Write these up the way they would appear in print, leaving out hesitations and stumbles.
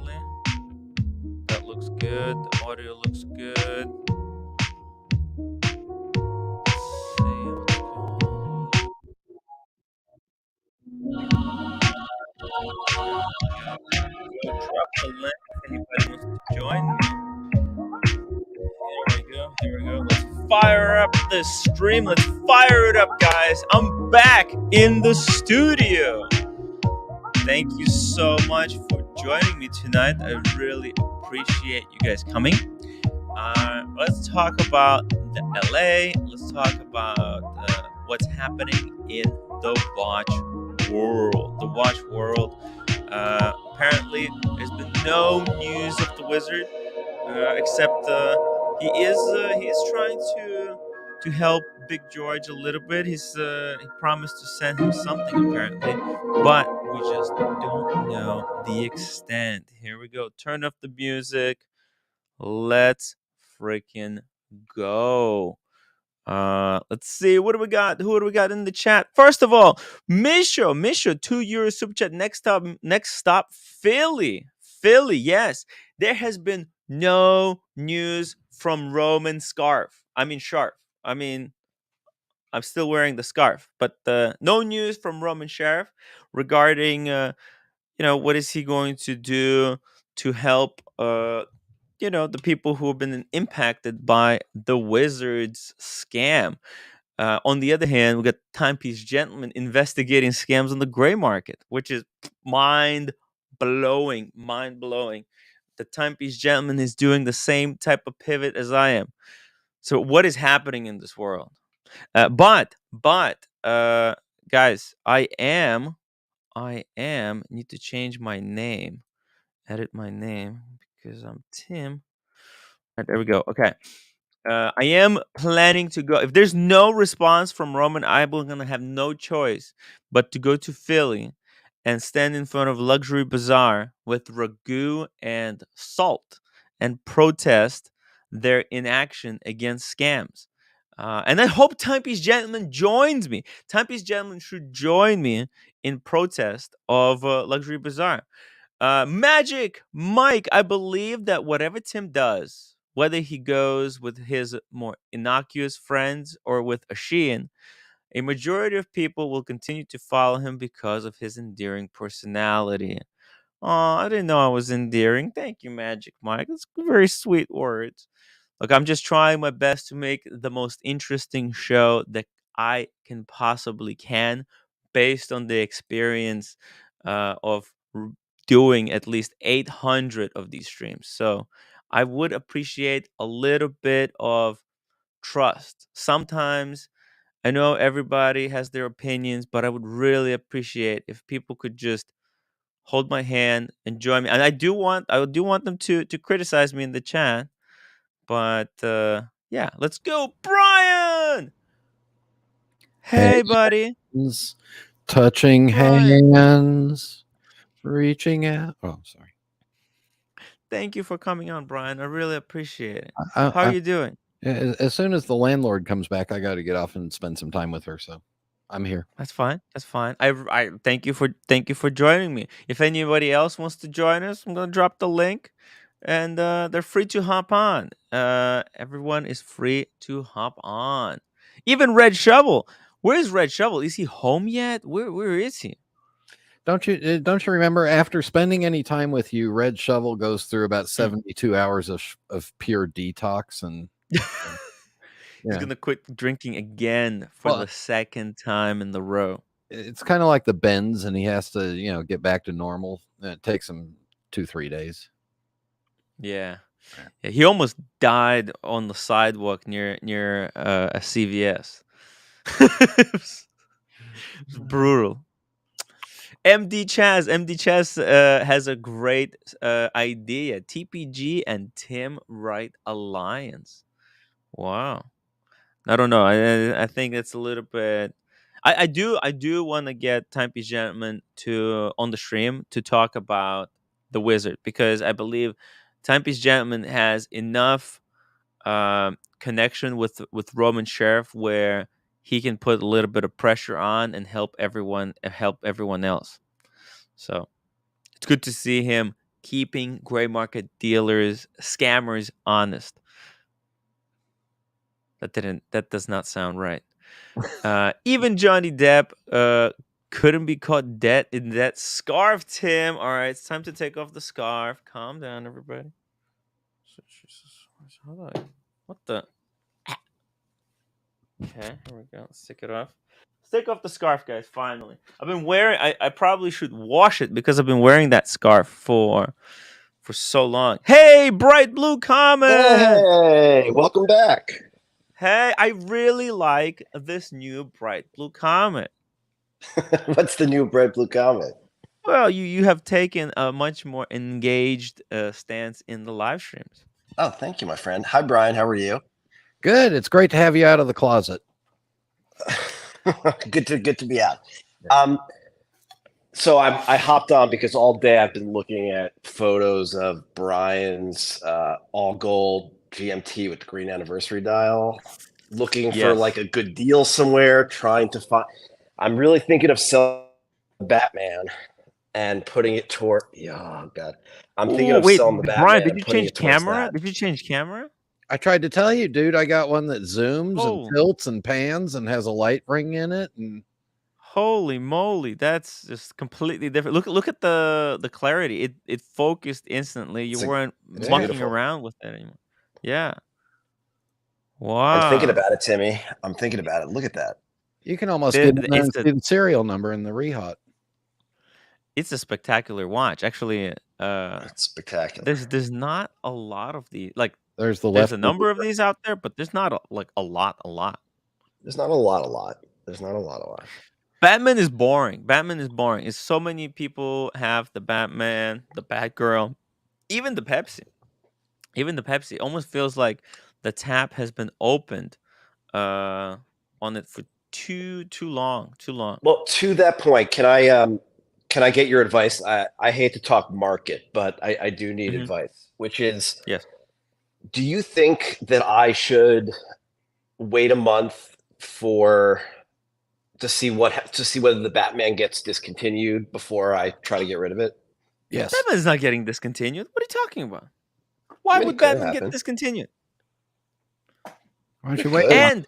finally. That looks good. The audio looks good. Let's see what's going on. Go drop the link if anybody wants to join me. Here we go. Here we go. Let's fire up this stream. Let's fire it up, guys. I'm back in the studio. Thank you so much for joining me tonight. I really appreciate you guys coming. Let's talk about the LA. Let's talk about what's happening in the watch world. The watch world. Apparently, there's been no news of the wizard, except he is trying to help Big George a little bit. He promised to send him something apparently, but we just don't know the extent. Here we go. Turn off the music. Let's freaking go. Let's see. What do we got? Who do we got in the chat? First of all, Misha, €2 super chat. Next stop, Philly. Philly, yes. There has been no news from Roman Scarf. I mean Sharf. I mean, I'm still wearing the scarf, but no news from Roman Sheriff regarding what is he going to do to help the people who have been impacted by the Wizards scam. On the other hand, we got Timepiece Gentleman investigating scams on the gray market, which is mind blowing. Mind blowing. The Timepiece Gentleman is doing the same type of pivot as I am. So, what is happening in this world? But guys, I need to change my name, edit my name because I'm Tim. Right, there we go. Okay. I am planning to go. If there's no response from Roman, I'm going to have no choice but to go to Philly and stand in front of Luxury Bazaar with ragu and salt and protest their inaction against scams. And I hope Timepiece Gentleman joins me. Timepiece Gentleman should join me in protest of Luxury Bazaar. Magic Mike, I believe that whatever Tim does, whether he goes with his more innocuous friends or with Ashian, a majority of people will continue to follow him because of his endearing personality. Oh, I didn't know I was endearing. Thank you, Magic Mike. That's very sweet words. Look, I'm just trying my best to make the most interesting show that I can based on the experience of doing at least 800 of these streams. So I would appreciate a little bit of trust. Sometimes I know everybody has their opinions, but I would really appreciate if people could just hold my hand and join me. And I do want them to criticize me in the chat. But yeah, let's go, Brian. Hey, buddy. Touching Brian. hands, reaching out. Oh, sorry. Thank you for coming on, Brian. I really appreciate it. How are you doing? As soon as the landlord comes back, I got to get off and spend some time with her. So I'm here. That's fine. That's fine. I thank you for joining me. If anybody else wants to join us, I'm gonna drop the link, and they're free to hop on. Everyone is free to hop on. Even Red Shovel. Where's Red Shovel? Is he home yet? Where is he? Don't you remember, after spending any time with you, Red Shovel goes through about 72 hours of pure detox, and he's gonna quit drinking again for the second time in the row. It's kind of like the bends, and he has to get back to normal. It takes him 2-3 days. Yeah, he almost died on the sidewalk near a CVS. It was brutal. MD Chaz has a great idea. TPG and Tim Wright alliance. Wow. I don't know. I think it's a little bit. I do want to get Timepiece Gentleman on the stream to talk about the Wizard, because I believe Timepiece Gentleman has enough connection with Roman Sheriff where he can put a little bit of pressure on and help everyone else. So it's good to see him keeping gray market dealers, scammers honest. That does not sound right. Even Johnny Depp couldn't be caught dead in that scarf, Tim. All right, it's time to take off the scarf. Calm down, everybody. What the? Okay, here we go. Let's take it off. Let's take off the scarf, guys. Finally, I've been wearing. I probably should wash it because I've been wearing that scarf for so long. Hey, bright blue comet. Hey, welcome back. Hey, I really like this new bright blue comet. What's the new bright blue comet? Well, you have taken a much more engaged stance in the live streams. Oh, thank you, my friend. Hi, Brian. How are you? Good. It's great to have you out of the closet. good to be out. So I hopped on because all day I've been looking at photos of Brian's all gold GMT with the green anniversary dial, looking for like a good deal somewhere, trying to find. I'm really thinking of selling Batman and putting it toward. Oh God, I'm thinking of selling the Batman. Brian, did you change camera? Did you change camera? I tried to tell you, dude. I got one that zooms and tilts and pans and has a light ring in it. And holy moly, that's just completely different. Look at the clarity. It focused instantly. You weren't mucking around with it anymore. Yeah. Wow. I'm thinking about it, Timmy. I'm thinking about it. Look at that. You can almost get the serial number in the rehot. It's a spectacular watch. Actually, it's spectacular. There's not a lot of the like. There's a number of these out there, but there's not a lot. There's not a lot. There's not a lot. Batman is boring. It's so many people have the Batman, the Batgirl, even the Pepsi. Almost feels like the tap has been opened on it for too long. Well, to that point, can I get your advice? I hate to talk market, but I do need advice, which is, yes. Do you think that I should wait a month to see whether the Batman gets discontinued before I try to get rid of it? Yes. Batman's not getting discontinued. What are you talking about? Why would Batman get discontinued? Why don't you wait?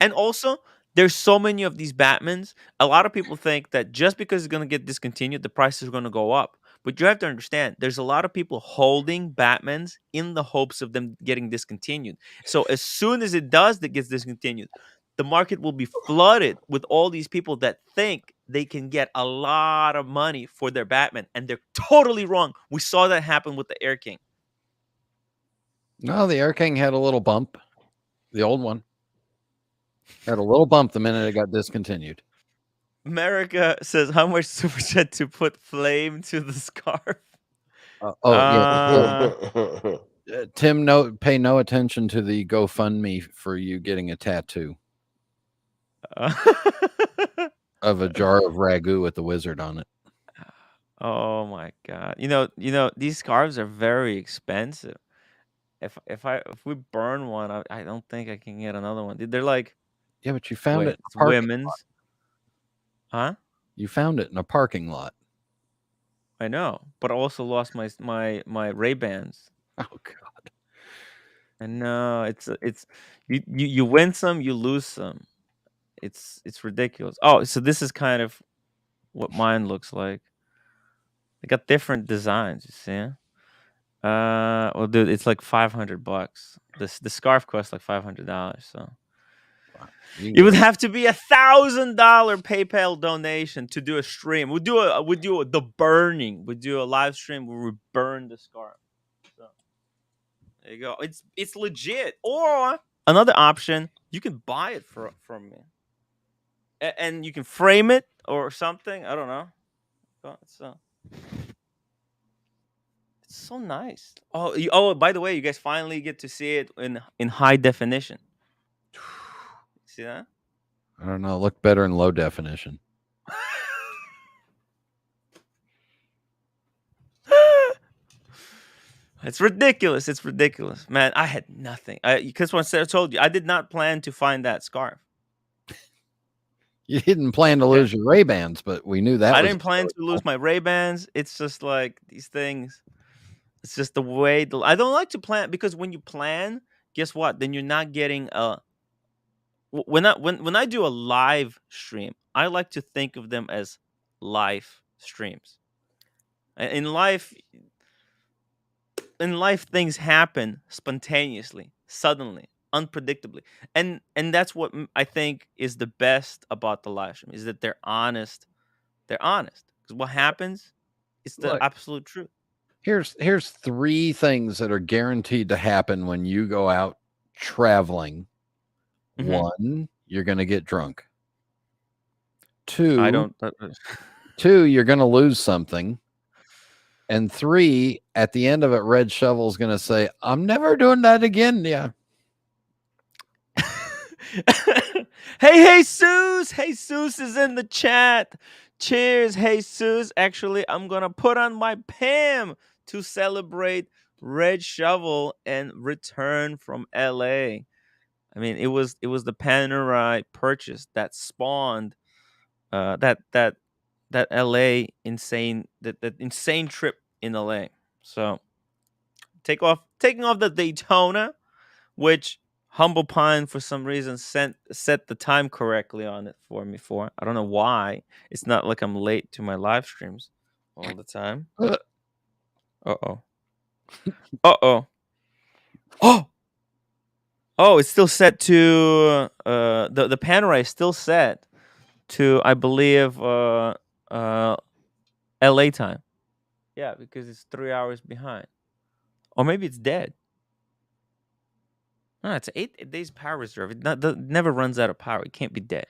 And also, there's so many of these Batmans. A lot of people think that just because it's going to get discontinued, the price is going to go up. But you have to understand, there's a lot of people holding Batmans in the hopes of them getting discontinued. So as soon as it does that gets discontinued, the market will be flooded with all these people that think they can get a lot of money for their Batman. And they're totally wrong. We saw that happen with the Air King. No, the Air King had a little bump. The old one had a little bump the minute it got discontinued. America says, how much super chat to put flame to the scarf? Tim, pay no attention to the GoFundMe for you getting a tattoo of a jar of ragu with the wizard on it. Oh my God! You know these scarves are very expensive. If we burn one, I don't think I can get another one. They're like, yeah, but you found it. It's women's. Huh? You found it in a parking lot. I know, but I also lost my Ray-Bans. Oh God! I know it's you win some, you lose some. It's ridiculous. Oh, so this is kind of what mine looks like. They got different designs. You see? Well, dude, it's like $500. The scarf costs like $500. So. It would have to be $1,000 PayPal donation to do a stream. We do the burning. We do a live stream where we burn the scarf. So there you go. It's legit. Or another option, you can buy it from me, and you can frame it or something. I don't know. It's so nice. Oh, by the way, you guys finally get to see it in high definition. See that? I don't know. Look better in low definition. It's ridiculous. Man, I had nothing. Because once I told you, I did not plan to find that scarf. You didn't plan to lose your Ray-Bans, but we knew that. I didn't plan to lose my Ray-Bans. It's just like these things. It's just the way. I don't like to plan because when you plan, guess what? Then you're not getting a. When I do a live stream, I like to think of them as live streams. In life, things happen spontaneously, suddenly, unpredictably, and that's what I think is the best about the live stream is that they're honest. They're honest because what happens is the absolute truth. Here's 3 things that are guaranteed to happen when you go out traveling. 1, you're going to get drunk. 2, 2, you're going to lose something. And 3, at the end of it, Red Shovel's going to say, "I'm never doing that again." Yeah. Hey, Jesus! Jesus is in the chat. Cheers, Jesus. Actually, I'm going to put on my Pam to celebrate Red Shovel and return from LA. I mean, it was the Panerai purchase that spawned that LA insane that insane trip in LA. So taking off the Daytona, which Humble Pine for some reason set the time correctly on it for me for. I don't know why. It's not like I'm late to my live streams all the time. Uh-oh. Uh-oh. Oh, it's still set to the Panerai is still set to, I believe, LA time. Yeah, because it's 3 hours behind. Or maybe it's dead. No, it's 8 days power reserve. It never runs out of power. It can't be dead.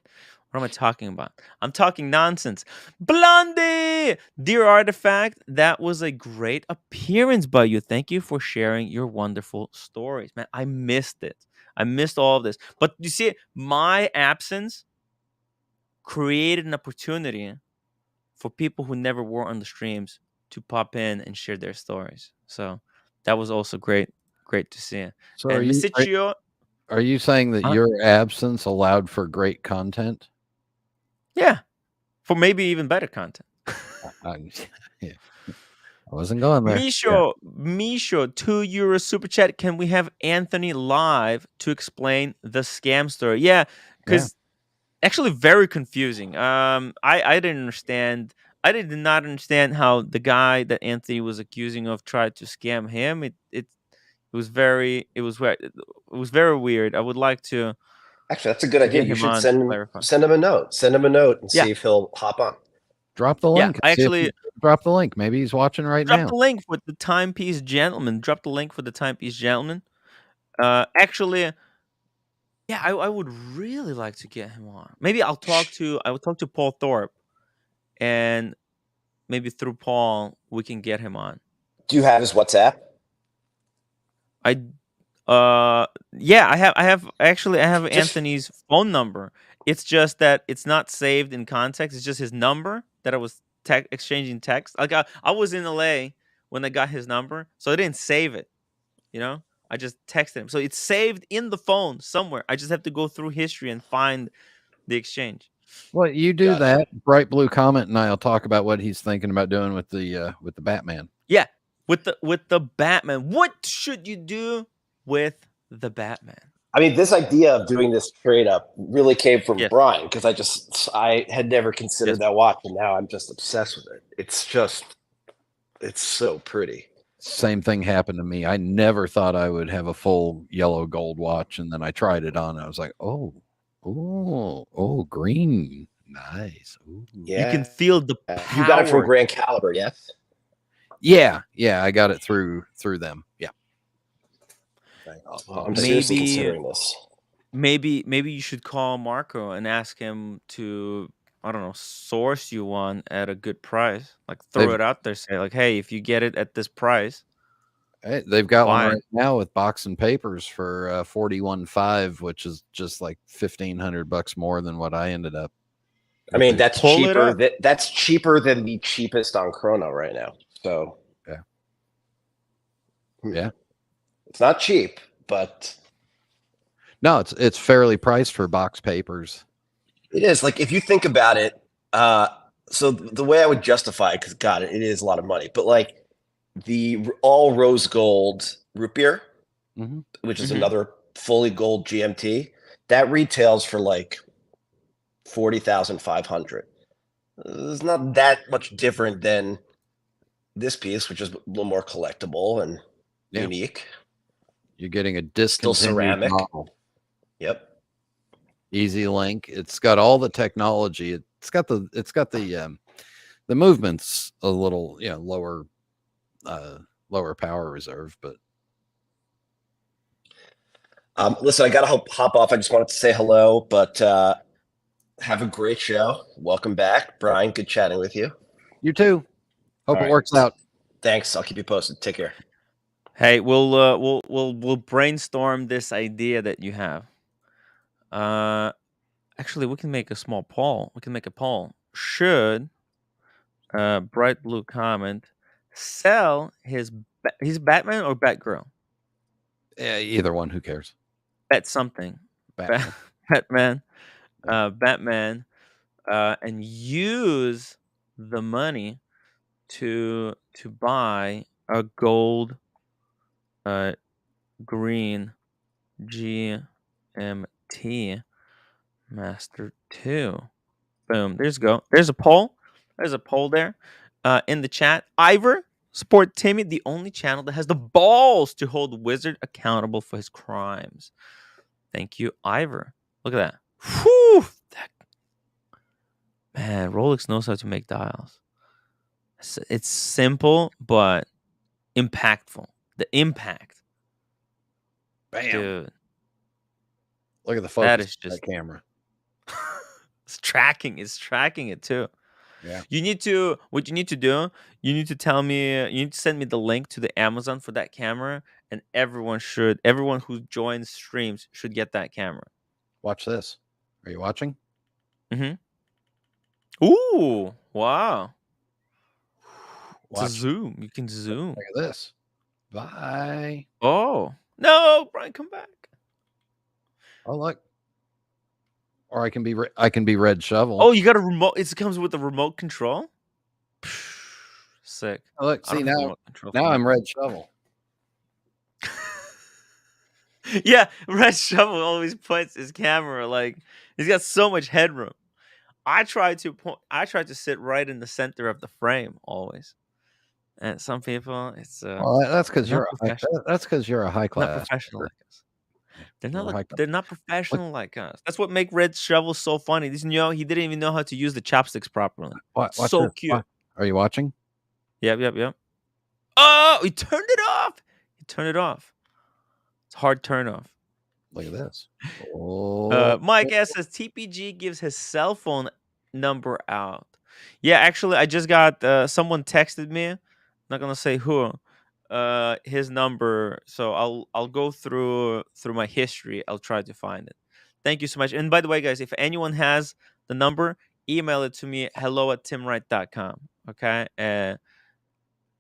What am I talking about? I'm talking nonsense. Blondie! Dear Artifact, that was a great appearance by you. Thank you for sharing your wonderful stories. Man, I missed it. I missed all of this. But you see, my absence created an opportunity for people who never were on the streams to pop in and share their stories. So that was also great to see. So and are you saying that your absence allowed for great content? Yeah, for maybe even better content. Yeah. I wasn't going there. Misho, €2 super chat. Can we have Anthony live to explain the scam story? Yeah, because actually very confusing. I didn't understand. I did not understand how the guy that Anthony was accusing of tried to scam him. It was very weird. I would like to. Actually, that's a good idea. You should send him a note. Send him a note and see if he'll hop on. Drop the link. Yeah, actually drop the link. Maybe he's watching right now. Drop the link for the Timepiece Gentleman. Actually, yeah, I would really like to get him on. Maybe I will talk to Paul Thorpe, and maybe through Paul we can get him on. Do you have his WhatsApp? Yeah, I have Anthony's phone number. It's just that it's not saved in context. It's just his number that I was exchanging text. Like I was in LA when I got his number, so I didn't save it. You know, I just texted him. So it's saved in the phone somewhere. I just have to go through history and find the exchange. Well, you do that. Bright Blue Comet and I'll talk about what he's thinking about doing with the Batman. Yeah, with the Batman. What should you do with the Batman? I mean, this idea of doing this trade up really came from Brian, because I had never considered that watch, and now I'm just obsessed with it. It's so pretty. Same thing happened to me. I never thought I would have a full yellow gold watch, and then I tried it on. And I was like, oh, green, nice. Ooh. Yeah, you can feel the power. You got it from Grand Caliber, yes? Yeah, I got it through them. Yeah. I'm seriously considering this. Maybe you should call Marco and ask him to, I don't know, source you one at a good price. Like throw it out there, say like, hey, if you get it at this price. Hey, they've got one right now with box and papers for $41.5, which is just like $1,500 more than what I ended up. I mean, that's cheaper. That's cheaper than the cheapest on Chrono right now. So yeah. It's not cheap, but no, it's fairly priced for box papers. It is like, if you think about it, so the way I would justify it, because God, it is a lot of money, but like the all rose gold root beer, which is another fully gold GMT, that retails for like 40,500. It's not that much different than this piece, which is a little more collectible and unique. You're getting a still discontinued ceramic model. Yep. Easy link. It's got all the technology. It's got the movements a little lower power reserve, but listen, I gotta hop off. I just wanted to say hello, but have a great show. Welcome back, Brian. Good chatting with you. You too. Hope it works out. Thanks. I'll keep you posted. Take care. Hey, we'll brainstorm this idea that you have. Actually, we can make a small poll. We can make a poll. Should Bright Blue comment sell his Batman or Batgirl? Yeah, either one. Who cares? Bet something. Batman. Batman. And use the money to buy a gold green GMT Master 2. Boom. There's go. There's a poll. There's a poll there in the chat. Ivor, support Timmy, the only channel that has the balls to hold Wizard accountable for his crimes. Thank you, Ivor. Look at that. Whew. Man, Rolex knows how to make dials. It's simple, but impactful. The impact. Bam. Dude. Look at the focus That is just that camera. It's tracking it too. Yeah. What you need to do, you need to send me the link to the Amazon for that camera, and everyone who joins streams should get that camera. Watch this. Are you watching? Ooh, wow. Watch. It's a zoom. You can zoom. Look at this. Bye. Oh. No, Brian, come back. Oh, look. Or I can be Red Shovel. Oh, you got a remote. It comes with a remote control. Sick. Oh, look, see now I'm Red Shovel. Yeah, Red Shovel always points his camera like he's got so much headroom. I try to sit right in the center of the frame always. And some people, it's well, that's because you're a high class. Not professional like us. They're not professional like us. That's what makes Red Shovel so funny. He didn't even know how to use the chopsticks properly. So cute. Are you watching? Yep. Oh, he turned it off. It's a hard turn off. Look at this. Mike S says TPG gives his cell phone number out. Yeah, actually, I just got someone texted me. I'm not gonna say who. His number. So I'll go through my history. I'll try to find it. Thank you so much. And by the way, guys, if anyone has the number, email it to me. hello@timwright.com. Okay.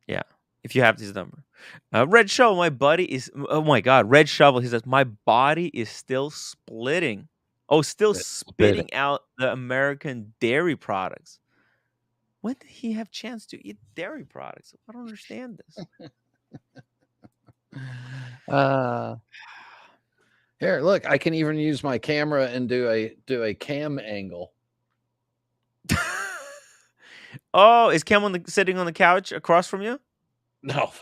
Yeah. If you have this number. Red Shovel, my buddy is. Oh my God, Red Shovel. He says my body is still splitting. Oh, still spitting out the American dairy products. When did he have chance to eat dairy products? I don't understand this. Here, look, I can even use my camera and do a cam angle. Oh, is Cam sitting on the couch across from you? No.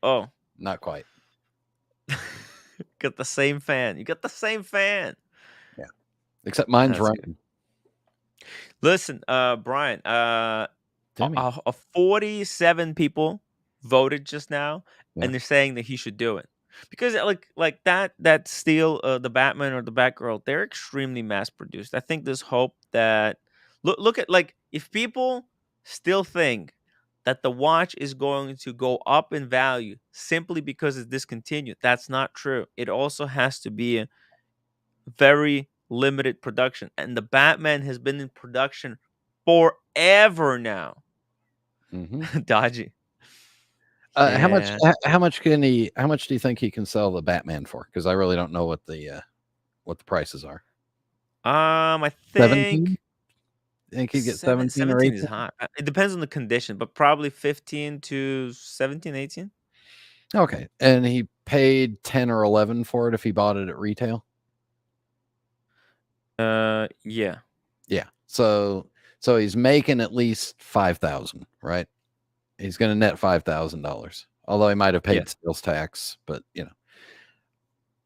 Oh, not quite. Got the same fan. You got the same fan. Yeah, except mine's running. Good. Listen, Brian. 47 people voted just now, and they're saying that he should do it because, like that Steel, the Batman or the Batgirl, they're extremely mass produced. I think there's hope that look at like if people still think that the watch is going to go up in value simply because it's discontinued. That's not true. It also has to be a very limited production. And the Batman has been in production forever now. Dodgy. How much do you think he can sell the Batman for? Because I really don't know what the prices are. I 17? think I think he'd get 17 or 17 is 18. high. It depends on the condition, but probably 15 to 17, 18. Okay. And he paid 10 or 11 for it if he bought it at retail? Yeah. Yeah. So he's making at least 5,000, right? He's going to net $5,000. Although he might have paid sales tax, but you know.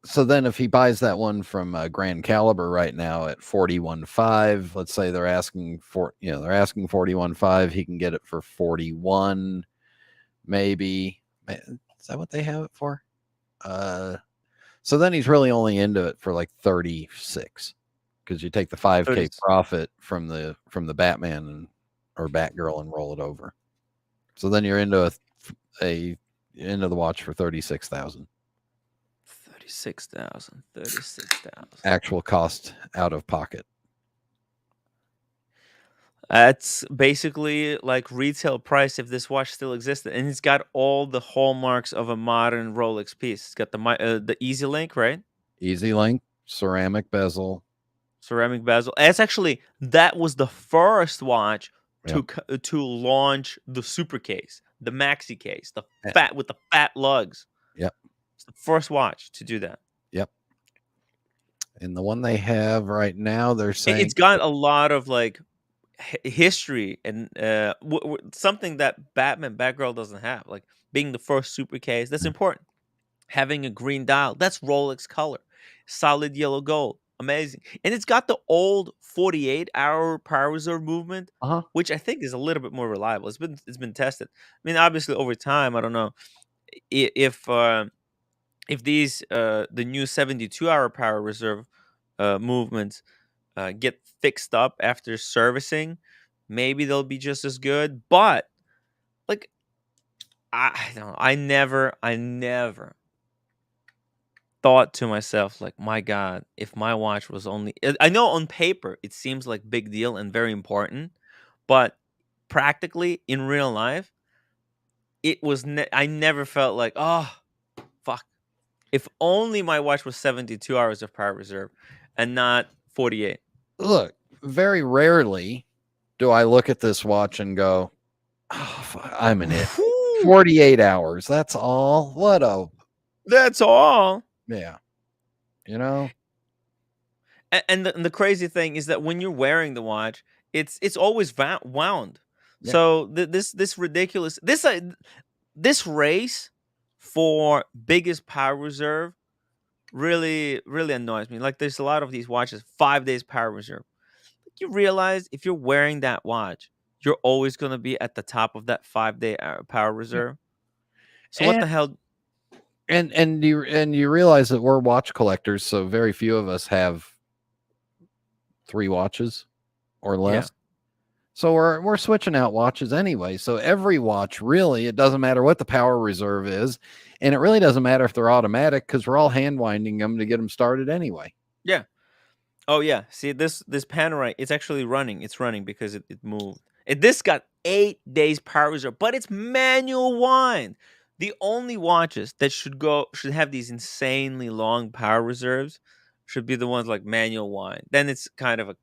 So then if he buys that one from Grand Caliber right now at 41.5, let's say they're asking 41.5, he can get it for 41 maybe. Is that what they have it for? So then he's really only into it for like 36, because you take the 5K profit from the Batman or Batgirl and roll it over. So then you're into into the watch for 36,000. 36,000. Actual cost out of pocket. That's basically like retail price if this watch still existed, and it's got all the hallmarks of a modern Rolex piece. It's got the Easy Link, right? Easy Link, ceramic bezel. That was the first watch to launch the super case, the maxi case, the fat lugs. Yep. It's the first watch to do that. Yep. And the one they have right now, they're saying it's got a lot of like history and something that Batgirl doesn't have, like being the first super case. That's important. Having a green dial, that's Rolex color, solid yellow gold, amazing. And it's got the old 48-hour power reserve movement, which I think is a little bit more reliable. It's been tested. I mean, obviously over time, I don't know if these the new 72-hour power reserve movements get fixed up after servicing, maybe they'll be just as good. But like, I don't know, I never thought to myself, like, my God, if my watch was only, I know on paper it seems like big deal and very important, but practically in real life, it was I never felt like, oh fuck, if only my watch was 72 hours of power reserve and not 48. Look, very rarely do I look at this watch and go, oh, I'm an it. 48 hours. That's all. That's all. Yeah. You know? And the crazy thing is that when you're wearing the watch, it's always wound. Yeah. So this ridiculous this race for biggest power reserve really annoys me. Like, there's a lot of these watches 5 days power reserve. You realize if you're wearing that watch, you're always going to be at the top of that 5-day power reserve. So what the hell? And you realize that we're watch collectors, so very few of us have 3 watches or less. Yeah. So we're switching out watches anyway. So every watch, really, it doesn't matter what the power reserve is, and it really doesn't matter if they're automatic, because we're all hand winding them to get them started anyway. Yeah. Oh yeah. See, this Panerai, it's actually running. It's running because it moved. This got 8 days power reserve, but it's manual wind. The only watches that should have these insanely long power reserves should be the ones like manual wind. Then it's kind of a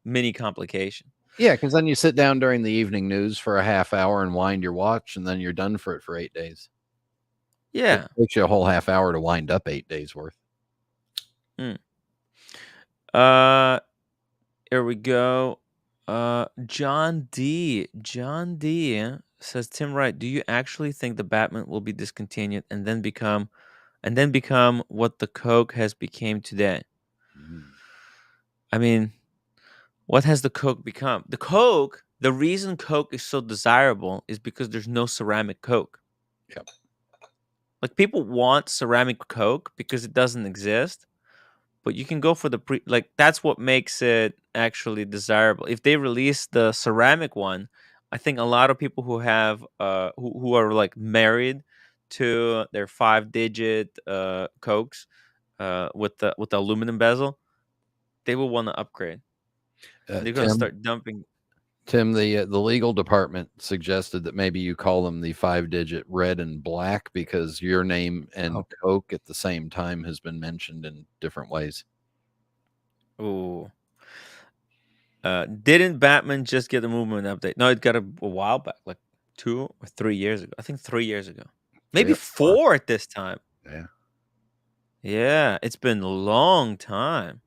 mini complication. Yeah, because then you sit down during the evening news for a half hour and wind your watch, and then you're done for it for 8 days. Yeah. It takes you a whole half hour to wind up 8 days worth. Here we go. John D says, Tim Wright, do you actually think the Batman will be discontinued and then become what the Coke has became today? I mean, what has the Coke become? The reason Coke is so desirable is because there's no ceramic Coke. Yep. Like, people want ceramic Coke because it doesn't exist, but you can go for that's what makes it actually desirable. If they release the ceramic one, I think a lot of people who have who are like married to their 5-digit Cokes with the aluminum bezel, they will want to upgrade. They're going to start dumping. Tim, the legal department suggested that maybe you call them the 5-digit red and black, because your name and Coke at the same time has been mentioned in different ways. Ooh. Didn't Batman just get a movement update? No, it got a while back, like 2 or 3 years ago. I think 3 years ago. Maybe 4 at this time. Yeah. Yeah, it's been a long time.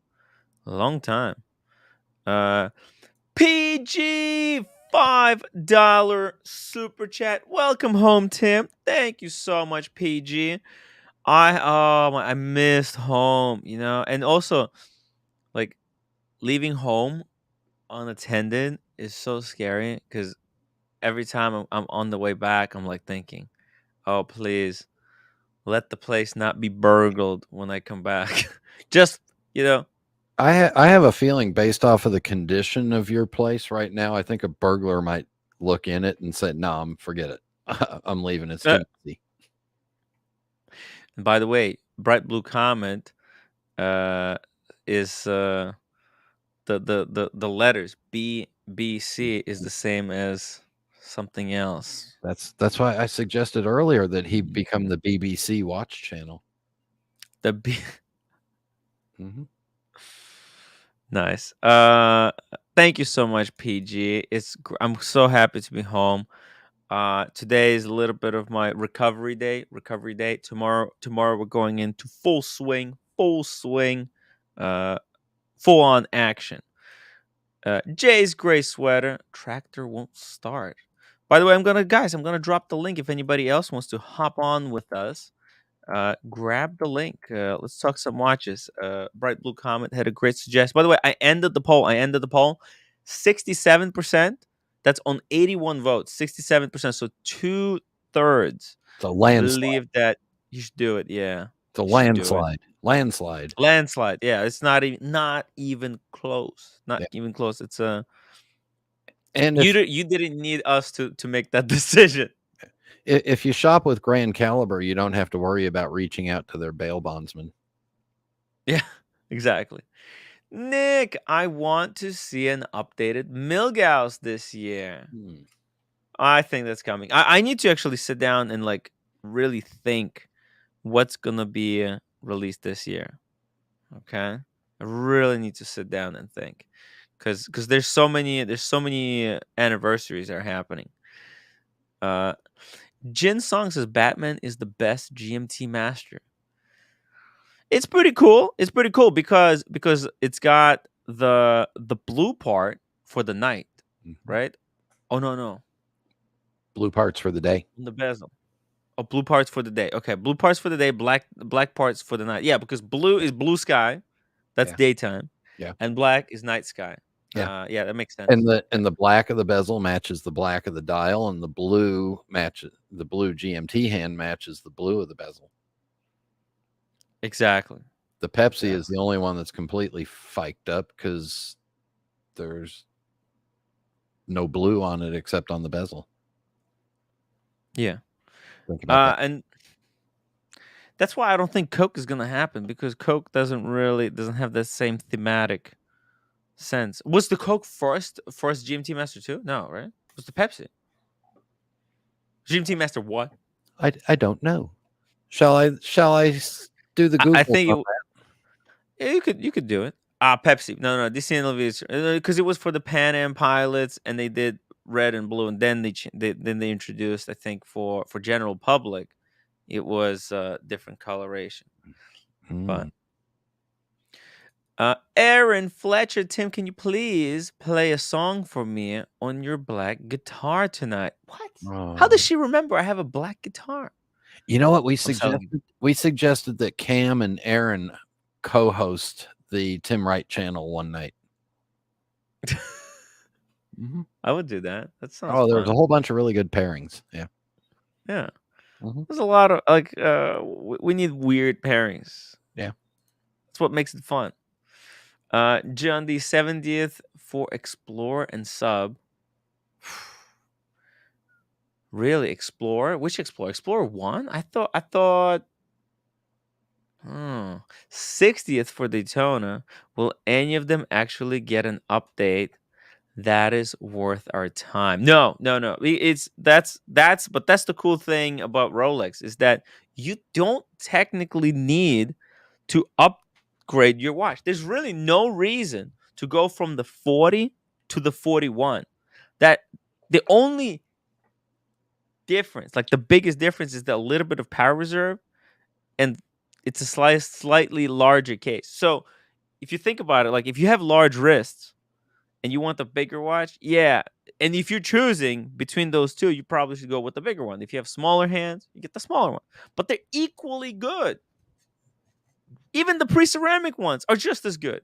A long time. PG $5 super chat. Welcome home, Tim. Thank you so much, PG. I missed home, and also like leaving home unattended is so scary because every time I'm on the way back, I'm like thinking, oh, please let the place not be burgled when I come back. Just, I have a feeling based off of the condition of your place right now, I think a burglar might look in it and say, no, forget it. I'm leaving. It's too messy. And by the way, Bright Blue Comet is the letters B, B, C is the same as something else. That's why I suggested earlier that he become the BBC watch channel. The B. Mm-hmm. Nice. Thank you so much, PG. I'm so happy to be home. Today is a little bit of my recovery day. Tomorrow we're going into full swing, full on action. Jay's gray sweater. Tractor won't start. By the way, I'm gonna drop the link if anybody else wants to hop on with us. Grab the link. Let's talk some watches. Bright Blue Comet had a great suggestion. By the way, I ended the poll. 67%. That's on 81 votes. 67%. So 2/3 believe that you should do it. Yeah. It's a landslide. Landslide. Yeah. It's not even close. Even close. It's a. And you didn't need us to make that decision. If you shop with Grand Caliber, you don't have to worry about reaching out to their bail bondsman. Yeah, exactly. Nick, I want to see an updated Milgauss this year. I think that's coming. I need to actually sit down and like really think what's gonna be released this year. Okay, I really need to sit down and think because there's so many anniversaries that are happening. Jin Song says Batman is the best GMT master. It's pretty cool. Because it's got the blue part for the night, right? Oh no. Blue parts for the day. The bezel. Oh, blue parts for the day. Okay, blue parts for the day, black parts for the night. Yeah, because blue is blue sky, that's daytime. Yeah. And black is night sky. Yeah. Yeah, that makes sense. And the black of the bezel matches the black of the dial, and the blue GMT hand matches the blue of the bezel. Exactly. The Pepsi is the only one that's completely fiked up because there's no blue on it except on the bezel. Yeah. And that's why I don't think Coke is gonna happen, because Coke doesn't have that same thematic sense. Was the Coke first GMT Master 2? No, right? It was the Pepsi. GMT Master what? I don't know. Shall I do the Google? I think you could do it. Pepsi. No, this because it was for the Pan Am pilots, and they did red and blue, and then they introduced, I think, for general public, it was different coloration. But Aaron Fletcher, Tim, can you please play a song for me on your black guitar tonight? What? Oh. How does she remember I have a black guitar? You know what we suggested? We suggested that Cam and Aaron co-host the Tim Wright channel one night. I would do that. That sounds there's a whole bunch of really good pairings. Yeah. There's a lot of we need weird pairings. Yeah, that's what makes it fun. John, the 70th for Explorer and Sub. Really, Explorer? Which Explorer? Explorer 1? I thought 60th for Daytona. Will any of them actually get an update that is worth our time? No. That's the cool thing about Rolex, is that you don't technically need to upgrade your watch. There's really no reason to go from the 40 to the 41. That the only difference, like the biggest difference, is the little bit of power reserve, and it's a slightly larger case. So if you think about it, like if you have large wrists and you want the bigger watch, yeah. And if you're choosing between those two, you probably should go with the bigger one. If you have smaller hands, you get the smaller one. But they're equally good. Even the pre-ceramic ones are just as good.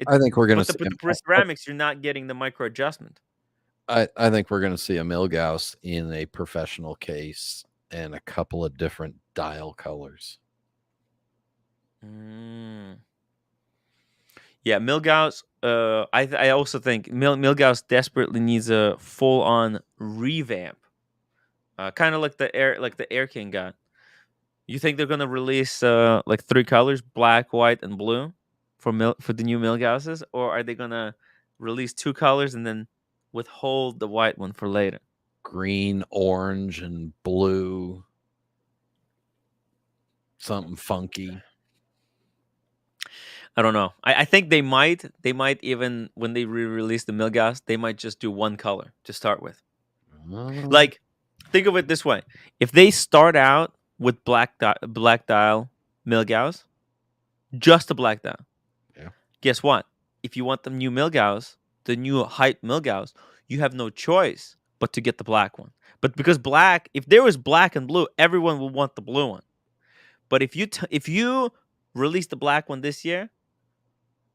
I think we're going to see. But the pre-ceramics, you're not getting the micro adjustment. I think we're going to see a Milgauss in a professional case and a couple of different dial colors. Yeah, Milgauss. I also think Milgauss desperately needs a full-on revamp, kind of like the Air King got. You think they're gonna release like 3 colors, black, white, and blue, for the new Milgausses, or are they gonna release 2 colors and then withhold the white one for later? Green, orange, and blue. Something funky. I don't know. I think they might even, when they re-release the Milgauss, they might just do 1 color to start with. Like, think of it this way: if they start out with black dial Milgauss, just a black dial. Yeah. Guess what? If you want the new Milgauss, the new height Milgauss, you have no choice but to get the black one. But because black, if there was black and blue, everyone will want the blue one. But if you release the black one this year,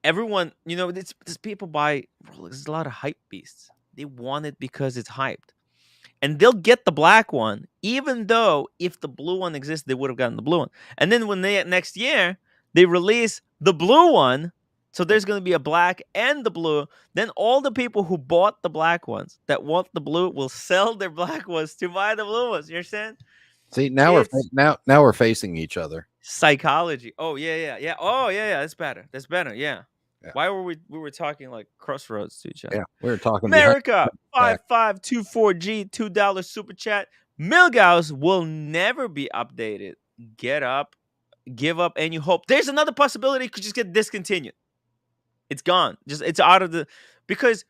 everyone, this people buy Rolex. There's a lot of hype beasts. They want it because it's hyped. And they'll get the black one, even though if the blue one exists, they would have gotten the blue one. And then when next year, they release the blue one, so there's going to be a black and the blue, then all the people who bought the black ones that want the blue will sell their black ones to buy the blue ones. You understand? See, now we're facing each other. Psychology. Oh, yeah. Oh, yeah. That's better. Yeah. Why were we were talking like crossroads to each other? Yeah, we were talking. America 5524G $2 super chat. Milgauss will never be updated. Get up, give up any hope. There's another possibility it could just get discontinued. It's gone. It's out of the, because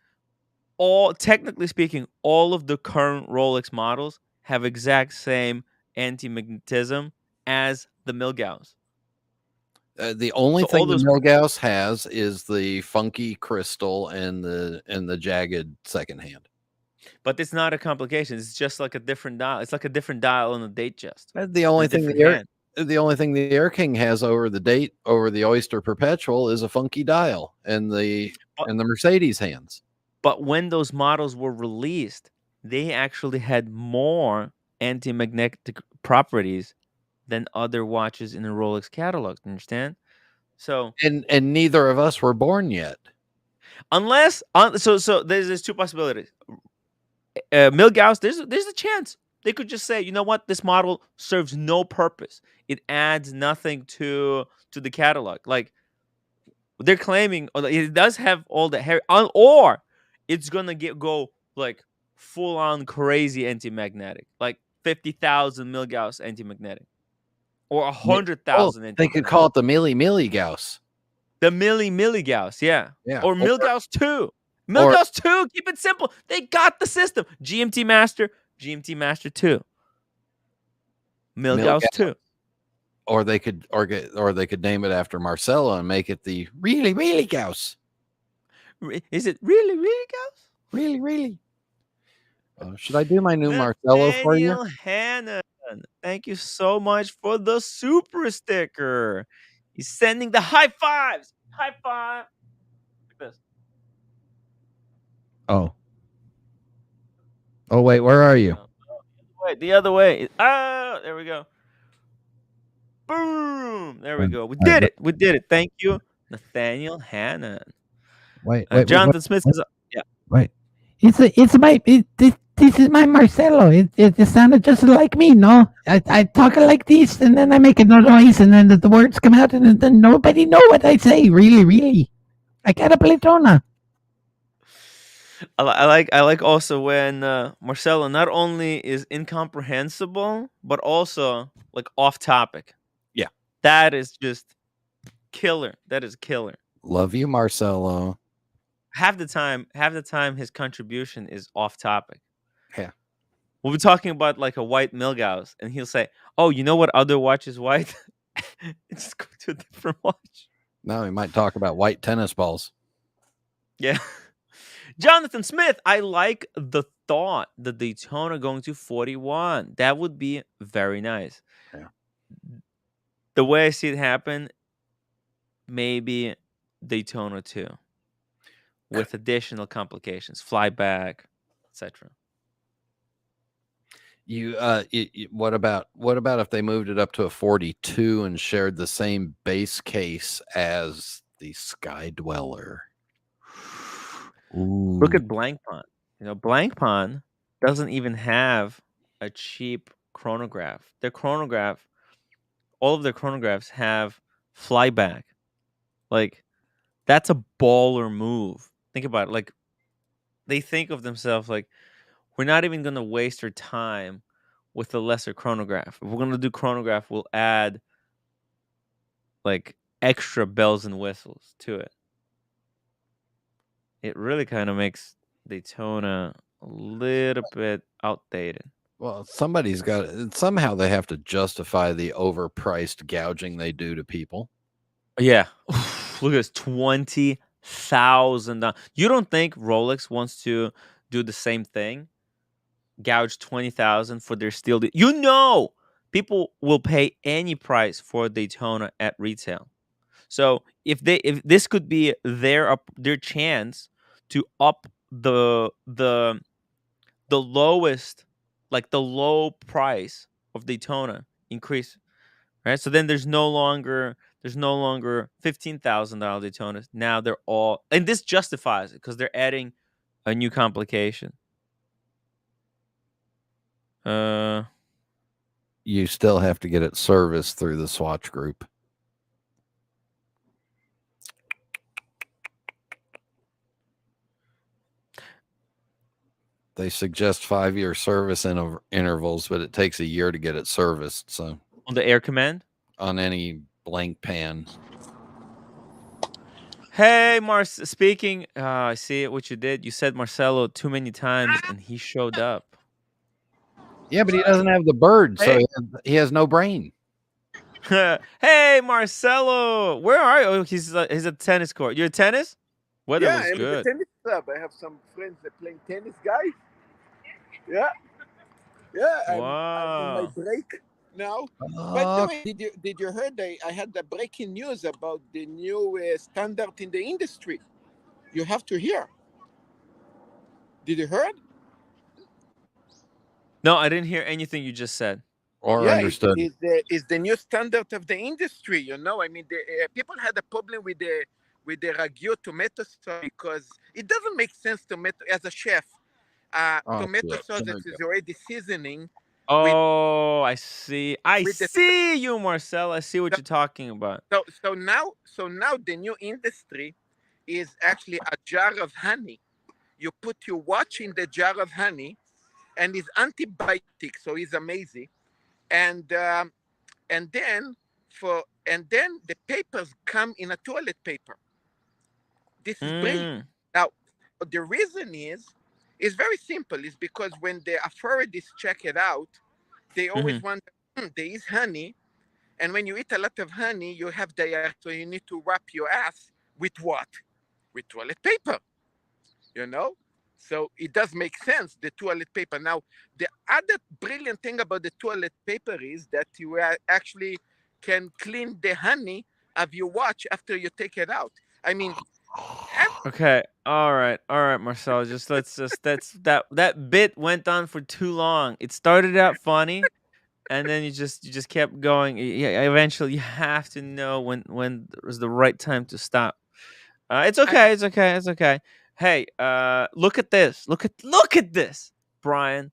technically speaking, all of the current Rolex models have exact same anti-magnetism as the Milgauss. The only thing the Milgauss has is the funky crystal and the jagged second hand. But it's not a complication. It's just like a different dial. It's like a differerent dial on the date just. The only thing the Air King has over the Oyster Perpetual is a funky dial and the Mercedes hands. But when those models were released, they actually had more anti-magnetic properties than other watches in the Rolex catalog. Understand? So and neither of us were born yet. Unless so there's 2 possibilities. Milgauss, there's a chance they could just say, you know what, this model serves no purpose. It adds nothing to the catalog. Like they're claiming, it does have all the hair, or it's gonna go like full on crazy anti-magnetic, like 50,000 Milgauss anti-magnetic, or 100,000. They could call it the Milli Gauss. The Milli Gauss, yeah. Or Milgauss 2. 2, keep it simple. They got the system. GMT Master 2. Milgauss 2. Or they could name it after Marcello and make it the really Gauss. Is it really Gauss? Really. Should I do my new Marcello for you? Daniel Hannon, thank you so much for the super sticker. He's sending the high fives. High five. Like this. Oh, wait, where are you? The other way. Oh, there we go. Boom. There we go. We did it. Thank you, Nathaniel Hannon. Wait. Jonathan Smith says, yeah. Wait. This is my Marcello. It sounded just like me, no? I talk like this, and then I make a noise, and then the words come out, and then nobody know what I say. Really. I got a Daytona. I like also when Marcello not only is incomprehensible, but also like off topic. Yeah. That is just killer. That is killer. Love you, Marcello. half the time his contribution is off topic. Yeah. We'll be talking about like a white Milgauss, and he'll say, "Oh, you know what other watch is white?" Just go to a different watch. No, he might talk about white tennis balls. Yeah. Jonathan Smith, I like the thought, the Daytona going to 41. That would be very nice. Yeah. The way I see it happen, maybe Daytona 2 with additional complications, flyback, etc. What about if they moved it up to a 42 and shared the same base case as the Sky Dweller? Ooh. Look at Blank Pond. Blank Pond doesn't even have a cheap chronograph. Their chronograph, all of their chronographs have flyback. Like, that's a baller move. Think about it. Like, they think of themselves like, we're not even going to waste our time with the lesser chronograph. If we're going to do chronograph, we'll add like extra bells and whistles to it. It really kind of makes Daytona a little bit outdated. Well, somebody's got somehow they have to justify the overpriced gouging they do to people. Yeah. Look at this, $20,000. You don't think Rolex wants to do the same thing? Gouge $20,000 for their steel. People will pay any price for Daytona at retail. So if this could be their chance to up the lowest, like the low price of Daytona increase, right? So then there's no longer $15,000 Daytonas. Now they're all, and this justifies it because they're adding a new complication. You still have to get it serviced through the Swatch Group. They suggest 5-year service intervals, but it takes a year to get it serviced. So on the Air Command, on any blank pan. Hey, speaking. I see what you did. You said Marcelo too many times, and he showed up. Yeah, but he doesn't have the bird, so he has no brain. Hey, Marcelo, where are you? Oh, he's at a tennis court. You're at tennis? Weather was I'm good. at the tennis club. I have some friends that playing tennis, guys. Yeah. I'm in my break now. By the way, did you heard I had the breaking news about the new standard in the industry? You have to hear. Did you heard? No, I didn't hear anything you just said. Or understood. It's the new standard of the industry. I mean, people had a problem with the ragu tomato sauce because it doesn't make sense as a chef. Tomato sauce that is already seasoning. I see. I see you, Marcel. I see what you're talking about. So now the new industry is actually a jar of honey. You put your watch in the jar of honey, and it's antibiotic, so it's amazing. And then the papers come in a toilet paper. This is brilliant. Now, the reason is very simple. It's because when the authorities check it out, they always wonder, there is honey, and when you eat a lot of honey, you have diarrhea, so you need to wrap your ass with what? With toilet paper. So it does make sense, the toilet paper. Now, the other brilliant thing about the toilet paper is that you actually can clean the honey of your watch after you take it out. I mean, okay, all right, Marcel. That bit went on for too long. It started out funny, and then you just kept going. Yeah, eventually you have to know when was the right time to stop. It's okay. Hey, look at this. Look at this, Brian.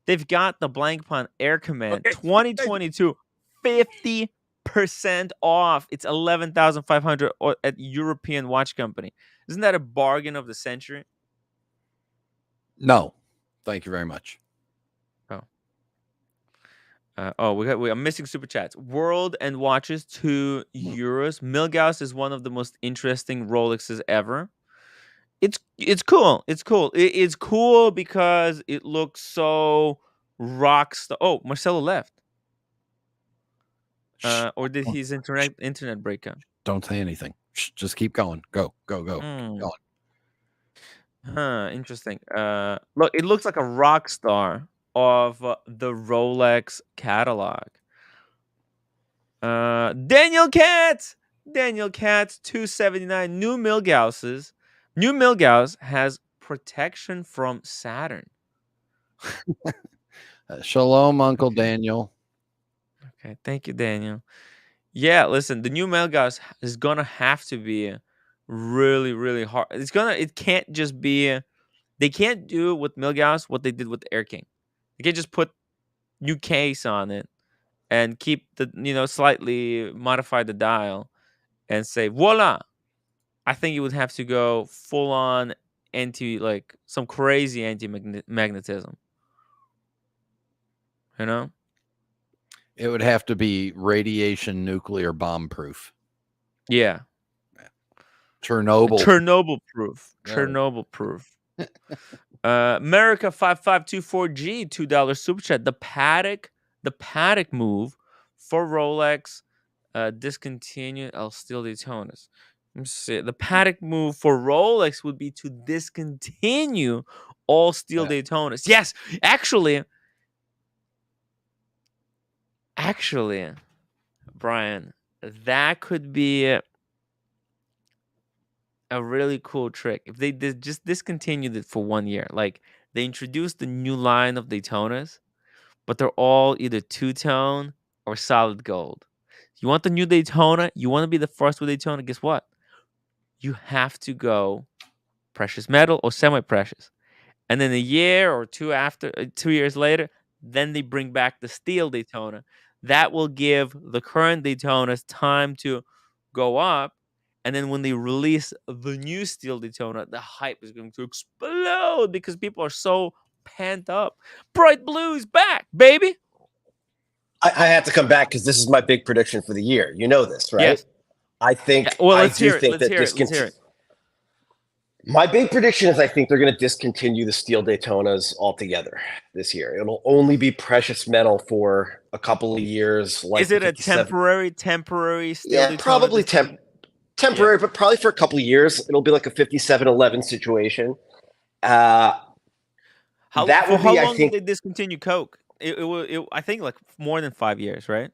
They've got the Blank Pond Air Command 2022 50% off. It's 11,500 at European Watch Company. Isn't that a bargain of the century? No, thank you very much. I'm missing super chats. World and watches €2. Milgauss is one of the most interesting Rolexes ever. It's cool. It's cool. It's cool because it looks so rock star. Oh, Marcelo left. Or did his internet break up? Don't say anything. Just keep going. Go. Keep Hmm. going. Interesting. Look, it looks like a rock star of the Rolex catalog. Daniel Katz, 279. New Milgauss has protection from Saturn. Shalom, Uncle Daniel. Okay, thank you, Daniel. Yeah, listen, the new Milgauss is gonna have to be really, really hard. It can't just be. They can't do with Milgauss what they did with the Air King. They can't just put new case on it and keep the slightly modify the dial and say voila. I think you would have to go full on like some crazy anti-magnetism. You know? It would have to be radiation nuclear bomb proof. Yeah. Chernobyl proof. Chernobyl proof. America 5524G $2 super chat. The paddock move for Rolex discontinued. I'll steal Daytonas. Let me see. The paddock move for Rolex would be to discontinue all steel Daytonas. Yes, actually, Brian, that could be a really cool trick if they just discontinued it for 1 year. Like they introduced the new line of Daytonas, but they're all either two-tone or solid gold. You want the new Daytona? You want to be the first with Daytona? Guess what? You have to go precious metal or semi-precious. And then a year or two after, 2 years later, then they bring back the steel Daytona. That will give the current Daytonas time to go up. And then when they release the new steel Daytona, the hype is going to explode because people are so pent up. Bright Blue's back, baby. I have to come back because this is my big prediction for the year. You know this, right? Yes. I think. Yeah, well, I let's do hear it. think Let's that hear it. Let's hear it. My big prediction is I think they're going to discontinue the steel Daytonas altogether this year. It'll only be precious metal for a couple of years. Like is it a temporary steel Daytona? Probably temporary, but probably for a couple of years. It'll be like a 5711 situation. How long I think, did they discontinue Coke? I think like more than 5 years, right?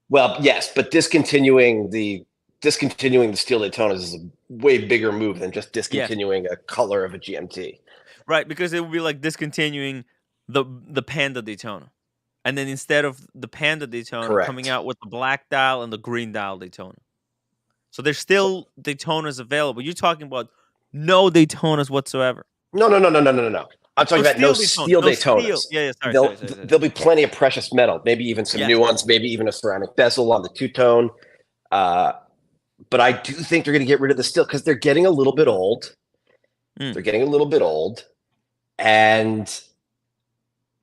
Well, yes, but discontinuing the steel Daytonas is a way bigger move than just discontinuing a color of a GMT. Right, because it would be like discontinuing the Panda Daytona. And then instead of the Panda Daytona, Correct, coming out with the black dial and the green dial Daytona. So there's still Daytonas available. You're talking about no Daytonas whatsoever. No. I'm talking about no steel Daytonas. Yeah, sorry. There'll be plenty of precious metal, maybe even some new ones, maybe even a ceramic bezel on the two-tone. But I do think they're going to get rid of the steel because they're getting a little bit old. They're getting a little bit old, and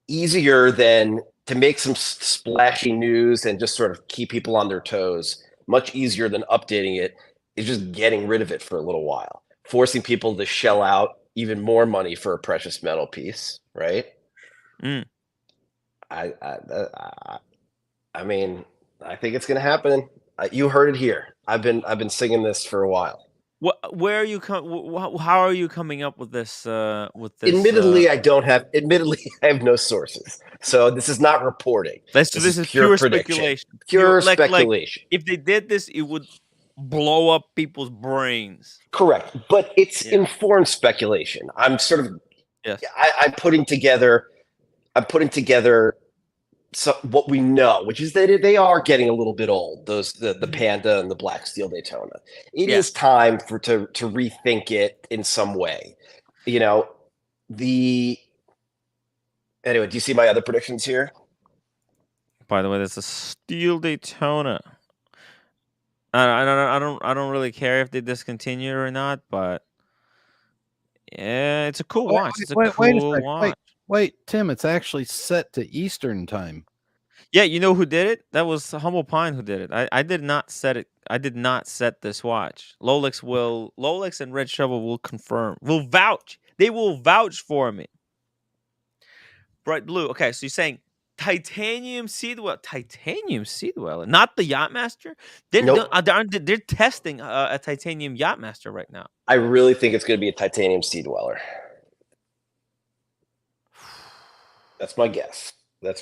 easier than to make some splashy news and just sort of keep people on their toes. Much easier than updating it is just getting rid of it for a little while, forcing people to shell out even more money for a precious metal piece, right? I mean, I think it's going to happen. You heard it here. I've been singing this for a while. Where are you? How are you coming up with this? Admittedly, I have no sources, so this is not reporting. This is pure speculation. Pure speculation. Like, if they did this, it would blow up people's brains. Correct, but it's informed speculation. I'm sort of. Yes. I'm putting together. So what we know, which is that they are getting a little bit old, the Panda and the black steel Daytona. It is time to rethink it in some way. Anyway, do you see my other predictions here? By the way, that's a steel Daytona. I don't really care if they discontinue or not, but yeah, it's a cool watch. It's a cool watch. Wait, Tim, it's actually set to Eastern time. Yeah, you know who did it? That was Humble Pine who did it. I did not set it. I did not set this watch. Rolex and Red Shovel will confirm. Will vouch. They will vouch for me. Bright blue. Okay, so you're saying titanium seed well, not the Yachtmaster. Nope. They're testing a titanium Yachtmaster right now. I really think it's going to be a titanium Sea Dweller. That's my guess. They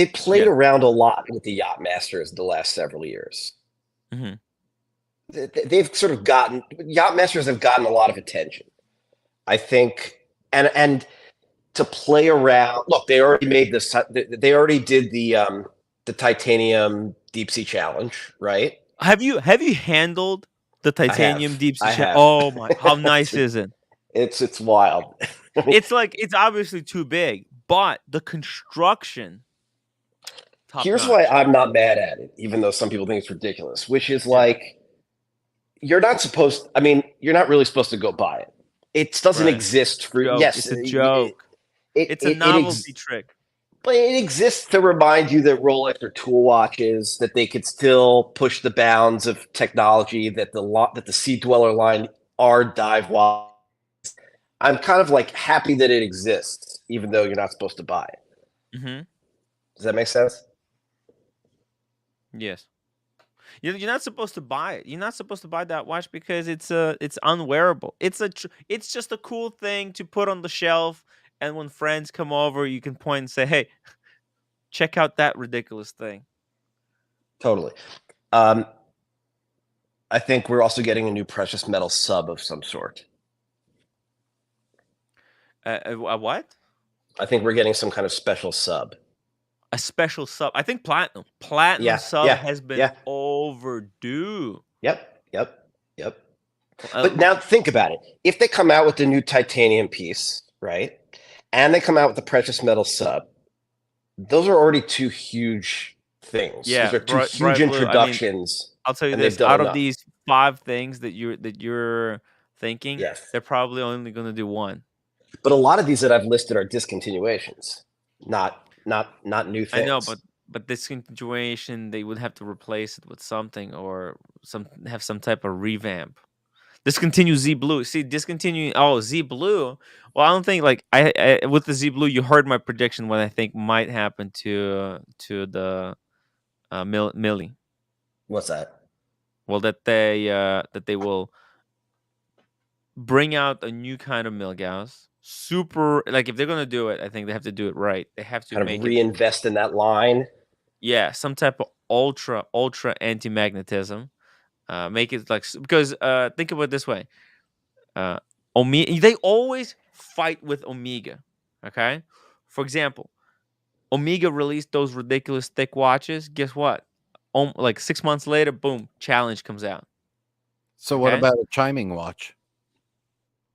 played around a lot with the Yachtmasters the last several years. Mm-hmm. They've sort of Yachtmasters have gotten a lot of attention, I think, and to play around. Look, they already made this. They already did the titanium deep sea challenge, right? Have you handled the titanium deep sea challenge? Oh my! How nice is it? It's wild. It's obviously too big, but the construction. Here's why I'm not mad at it, even though some people think it's ridiculous. Which is like, you're not really supposed to go buy it. It doesn't exist for. Yes, it's a joke. It's a novelty trick. But it exists to remind you that Rolex are tool watches, that they could still push the bounds of technology, that the Sea Dweller line are dive watches. I'm kind of like happy that it exists, even though you're not supposed to buy it. Mm-hmm. Does that make sense? Yes. You're not supposed to buy it. You're not supposed to buy that watch because it's unwearable. It's just a cool thing to put on the shelf, and when friends come over, you can point and say, "Hey, check out that ridiculous thing." Totally. I think we're also getting a new precious metal sub of some sort. A what? I think we're getting some kind of special sub. A special sub. I think platinum. Platinum sub has been overdue. Yep. But now think about it. If they come out with the new titanium piece, right, and they come out with the precious metal sub, those are already two huge things. Yeah, those are two huge introductions. I'll tell you this: out of these 5 things that you're thinking, they're probably only going to do one. But a lot of these that I've listed are discontinuations, not new things. I know, but discontinuation, they would have to replace it with something or have some type of revamp. Discontinue Z Blue. See, discontinue. Oh, Z Blue. Well, I don't think I with the Z Blue. You heard my prediction. What I think might happen to the Millie. What's that? Well, that they will bring out a new kind of Milgauss. Super, if they're gonna do it, I think they have to do it right. They have to kind of reinvest in that line. Yeah, some type of ultra anti-magnetism. Make it because think about it this way. Omega, they always fight with Omega. Okay, for example, Omega released those ridiculous thick watches. Guess what? 6 months later, boom, challenge comes out. So what about a chiming watch?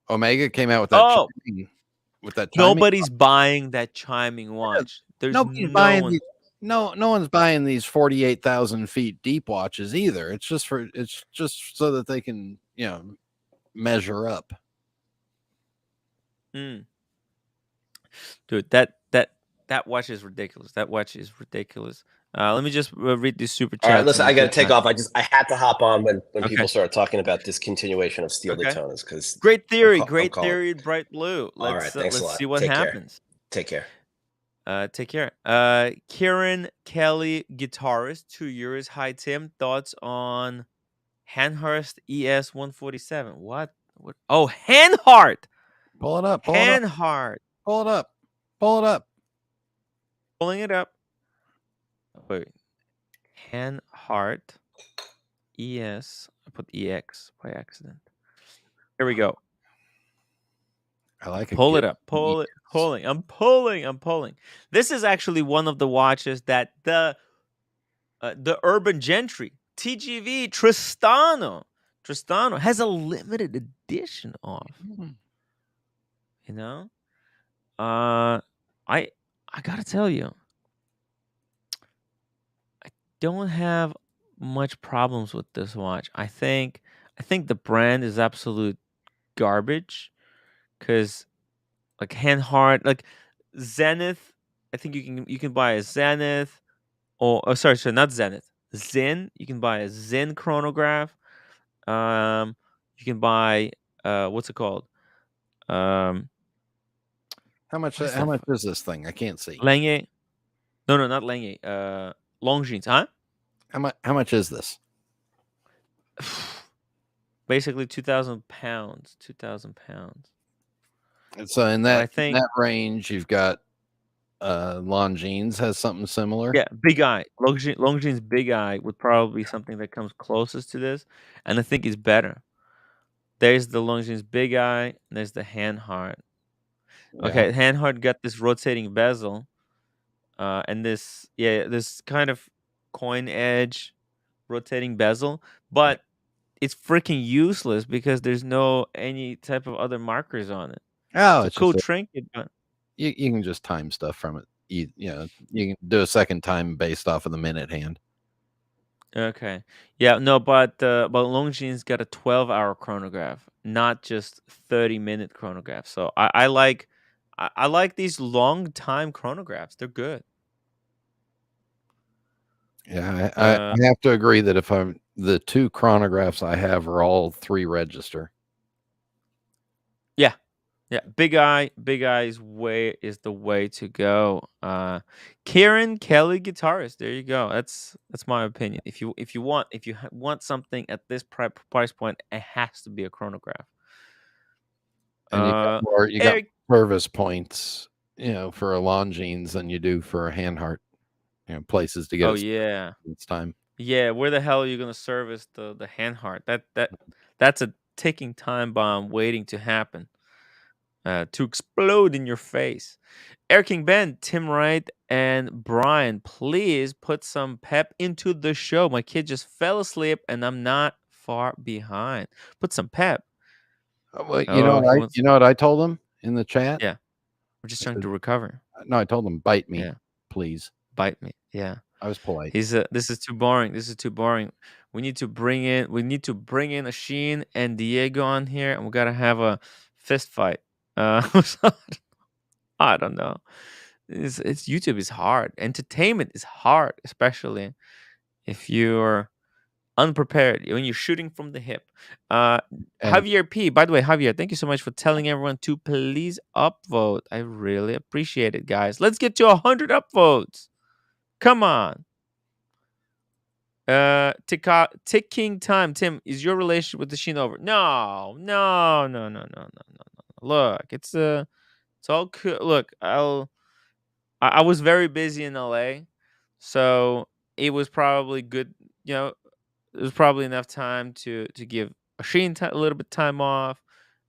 Omega came out with that. Nobody's buying that chiming watch. There's nobody's buying these. No one's buying these 48,000 feet deep watches either. It's just so that they can measure up. Dude, that watch is ridiculous. That watch is ridiculous. Let me just read this super chat. All right, listen, I got to take off. I had to hop on when people started talking about discontinuation of steel Daytonas because great theory, bright blue. All right, thanks a lot. Let's see what happens. Take care. Take care. Kieran Kelly, guitarist, 2 years. Hi Tim, thoughts on Hanhurst ES 147? What? Oh, Hanhart. Pull it up. Hanhart. Pull it up. Pulling it up. Wait. Hanhart ES. I put EX by accident. Here we go. I like it. Pull it up. Pulling. I'm pulling. This is actually one of the watches that the Urban Gentry TGV Tristano has a limited edition of. I gotta tell you, I don't have much problems with this watch. I think the brand is absolute garbage because Hanhart, Zenith I think you can buy a Zenith, or sorry, not Zenith, Zen. You can buy a Zen chronograph. You can buy what's it called? Um, How much what is how that? much is this thing? I can't see. Lange? No, not Lange. Longines, huh? How much is this? Basically 2,000 pounds. 2,000 pounds. And so in But I that think range, you've got Longines has something similar. yeah, Big Eye. Longines Big Eye would probably be something that comes closest to this, and I think it's better. There's the Longines Big Eye, and there's the Handhard. Okay, Handhard got this rotating bezel, and this kind of coin edge rotating bezel, but it's freaking useless because there's no any type of other markers on it. Oh, It's a it's cool just trinket, but you can just time stuff from it. You can do a second time based off of the minute hand. okay. Yeah, no, but Longines got a 12-hour chronograph, not just 30-minute chronograph. So I like I like these long time chronographs. They're good. Yeah, I have to agree that if the two chronographs I have are all 3 register. Yeah, Big Eye is the way to go. Kieran Kelly guitarist. There you go. That's my opinion. If you want something at this price point, it has to be a chronograph. And you got Eric, service points, for a Longines than you do for a Handhart. Places to get it's time. Yeah, where the hell are you gonna service the Handhart? That's a ticking time bomb waiting to happen. To explode in your face. Eric King Ben, Tim Wright, and Brian, please put some pep into the show. My kid just fell asleep and I'm not far behind. Put some pep. Well, you know what I told him in the chat? Yeah. We're just trying to recover. No, I told him, bite me, Yeah. please. Bite me. Yeah. I was polite. This is too boring. This is too boring. We need to bring in a Sheen and Diego on here, and we gotta have a fist fight. I don't know. It's YouTube is hard. Entertainment is hard, especially if you're unprepared when you're shooting from the hip. Javier P. By the way, Javier, thank you so much for telling everyone to please upvote. I really appreciate it, guys. Let's get to 100 upvotes. Come on. Ticking time. Tim, is your relationship with the Sheen over? No. Look, it's all cool. Look, I was very busy in LA, so it was probably good. It was probably enough time to give Sheen a little bit time off,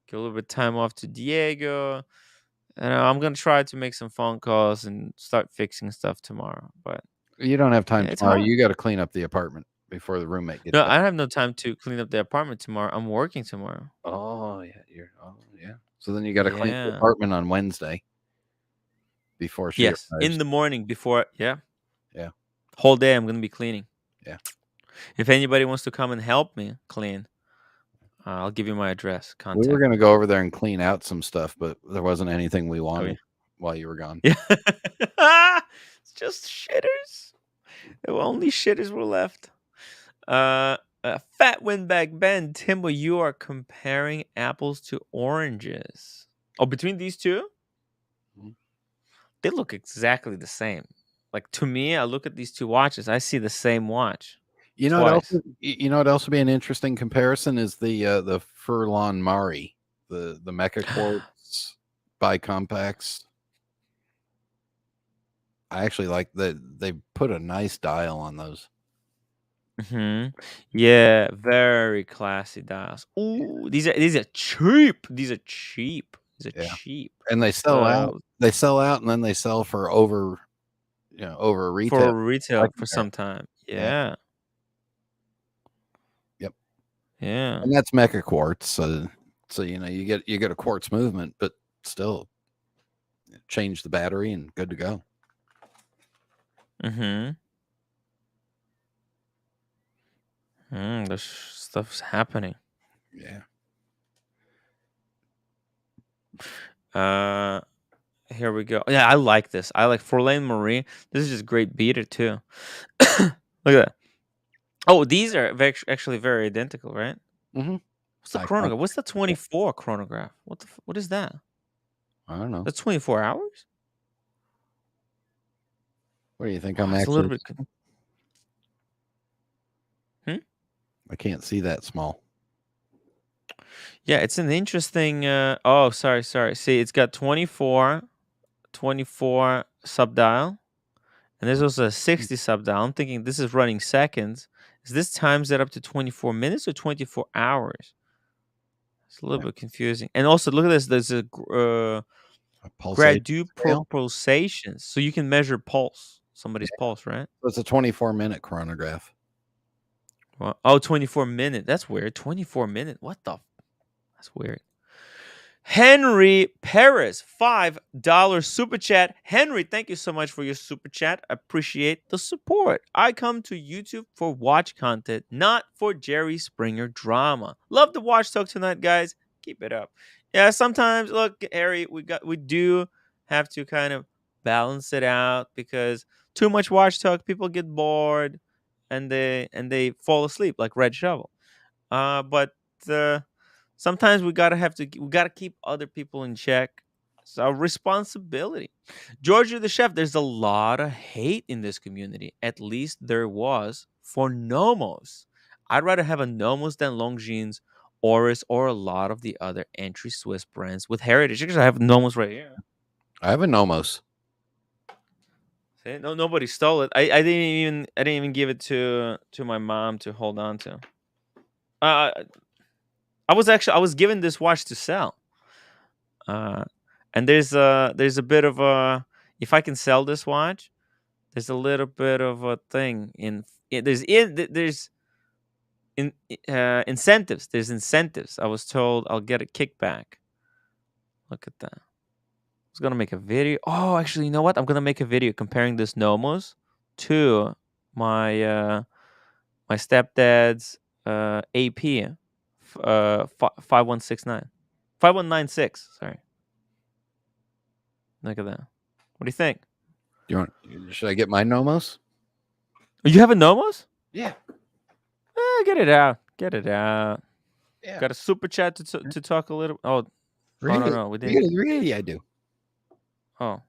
give a little bit of time off to Diego. And I'm gonna try to make some phone calls and start fixing stuff tomorrow. But you don't have time tomorrow. Hard. You got to clean up the apartment before the roommate gets No, back. I have no time to clean up the apartment tomorrow. I'm working tomorrow. Oh yeah. So then you got to clean the apartment on Wednesday before she arrives. In the morning before. Yeah. Yeah. Whole day I'm gonna be cleaning. Yeah. If anybody wants to come and help me clean, I'll give you my address. Contact. We were going to go over there and clean out some stuff, but there wasn't anything we wanted while you were gone. Yeah. It's just shitters. Only shitters were left. Fat Windbag Ben, Timbo, you are comparing apples to oranges. Oh, between these two? They look exactly the same. Like, to me, I look at these two watches, I see the same watch. You know what else would be an interesting comparison is the Furlan Mari, the Mecha Quartz bicompacts. I actually like that they put a nice dial on those. Yeah, very classy dials. Ooh, these are cheap. These are cheap. And they sell out. They sell out, and then they sell for over retail. For retail for some time. Yeah. Yep. Yeah. And that's Mecha Quartz. So you get a quartz movement, but still change the battery and good to go. This stuff's happening. Yeah. Here we go. Yeah, I like this. I like Fourlane Marie. This is just great beater too. Look at that. Oh, these are actually very identical, right? Mm-hmm. What's the chronograph? What's the 24 chronograph? What is that? I don't know. That's 24 hours? What do you think? I'm It's actually a little bit. I can't see that small. Yeah, it's an interesting. Oh, sorry. See, it's got 24 subdial, and there's also a 60 subdial. I'm thinking this is running seconds. Is this times that up to 24 minutes or 24 hours? It's a little bit confusing. And also, look at this. There's a gradu pulsations, so you can measure somebody's pulse, right? So it's a 24-minute chronograph. Well, oh, 24-minute. That's weird. 24-minute. What the? That's weird. Henry Perez, $5 super chat. Henry, thank you so much for your super chat. Appreciate the support. I come to YouTube for watch content, not for Jerry Springer drama. Love the watch talk tonight, guys. Keep it up. Yeah, sometimes look, Harry, we do have to kind of balance it out because too much watch talk, people get bored and they fall asleep like Red Shovel. But sometimes we gotta keep other people in check. It's our responsibility. Georgia the chef, there's a lot of hate in this community. At least there was for Nomos. I'd rather have a Nomos than Longines, Oris, or a lot of the other entry Swiss brands with heritage. Because I have Nomos right here. I have a Nomos. See? No, nobody stole it. I didn't even give it to my mom to hold on to. I was given this watch to sell. And there's a bit of a, if I can sell this watch, there's a little bit of a thing there's incentives. There's incentives. I was told I'll get a kickback. Look at that. I was gonna make a video. Oh, actually, you know what? I'm gonna make a video comparing this Nomos to my my stepdad's AP 5169. 5196, sorry. Look at that. What do you think? Should I get my Nomos? You have a Nomos? Yeah. Get it out. Get it out. Yeah. Got a super chat to talk a little. Oh, really? No, we didn't. Really, I do. Oh.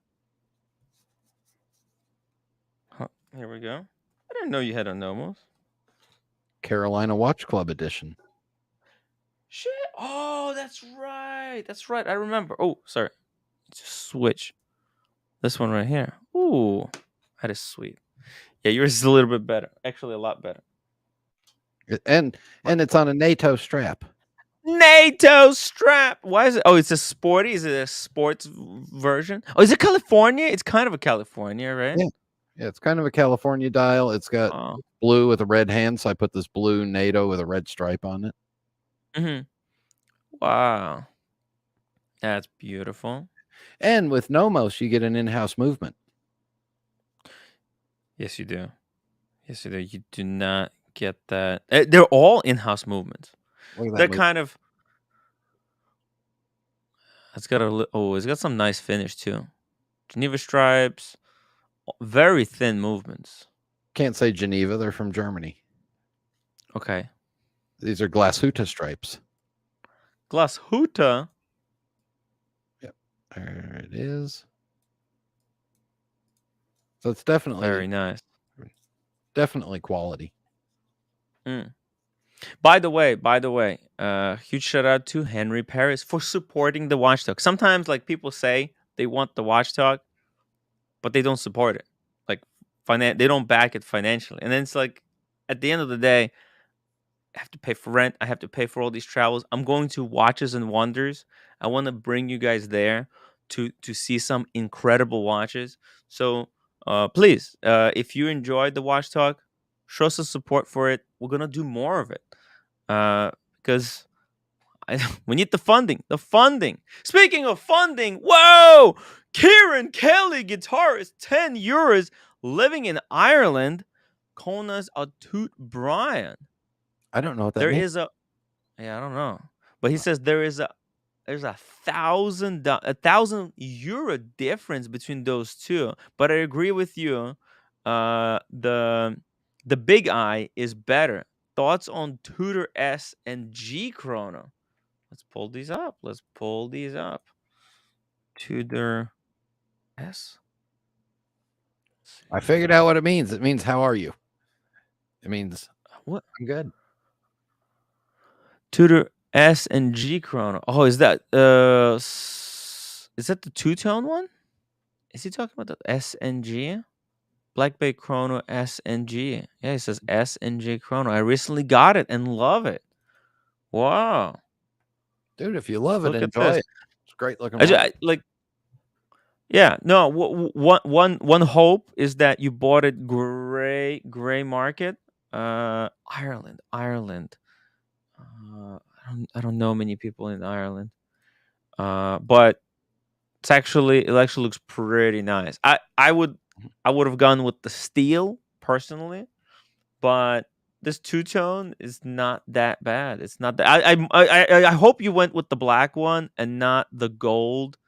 Here we go. I didn't know you had a Nomos. Carolina Watch Club edition. Shit. Oh, that's right. That's right. I remember. Oh, sorry. Just switch. This one right here. Ooh, that is sweet. Yeah, yours is a little bit better. Actually, a lot better. And it's on a NATO strap. NATO strap. Why is it? Oh, it's a sporty. Is it a sports version? Oh, is it California? It's kind of a California, right? Yeah, it's kind of a California dial. It's got blue with a red hand, so I put this blue NATO with a red stripe on it. Mm-hmm. Wow. That's beautiful. And with Nomos, you get an in-house movement. Yes, you do. Yes, you do. You do not get that. They're all in-house movements. They're kind of. It's got it's got some nice finish too. Geneva stripes, very thin movements. Can't say Geneva. They're from Germany. Okay. These are Glashütte stripes. Glashütte. Yep. There it is. So it's definitely very nice. Definitely quality. By the way, huge shout out to Henry Paris for supporting the watch talk. Sometimes, like, people say they want the watch talk, but they don't support it. Like, they don't back it financially. And then it's like, at the end of the day, I have to pay for rent. I have to pay for all these travels. I'm going to Watches and Wonders. I want to bring you guys there to see some incredible watches. So please, if you enjoyed the watch talk, show some support for it. We're gonna do more of it because we need the funding. The funding. Speaking of funding, whoa! Kieran Kelly, guitarist, €10, living in Ireland. Konas Atut Brian. I don't know what that means. I don't know. But he says there is there's €1,000 difference between those two. But I agree with you. The big eye is better. Thoughts on Tudor S and G chrono? Let's pull these up. Tudor S. I figured out what it means. It means how are you? It means What? I'm good. Tudor S and G chrono. Oh, is that the two-tone one? Is he talking about the S and G? Black Bay Chrono S and G. Yeah, it says S and G chrono. I recently got it and love it. Wow. Dude, if you love it, Look at enjoy this. it. It's great looking. Yeah, no. One hope is that you bought it gray market. Ireland. I don't know many people in Ireland. But it actually looks pretty nice. I would have gone with the steel personally, but this two-tone is not that bad. It's not that. I hope you went with the black one and not the gold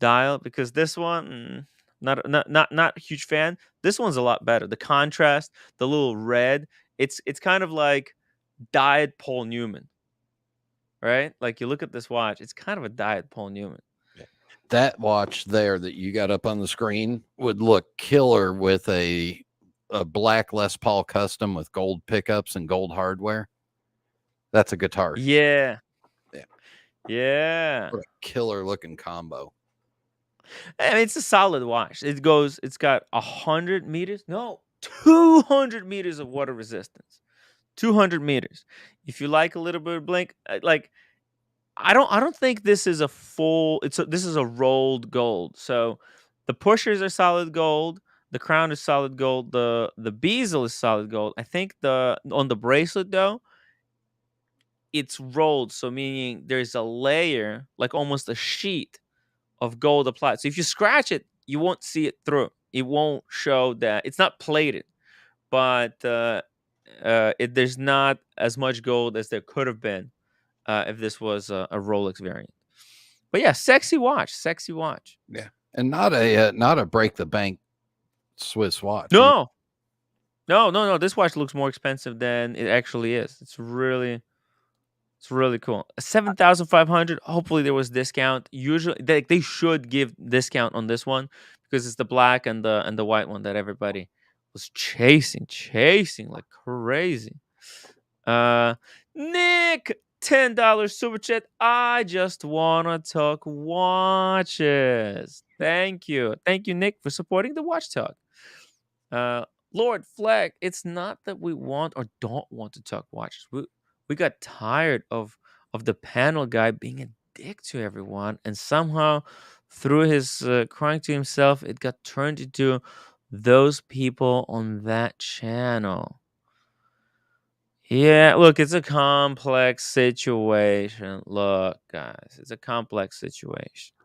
dial, because this one, not a huge fan. This one's a lot better. The contrast, the little red, it's kind of like dyed Paul Newman, right? Like you look at this watch, it's kind of a dyed Paul Newman. That watch there that you got up on the screen would look killer with a black Les Paul custom with gold pickups and gold hardware. That's a guitar. Yeah. What a killer looking combo. I mean, it's a solid watch. It's got 100 meters. No, 200 meters of water resistance. 200 meters. If you like a little bit of blink, like I don't think this is a full. This is a rolled gold. So the pushers are solid gold. The crown is solid gold. The bezel is solid gold. I think on the bracelet though, it's rolled. So meaning there's a layer, like almost a sheet of gold applied. So if you scratch it, you won't see it through. It won't show that it's not plated, but there's not as much gold as there could have been if this was a Rolex variant. But yeah, sexy watch. Yeah, and not a break the bank Swiss watch. No. This watch looks more expensive than it actually is. It's really cool. 7,500. Hopefully there was discount. Usually they should give discount on this one because it's the black and the white one that everybody was chasing like crazy. Nick, $10 super chat. I just wanna talk watches. Thank you, Nick, for supporting the Watch Talk. Lord Fleck, it's not that we want or don't want to talk watches. We got tired of the panel guy being a dick to everyone, and somehow through his crying to himself, it got turned into those people on that channel. Yeah, look, it's a complex situation. Look, guys, it's a complex situation.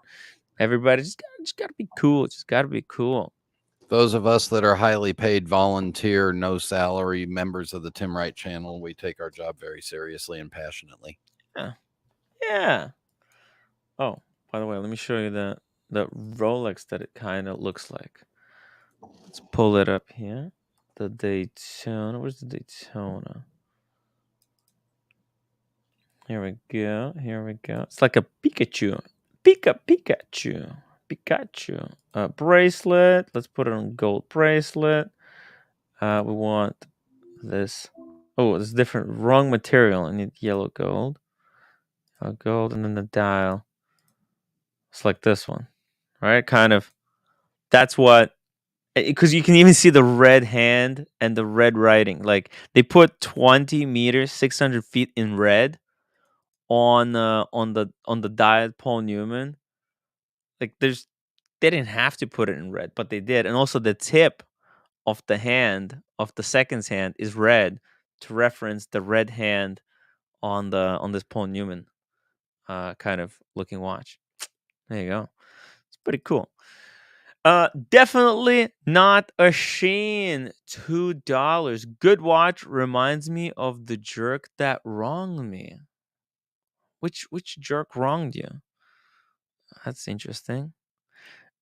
Everybody just gotta be cool. Just gotta be cool. Those of us that are highly paid, volunteer, no salary members of the Tim Wright channel, we take our job very seriously and passionately. Yeah. Oh, by the way, let me show you the Rolex that it kind of looks like. Let's pull it up here. The Daytona. Where's the Daytona? Here we go. It's like a Pikachu. Pikachu. Bracelet. Let's put it on gold bracelet. We want this. Oh, it's different. Wrong material. I need yellow gold. Gold, and then the dial. It's like this one, right? Kind of. That's what. Because you can even see the red hand and the red writing. Like they put 20 meters, 600 feet in red on the dial Paul Newman. Like they didn't have to put it in red, but they did. And also the tip of the hand of the second's hand is red to reference the red hand on this Paul Newman kind of looking watch. There you go. It's pretty cool. Definitely not a Sheen. $2. Good watch. Reminds me of the jerk that wronged me. Which jerk wronged you? That's interesting.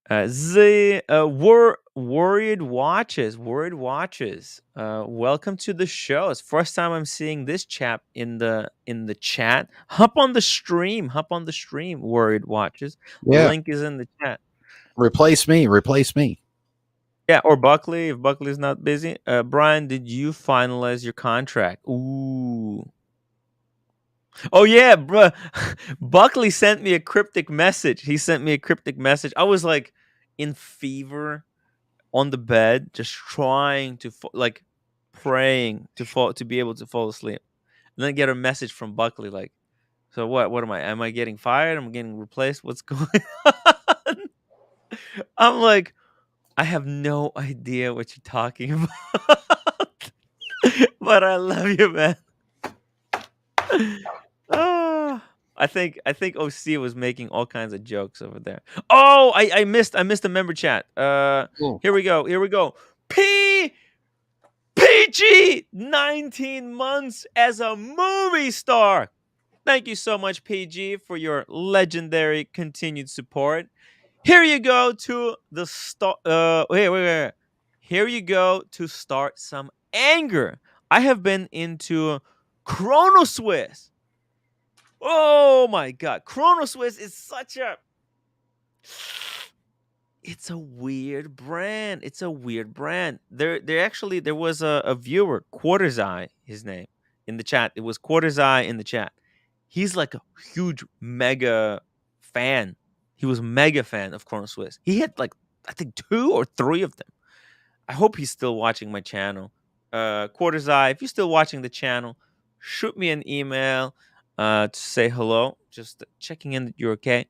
Worried watches. Welcome to the show. It's first time I'm seeing this chap in the chat. Hop on the stream. Worried watches. Yeah. Link is in the chat. Replace me. Yeah, or Buckley if Buckley's not busy. Brian, did you finalize your contract? Ooh. Oh yeah, bro. Buckley sent me a cryptic message. I was like in fever on the bed, just trying to praying to be able to fall asleep. And then get a message from Buckley like, so what am I? Am I getting fired? Am I getting replaced? What's going on? I'm like, I have no idea what you're talking about. But I love you, man. Oh, I think OC was making all kinds of jokes over there. Oh, I missed the member chat. Here we go. PG 19 months as a movie star. Thank you so much, PG, for your legendary continued support. Here you go to the start. Wait. Here you go to start some anger. I have been into Chrono Swiss. Oh my God, Chrono Swiss is such a. It's a weird brand. There was a viewer, Quarters Eye, his name, in the chat. It was Quarters Eye in the chat. He's like a huge mega fan. He was mega fan of Chrono Swiss. He had like I think 2 or 3 of them. I hope he's still watching my channel. Quarters Eye, if you're still watching the channel, shoot me an email to say hello. Just checking in that you're okay.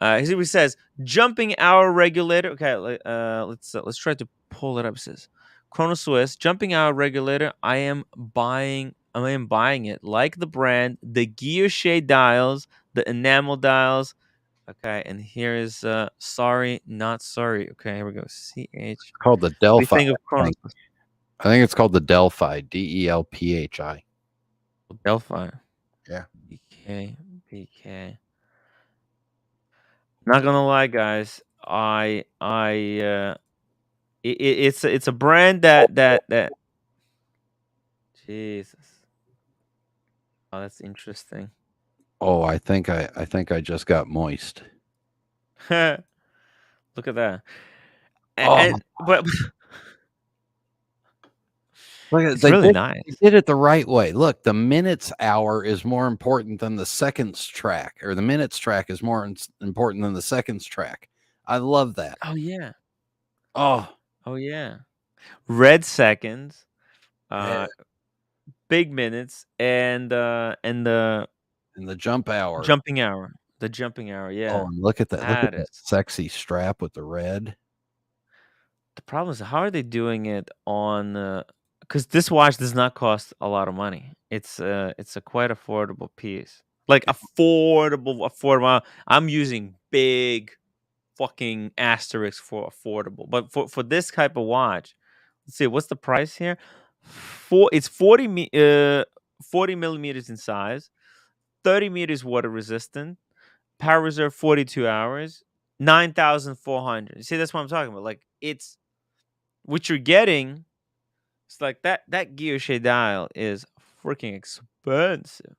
He says jumping hour regulator. Okay, let's try to pull it up. It says Chrono Swiss jumping hour regulator. I am buying it like the brand, the guilloche dials, the enamel dials. Okay, and here is sorry, not sorry. Okay, here we go. CH. Called the Delphi. Think of Chrono Swiss. I think it's called the Delphi. DELPHI. Delphi. Yeah. BK. Not gonna lie, guys. It's a brand that. Jesus. Oh, that's interesting. Oh, I think I just got moist. Look at that. But look at it's really nice. They did it the right way. Look, the minutes hour is more important than the seconds track, or the minutes track is more important than the seconds track. I love that. Oh yeah. Oh yeah. Red seconds, yeah. big minutes, and the jump hour. Jumping hour. The jumping hour, yeah. Oh, look at that. Look at that sexy strap with the red. The problem is, how are they doing it on because this watch does not cost a lot of money. It's a quite affordable piece. Like affordable. I'm using big fucking asterisks for affordable. But for this type of watch, let's see, what's the price here? It's 40 millimeters in size, 30 meters water resistant, power reserve 42 hours, 9,400. You see, that's what I'm talking about. Like, it's what you're getting. It's like that guilloche dial is freaking expensive.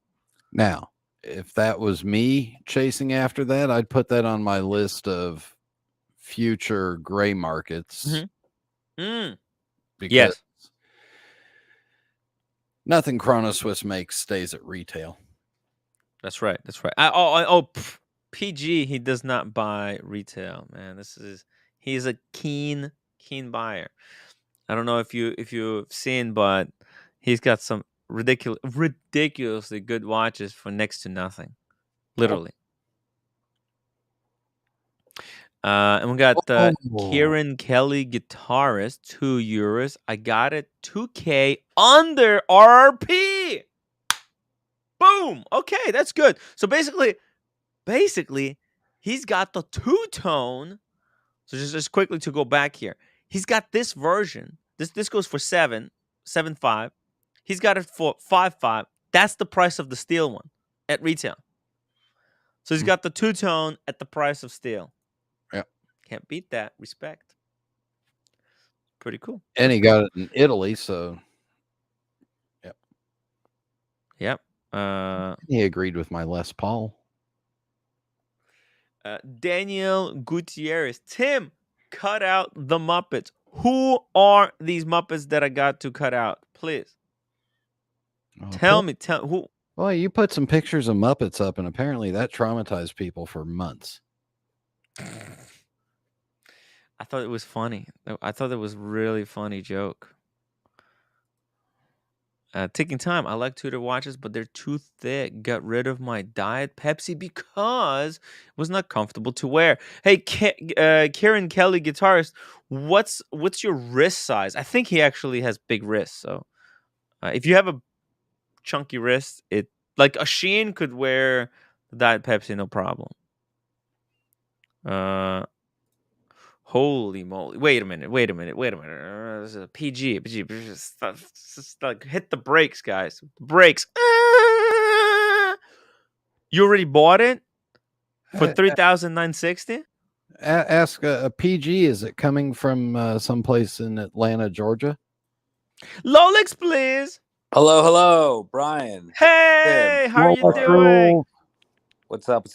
Now, if that was me chasing after that, I'd put that on my list of future gray markets. Because yes. Nothing Chrono Swiss makes stays at retail. That's right. PG, he does not buy retail, man. He's a keen buyer. I don't know if you've seen, but he's got some ridiculously good watches for next to nothing, literally. And we got the Kieran Kelly guitarist, €2. I got it $2K under RRP. Boom. Okay, that's good. So basically, he's got the two-tone. So just quickly to go back here, he's got this version. This goes for 7.5. He's got it for 5.5. That's the price of the steel one at retail. So he's got the two-tone at the price of steel. Yeah. Can't beat that. Respect. Pretty cool. And he got it in Italy, so Yep. he agreed with my Les Paul. Daniel Gutierrez. Tim, cut out the Muppets. Who are these Muppets that I got to cut out? Please. Tell me. Who? Well, you put some pictures of Muppets up, and apparently that traumatized people for months. I thought it was funny. I thought it was really funny joke. Taking time. I like Tudor watches, but they're too thick. Got rid of my Diet Pepsi because it was not comfortable to wear. Hey, Kieran Kelly, guitarist, what's your wrist size? I think he actually has big wrists. So if you have a chunky wrist, like a Sheen could wear Diet Pepsi, no problem. Holy moly! Wait a minute! This is a PG. Just like hit the brakes, guys. Brakes. You already bought it for $3,960. Ask a PG. Is it coming from someplace in Atlanta, Georgia? Rolex, please. Hello, Brian. Hey, Tim. how are you doing? What's up?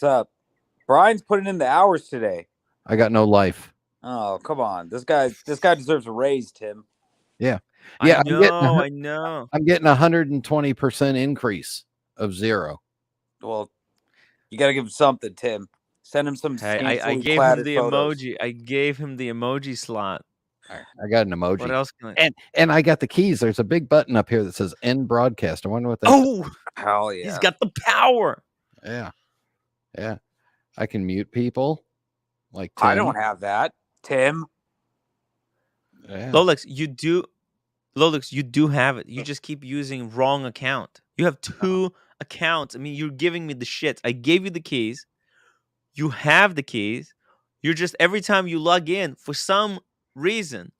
Brian's putting in the hours today. I got no life. Oh, come on. This guy deserves a raise, Tim. Yeah. I know. I'm getting 120% increase of 0. Well, you got to give him something, Tim. Send him some. Hey, I gave him the emoji. I gave him the emoji slot. I got an emoji. What else can I? And I got the keys. There's a big button up here that says end broadcast. I wonder what that is. Hell yeah. He's got the power. Yeah. I can mute people. Like Tim. I don't have that, Tim. Yeah. Rolex, you do have it. You just keep using wrong account. You have 2 accounts. I mean, you're giving me the shits. I gave you the keys. You have the keys. You're just, every time you log in, for some reason,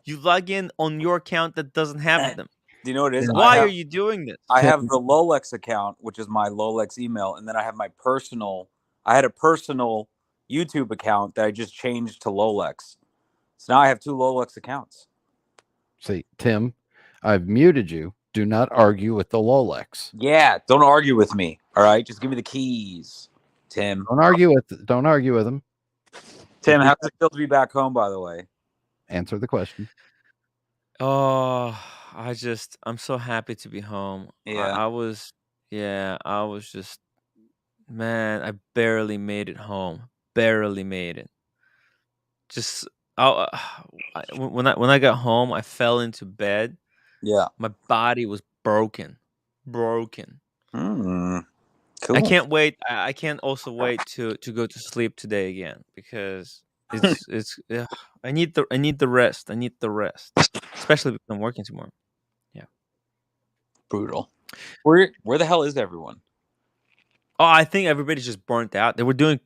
you log in on your account that doesn't have them. Do you know what it is? Why are you doing this? I have the Rolex account, which is my Rolex email, and then I have my I had a personal YouTube account that I just changed to Rolex. So now I have 2 Rolex accounts. See, Tim, I've muted you. Do not argue with the Rolex. Yeah, don't argue with me. All right, just give me the keys, Tim. Don't argue with them. Tim, how's it feel to be back home, by the way? Answer the question. Oh, I'm so happy to be home. Yeah. I was just, man, I barely made it home. Barely made it. Just when I got home, I fell into bed. Yeah. My body was broken. Cool. I can't wait. I can't also wait to go to sleep today again because it's I need the rest. I need the rest, especially because I'm working tomorrow. Yeah. Brutal. Where the hell is everyone? Oh, I think everybody's just burnt out. They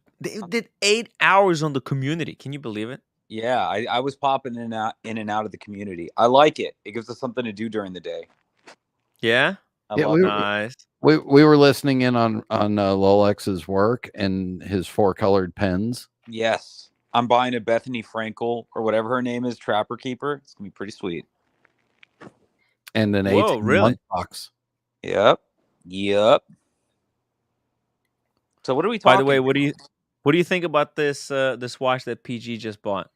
did 8 hours on the community. Can you believe it? Yeah, I was popping in and out of the community. I like it. It gives us something to do during the day. Yeah. Nice. We were listening in on Lolex's work and his 4-colored pens. Yes, I'm buying a Bethany Frankel or whatever her name is, Trapper Keeper. It's gonna be pretty sweet. And an 18 box. Yep. So what are we talking? By the way, what do you think about this watch that PG just bought?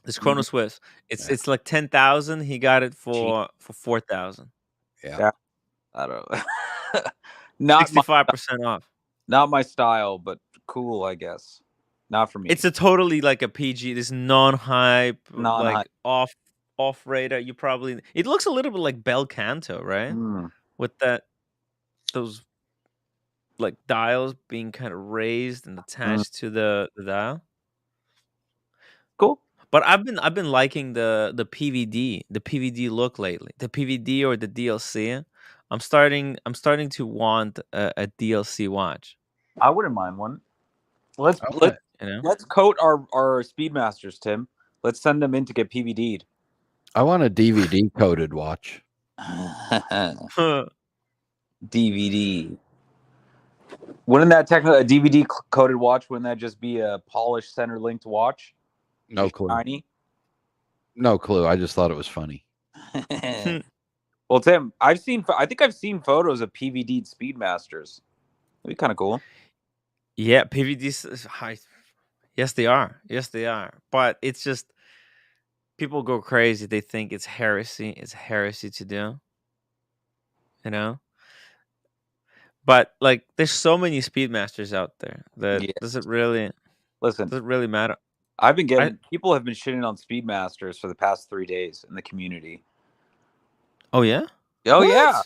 This Chrono Swiss. It's like 10,000. He got it for 4,000. Yeah. I don't know. Not 65% off. Not my style, but cool, I guess. Not for me. It's a totally like a PG. This non-hype, like off radar. It looks a little bit like Bel Canto, right? With those like dials being kind of raised and attached to the dial. Cool. But I've been liking the PVD look lately. The PVD or the DLC. I'm starting to want a DLC watch. I wouldn't mind one. Let's coat our Speedmasters, Tim. Let's send them in to get PVD'd. I want a DVD coated watch. DVD. Wouldn't that technically a DVD coded watch? Wouldn't that just be a polished center linked watch? No Just clue. Shiny. No clue. I just thought it was funny. Well, Tim, I think I've seen photos of PVD Speedmasters. That'd be kind of cool. Yeah, PVDs. Yes, they are. Yes, they are. But it's just people go crazy. They think it's heresy. It's heresy to do. You know. But like, there's so many Speedmasters out there that does it really matter? I've been getting people have been shitting on Speedmasters for the past 3 days in the community. Oh yeah. Oh What? yeah.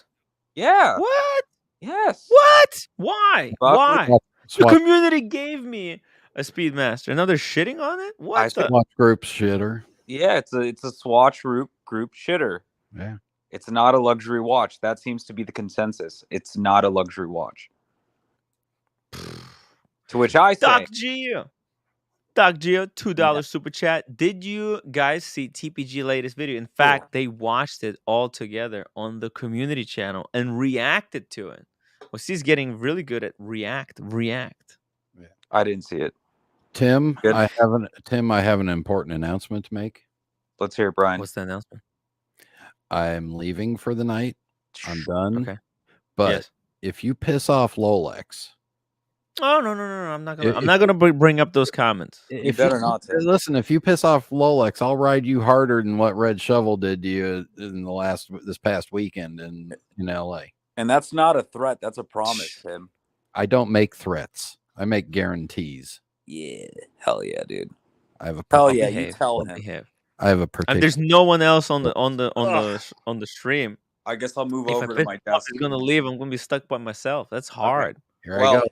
Yeah. What? Yes. What? Why? Buckley. Why? The community gave me a Speedmaster. Now they're shitting on it. What? Swatch group shitter. Yeah, it's a Swatch group shitter. Yeah. It's not a luxury watch. That seems to be the consensus. It's not a luxury watch. To which I say, Doc Geo, $2 super chat. Did you guys see TPG latest video? In fact, they watched it all together on the community channel and reacted to it. Well, she's getting really good at react. Yeah. I didn't see it. Tim, I have an important announcement to make. Let's hear it, Brian. What's the announcement? I'm leaving for the night. I'm done. Okay. But if you piss off Lolex. Oh no! I'm not gonna bring up those comments. You better not. Listen, if you piss off Lolex, I'll ride you harder than what Red Shovel did to you in this past weekend in LA. And that's not a threat. That's a promise, Tim. I don't make threats. I make guarantees. Yeah. Hell yeah, dude. I have a you tell him. I have a particular. And there's no one else on the stream. I guess I'll move over to my desk. He's gonna leave. I'm gonna be stuck by myself. That's hard. Okay. Here I go.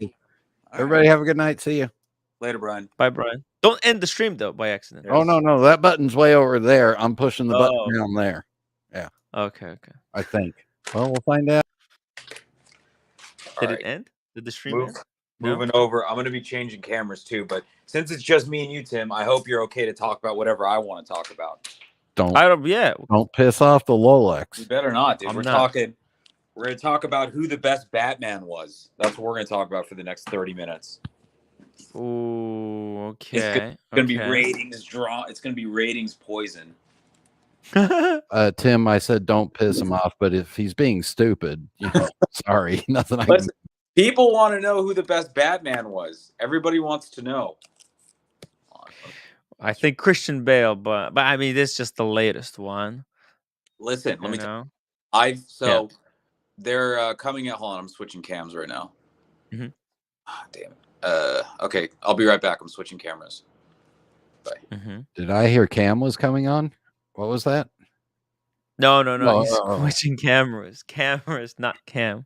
Everybody have a good night. See you later, Brian. Bye, Brian. Don't end the stream though by accident. Oh no, that button's way over there. I'm pushing the button down there. Yeah. Okay. I think. Well, we'll find out. Did it end? Did the stream end? Moving over. I'm going to be changing cameras too, but since it's just me and you, Tim, I hope you're okay to talk about whatever I want to talk about. Don't piss off the Lolex. You better not, dude. We're going to talk about who the best Batman was. That's what we're going to talk about for the next 30 minutes. Ooh, okay. It's going to be ratings draw. It's going to be ratings poison. Tim, I said don't piss him off, but if he's being stupid, sorry, nothing I can. People want to know who the best Batman was. Everybody wants to know. I think Christian Bale, but I mean, this is just the latest one. Listen, let me tell you. They're coming at. Hold on, I'm switching cams right now. Mm-hmm. Damn it. Okay, I'll be right back. I'm switching cameras. Bye. Mm-hmm. Did I hear Cam was coming on? What was that? No. He's switching cameras. Cameras, not Cam.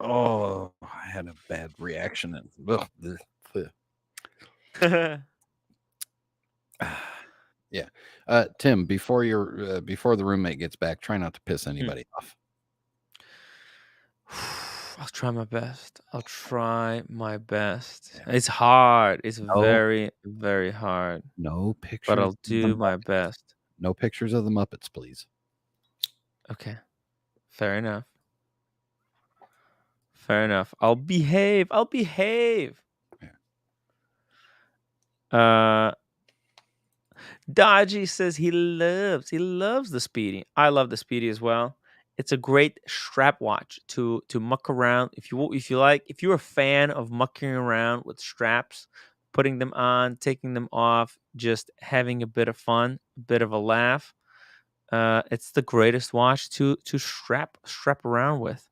Oh, I had a bad reaction. Yeah. Tim, before the roommate gets back, try not to piss anybody off. I'll try my best. It's hard. It's very, very hard. No pictures. But I'll do my best. No pictures of the Muppets, please. Okay. Fair enough. I'll behave. Yeah. Dodgy says he loves the Speedy. I love the Speedy as well. It's a great strap watch to muck around. If you're a fan of mucking around with straps, putting them on, taking them off, just having a bit of fun, a bit of a laugh, it's the greatest watch to strap around with.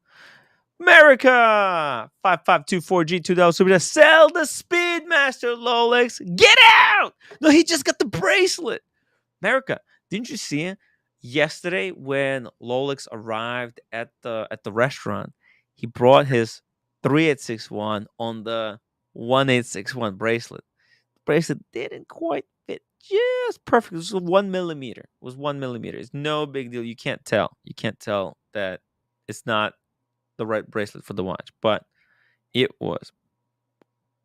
America 5524G $2 super. Sell the Speedmaster Lolex. Get out! No, he just got the bracelet. America, didn't you see it yesterday when Lolex arrived at the restaurant? He brought his 3861 on the 1861 bracelet. The bracelet didn't quite fit just perfect. It was 1 millimeter. It's no big deal. You can't tell that it's not the right bracelet for the watch, but it was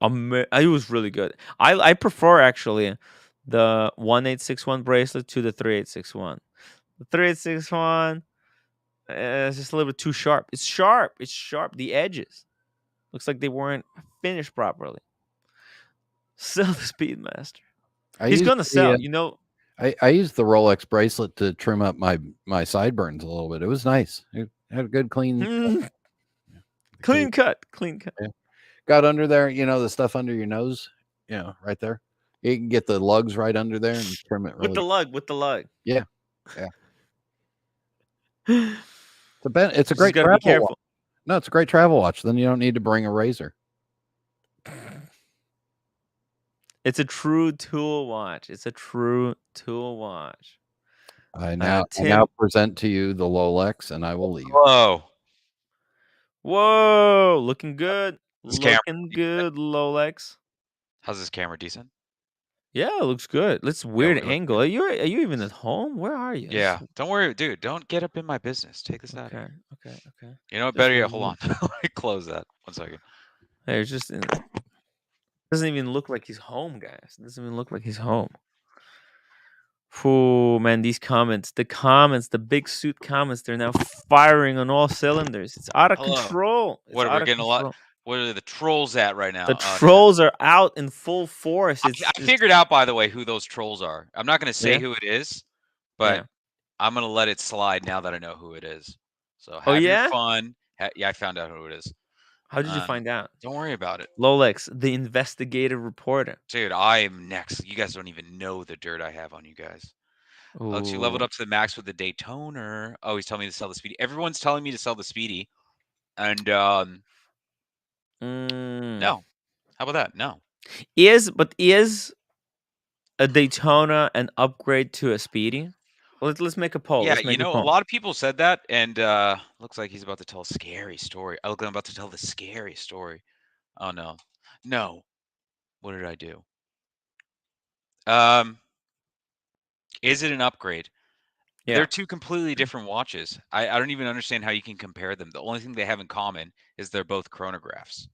really good. I prefer actually the 1861 bracelet to the 3861. The 3861 is just a little bit too sharp. It's sharp. The edges. Looks like they weren't finished properly. Sell the Speedmaster. He's gonna sell. I used the Rolex bracelet to trim up my sideburns a little bit. It was nice. It had a good clean cut. Yeah. Got under there, the stuff under your nose, right there. You can get the lugs right under there and trim it really with the lug. Yeah. It's a great travel be careful. Watch. No, it's a great travel watch. Then you don't need to bring a razor. It's a true tool watch. I now present to you the Rolex, and I will leave. Whoa, looking good. Looking good, Rolex. How's this camera? Decent? Yeah, it looks good. It's weird angle. Are you even at home? Where are you? Yeah, don't worry, dude. Don't get up in my business. Take this out. Okay. You know what? Better yet, hold on. Let me close that. 1 second. Hey, it's just doesn't even look like he's home, guys. It doesn't even look like he's home. Oh man, these comments, the big suit comments, they're now firing on all cylinders. It's out of control. What we're getting a lot. What are the trolls at right now? The trolls are out in full force. I figured out, by the way, who those trolls are. I'm not going to say who it is, but I'm going to let it slide now that I know who it is. So have your fun. I found out who it is. How did you find out? Don't worry about it. Rolex, the investigative reporter. Dude, I am next. You guys don't even know the dirt I have on you guys. Oh, you leveled up to the max with the Daytona. Oh, he's telling me to sell the Speedy. Everyone's telling me to sell the Speedy. And no. How about that? No. Is a Daytona an upgrade to a Speedy? Let's make a poll. Yeah, a lot of people said that, and looks like he's about to tell a scary story. I'm about to tell the scary story. Oh no. No. What did I do? Is it an upgrade? Yeah. They're two completely different watches. I don't even understand how you can compare them. The only thing they have in common is they're both chronographs.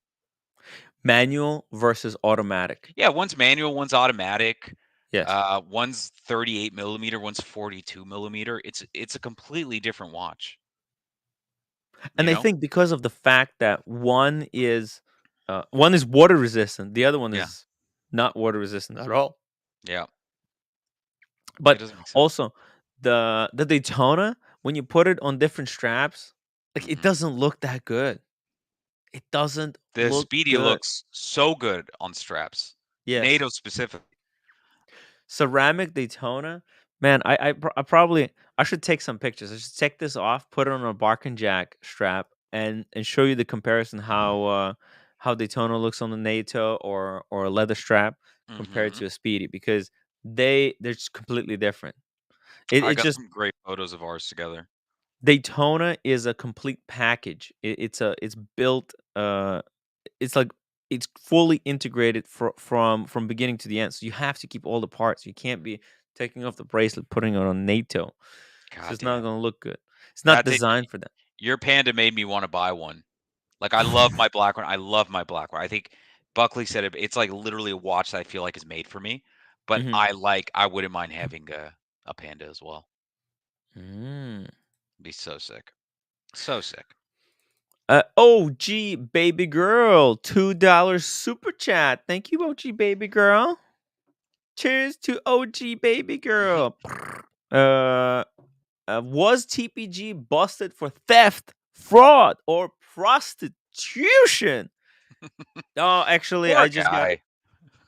Manual versus automatic. Yeah, one's manual, one's automatic. Yes. One's 38 millimeter, one's 42 millimeter. It's a completely different watch. And I think because of the fact that one is water resistant, the other one is not water resistant at all. Yeah. But also the Daytona, when you put it on different straps, like it doesn't look that good. It doesn't. The look Speedy good. Looks so good on straps. Yeah. NATO specifically. Ceramic Daytona, man. I should take some pictures. I should take this off, put it on a Barkin Jack strap, and show you the comparison how Daytona looks on the NATO or a leather strap compared to a Speedy, because they're just completely different. I got some great photos of ours together. Daytona is a complete package. It's built. It's fully integrated from beginning to the end. So you have to keep all the parts. You can't be taking off the bracelet, putting it on NATO. It's not going to look good. It's not designed for that. Your Panda made me want to buy one. Like, I love my black one. I think Buckley said it's like literally a watch that I feel like is made for me. But I wouldn't mind having a Panda as well. Be so sick. So sick. OG baby girl, $2 super chat. Thank you, OG baby girl. Cheers to OG baby girl. Was TPG busted for theft, fraud, or prostitution? Oh, actually, I just got.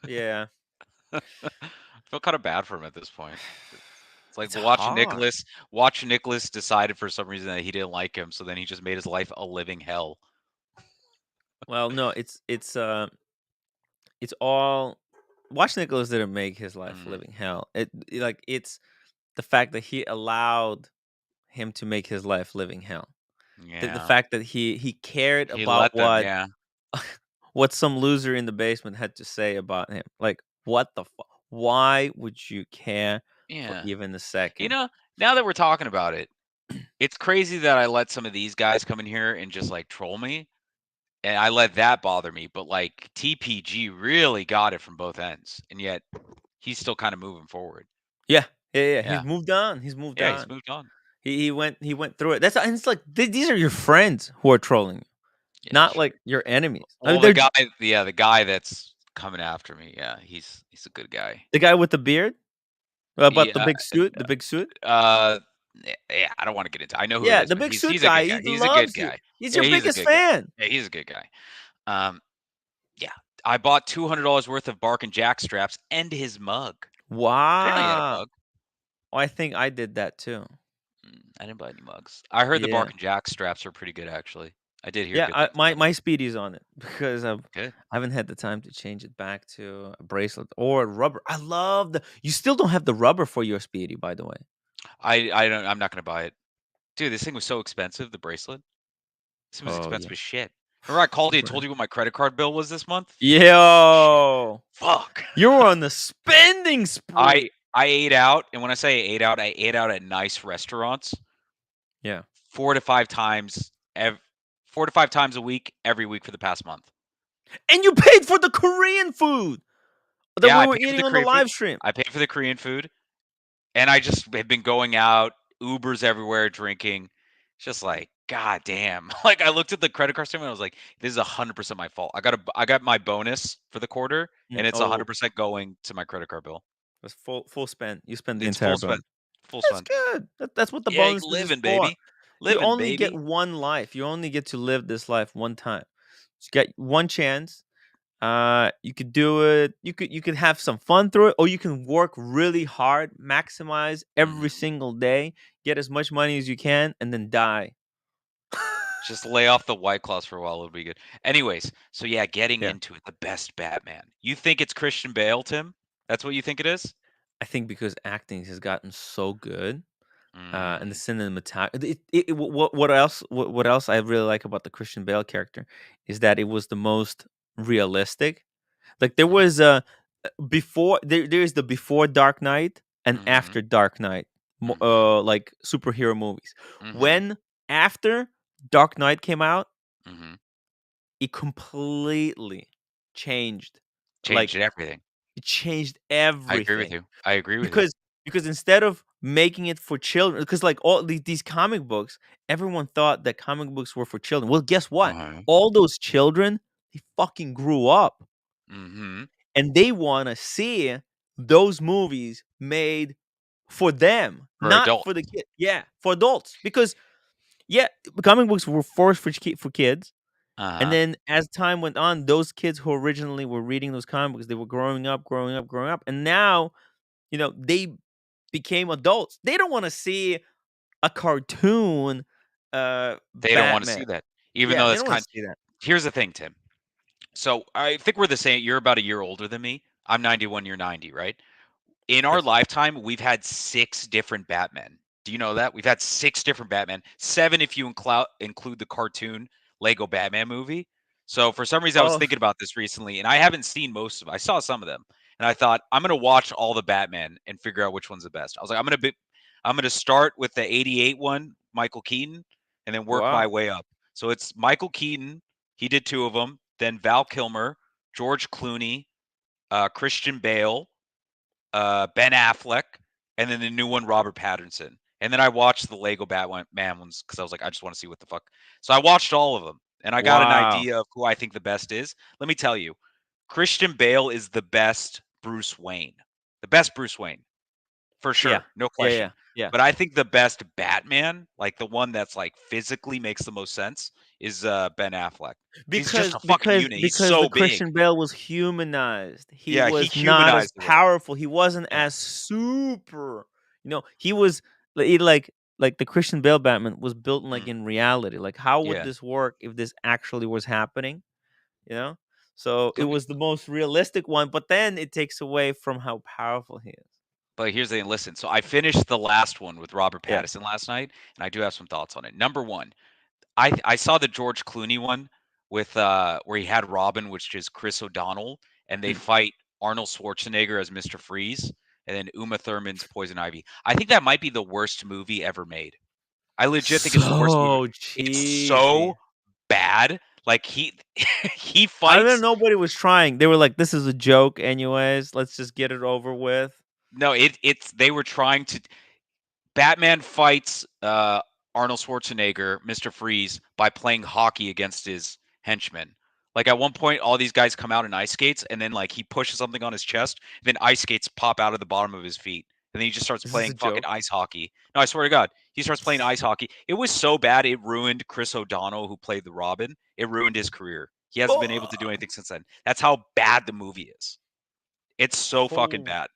Yeah. I feel kind of bad for him at this point. It's like watch Nicholas decided for some reason that he didn't like him, so then he just made his life a living hell. Well, no, it's all Watch Nicholas didn't make his life a living hell. It's the fact that he allowed him to make his life living hell. Yeah. The fact that he cared about what some loser in the basement had to say about him. Like, what the fuck? Why would you care for even a second? Now that we're talking about it, it's crazy that I let some of these guys come in here and just like troll me, and I let that bother me. But like TPG really got it from both ends, and yet he's still kind of moving forward. Yeah. He's moved on. He's moved on. He's moved on. He went through it. And it's like these are your friends who are trolling you. Yeah, not sure. like your enemies. I Well, mean, the guy that's coming after me, yeah, he's a good guy. the guy with the beard, about the Yeah, big suit, the big suit. yeah, I don't want to get into. I know who it Yeah, is, the but big he's suit a guy. good guy. He He's a good loves you. guy. He's Yeah, your he's a biggest good guy. fan. Yeah, he's a good guy. Yeah, I bought $200 worth of Bark and Jack straps and his mug. I didn't know he had a Wow. mug. Oh, I think I did that too. I didn't buy any mugs. I heard the Yeah. Bark and Jack straps are pretty good, actually. I did hear Yeah, good things my about them. Speedy's on it because I Good. haven't had the time to change it back to a bracelet or a rubber. I love the. You still don't have the rubber for your Speedy, by the way. I'm not gonna buy it, dude. This thing was so expensive. The bracelet. This was Oh expensive yeah. as shit. Remember I called you and told you what my credit card bill was this month? Yo, Fuck. you were on the spending spree. I ate out, and when I say I ate out at nice restaurants. Yeah. 4 to 5 times 4 to 5 times a week, every week for the past month. And you paid for the Korean food that Yeah, we I were paid for eating the on the Korean food. live stream. I paid for the Korean food, and I just have been going out, Ubers everywhere, drinking. It's just like, god damn. Like I looked at the credit card statement, I was like, this is 100% my fault. I got my bonus for the quarter, and it's 100% going to my credit card bill. It's full spend. You spend the It's entire full spend. bonus. Full That's spend. good. That's what the Yeah, bonus is living, for. baby. You Living, only get baby. one life. You only get to live this life one time. You get one chance. You could do it. You could have some fun through it, or you can work really hard, maximize every single day, get as much money as you can, and then die. Just lay off the White Claws for a while. It'll be good. Anyways, so yeah, getting Yeah. into it, the best Batman. You think it's Christian Bale, Tim? That's what you think it is? I think because acting has gotten so good, and the Mm. cinematography. What else? What else I really like about the Christian Bale character is that it was the most realistic. Like there was before there's the before Dark Knight and after Dark Knight, like superhero movies. When after Dark Knight came out, it completely changed. Changed Like everything. it changed I agree with everything you. I agree with you. because instead of making it for children, because like all these comic books, everyone thought that comic books were for children. Well, guess what? All those children, they fucking grew up. And they want to see those movies made for them, For not adults. for the kid. Yeah, for adults. Because yeah, comic books were forced for kids. And then as time went on, those kids who originally were reading those comic books, they were growing up, and now, they became adults. They don't want to see a cartoon. They don't want to see Batman. that, even Yeah, though they that's don't want to see that. Here's the thing, Tim. So I think we're the same. You're about a year older than me. I'm 91. You're 90, right? In our lifetime, we've had 6 different Batmen. Do you know that? We've had 6 different Batman. 7 if you include the cartoon Lego Batman movie. So for some reason, I was thinking about this recently, and I haven't seen most of them. I saw some of them, and I thought I'm gonna watch all the Batman and figure out which one's the best. I was like, I'm gonna start with the '88 one, Michael Keaton, and then work my way up. So it's Michael Keaton. He did 2 of them. Then Val Kilmer, George Clooney, Christian Bale, Ben Affleck, and then the new one, Robert Pattinson. And then I watched the Lego Batman ones because I was like, I just want to see what the fuck. So I watched all of them, and I got an idea of who I think the best is. Let me tell you, Christian Bale is the best Bruce Wayne. The best Bruce Wayne. For sure. No question. Yeah. But I think the best Batman, like the one that's like physically makes the most sense, is Ben Affleck. He's just a fucking unit. He's so the big. Christian Bale was humanized. He was he not as humanized the role. powerful. He wasn't as super. He was like the Christian Bale Batman was built like in reality. Like how would this work if this actually was happening? So it was the most realistic one, but then it takes away from how powerful he is. But here's the thing, listen. So I finished the last one with Robert Pattinson last night, and I do have some thoughts on it. Number one, I saw the George Clooney one with where he had Robin, which is Chris O'Donnell, and they fight Arnold Schwarzenegger as Mr. Freeze, and then Uma Thurman's Poison Ivy. I think that might be the worst movie ever made. I legit think it's the worst movie. It's so bad. Like he fights. I mean, nobody was trying. They were like, "This is a joke, anyways. Let's just get it over with." No, they were trying to. Batman fights Arnold Schwarzenegger, Mr. Freeze, by playing hockey against his henchmen. Like at one point, all these guys come out in ice skates, and then like he pushes something on his chest, and then ice skates pop out of the bottom of his feet, and then he just starts Is this playing a fucking joke? ice hockey. No, I swear to God, he starts playing ice hockey. It was so bad it ruined Chris O'Donnell, who played the Robin. It ruined his career. He hasn't been able to do anything since then. That's how bad the movie is. It's so fucking bad.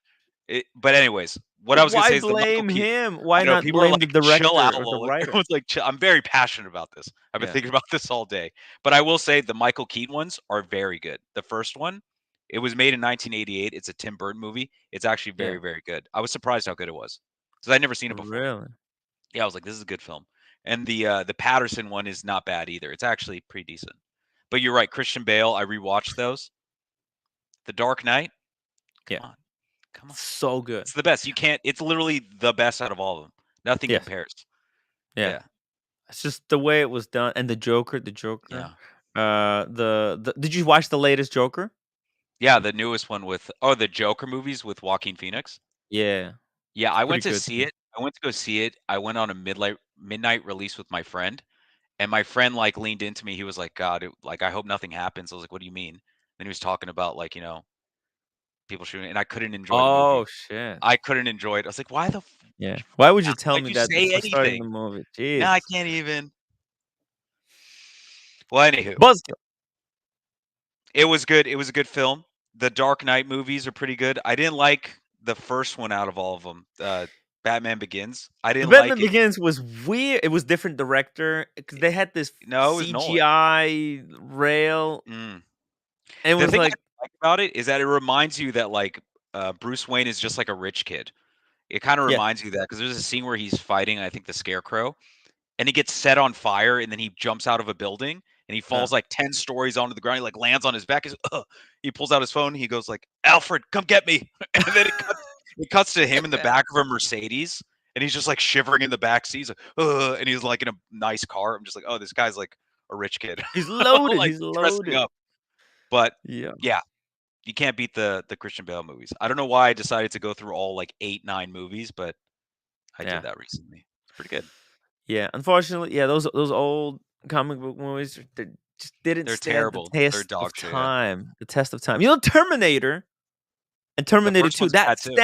But anyways, what I was gonna Why say is the Michael blame Keaton. him? Why I know not people are blame the like, chill director out, or the Lola. writer? Everyone's like, chill. I'm very passionate about this. I've been Yeah. thinking about this all day. But I will say the Michael Keaton ones are very good. The first one, it was made in 1988. It's a Tim Burton movie. It's actually very, very good. I was surprised how good it was because I'd never seen it before. Really? Yeah, I was like, this is a good film. And the Patterson one is not bad either. It's actually pretty decent. But you're right, Christian Bale. I rewatched those. The Dark Knight. Come on. So good. It's the best. You can't. It's literally the best out of all of them. Nothing compares. Yeah. It's just the way it was done, and the Joker. Yeah. Did you watch the latest Joker? Yeah, the newest one with the Joker movies with Joaquin Phoenix. Yeah. Yeah, I went to pretty see good. it. I went to go see it. I went on a midnight release with my friend, and my friend like leaned into me. He was like, "God, like I hope nothing happens." I was like, "What do you mean?" Then he was talking about like people shooting, and I couldn't enjoy the movie. Oh shit. I couldn't enjoy it. I was like, "Why the? Yeah. Why would you tell Why'd me you that say before starting the anything?" movie? No, Jeez. I can't even. Well, anywho, Buzzkill. it was good. It was a good film. The Dark Knight movies are pretty good. I didn't like the first one out of all of them. Batman Begins. I didn't Batman like it. Begins was weird. It was different director because they had this No, it was Nolan. CGI rail. Mm. And it The was thing like I like about it is that it reminds you that like Bruce Wayne is just like a rich kid. It kind of reminds you that because there's a scene where he's fighting, I think, the Scarecrow, and he gets set on fire, and then he jumps out of a building, and he falls like 10 stories onto the ground. He like lands on his back. He pulls out his phone. He goes like, "Alfred, come get me!" And then it cuts to him in the back of a Mercedes, and he's just like shivering in the back seat. He's like, and he's like in a nice car. I'm just like, oh, this guy's like a rich kid. he's loaded. Like, he's dressing loaded. up. But Yeah. you can't beat the Christian Bale movies. I don't know why I decided to go through all like 8, 9 movies, but I did that recently. It's pretty good. Yeah, unfortunately, those old comic book movies they just didn't They're stand terrible. the They're test dog of shit. time. The test of time. You know, Terminator and Terminator first 2. one's bad, too.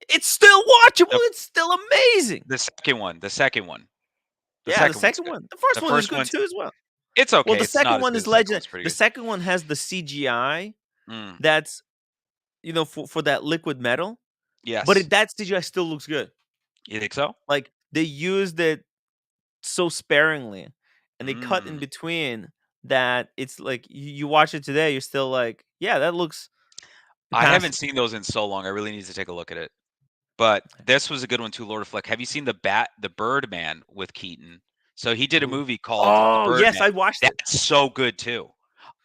It's still watchable. It's still amazing. The second one. The second one. The first one is good too as well. It's okay. Well, the It's second not one as is good. The second legend. one's pretty The good. second one has the CGI. That's for that liquid metal. Yes. But that CGI still looks good. You think so? Like they used it so sparingly, and they cut in between that. It's like you watch it today, you're still like, yeah, that looks. I haven't seen those in so long. I really need to take a look at it. But this was a good one too, Lord of Fleck. Have you seen the Birdman with Keaton? So he did a movie called The Birdman. Yes, I watched it. That's so good too.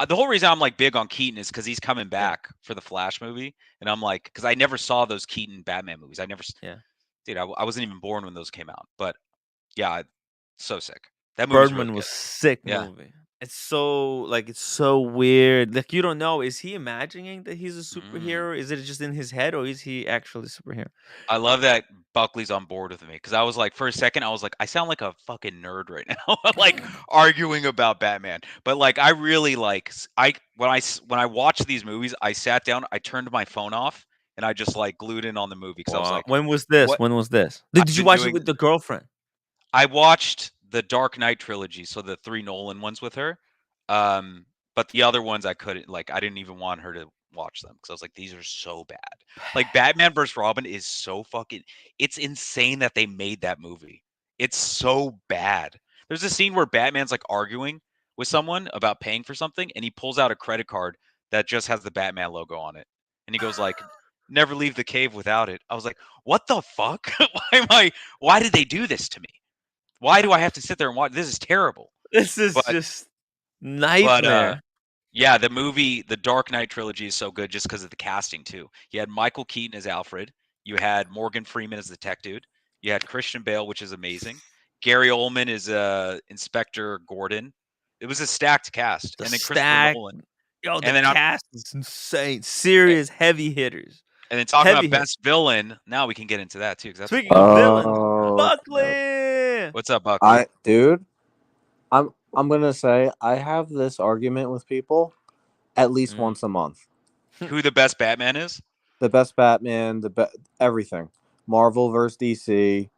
The whole reason I'm like big on Keaton is because he's coming back for the Flash movie, and I'm like, because I never saw those Keaton Batman movies. Dude, I wasn't even born when those came out. But yeah, so sick. That movie Birdman was sick movie. It's so weird. Like you don't know, is he imagining that he's a superhero? Is it just in his head, or is he actually a superhero? I love that Buckley's on board with me because I was like, for a second, I was like, I sound like a fucking nerd right now, like arguing about Batman. But like, I really like when I watched these movies, I sat down, I turned my phone off, and I just like glued in on the movie because I was like, when was this? What? When was this? Did you watch it with the girlfriend? I watched the Dark Knight trilogy, so the 3 Nolan ones with her. But the other ones I couldn't, like, I didn't even want her to watch them because I was like, these are so bad. Like Batman vs. Robin is so fucking, it's insane that they made that movie. It's so bad. There's a scene where Batman's like arguing with someone about paying for something, and he pulls out a credit card that just has the Batman logo on it. And he goes like, never leave the cave without it. I was like, what the fuck? Why did they do this to me? Why do I have to sit there and watch? This is terrible. This is just nightmare. But, yeah, the Dark Knight trilogy is so good just because of the casting too. You had Michael Keaton as Alfred. You had Morgan Freeman as the tech dude. You had Christian Bale, which is amazing. Gary Oldman is Inspector Gordon. It was a stacked cast. And then Christopher Nolan. Yo, the cast is insane. Serious heavy hitters. And then talking about best villain, now we can get into that too. Speaking of villains, Buckley. What's up, Buckley? Dude, I'm gonna say I have this argument with people at least once a month. Who the best Batman is? The best Batman, everything, Marvel versus DC,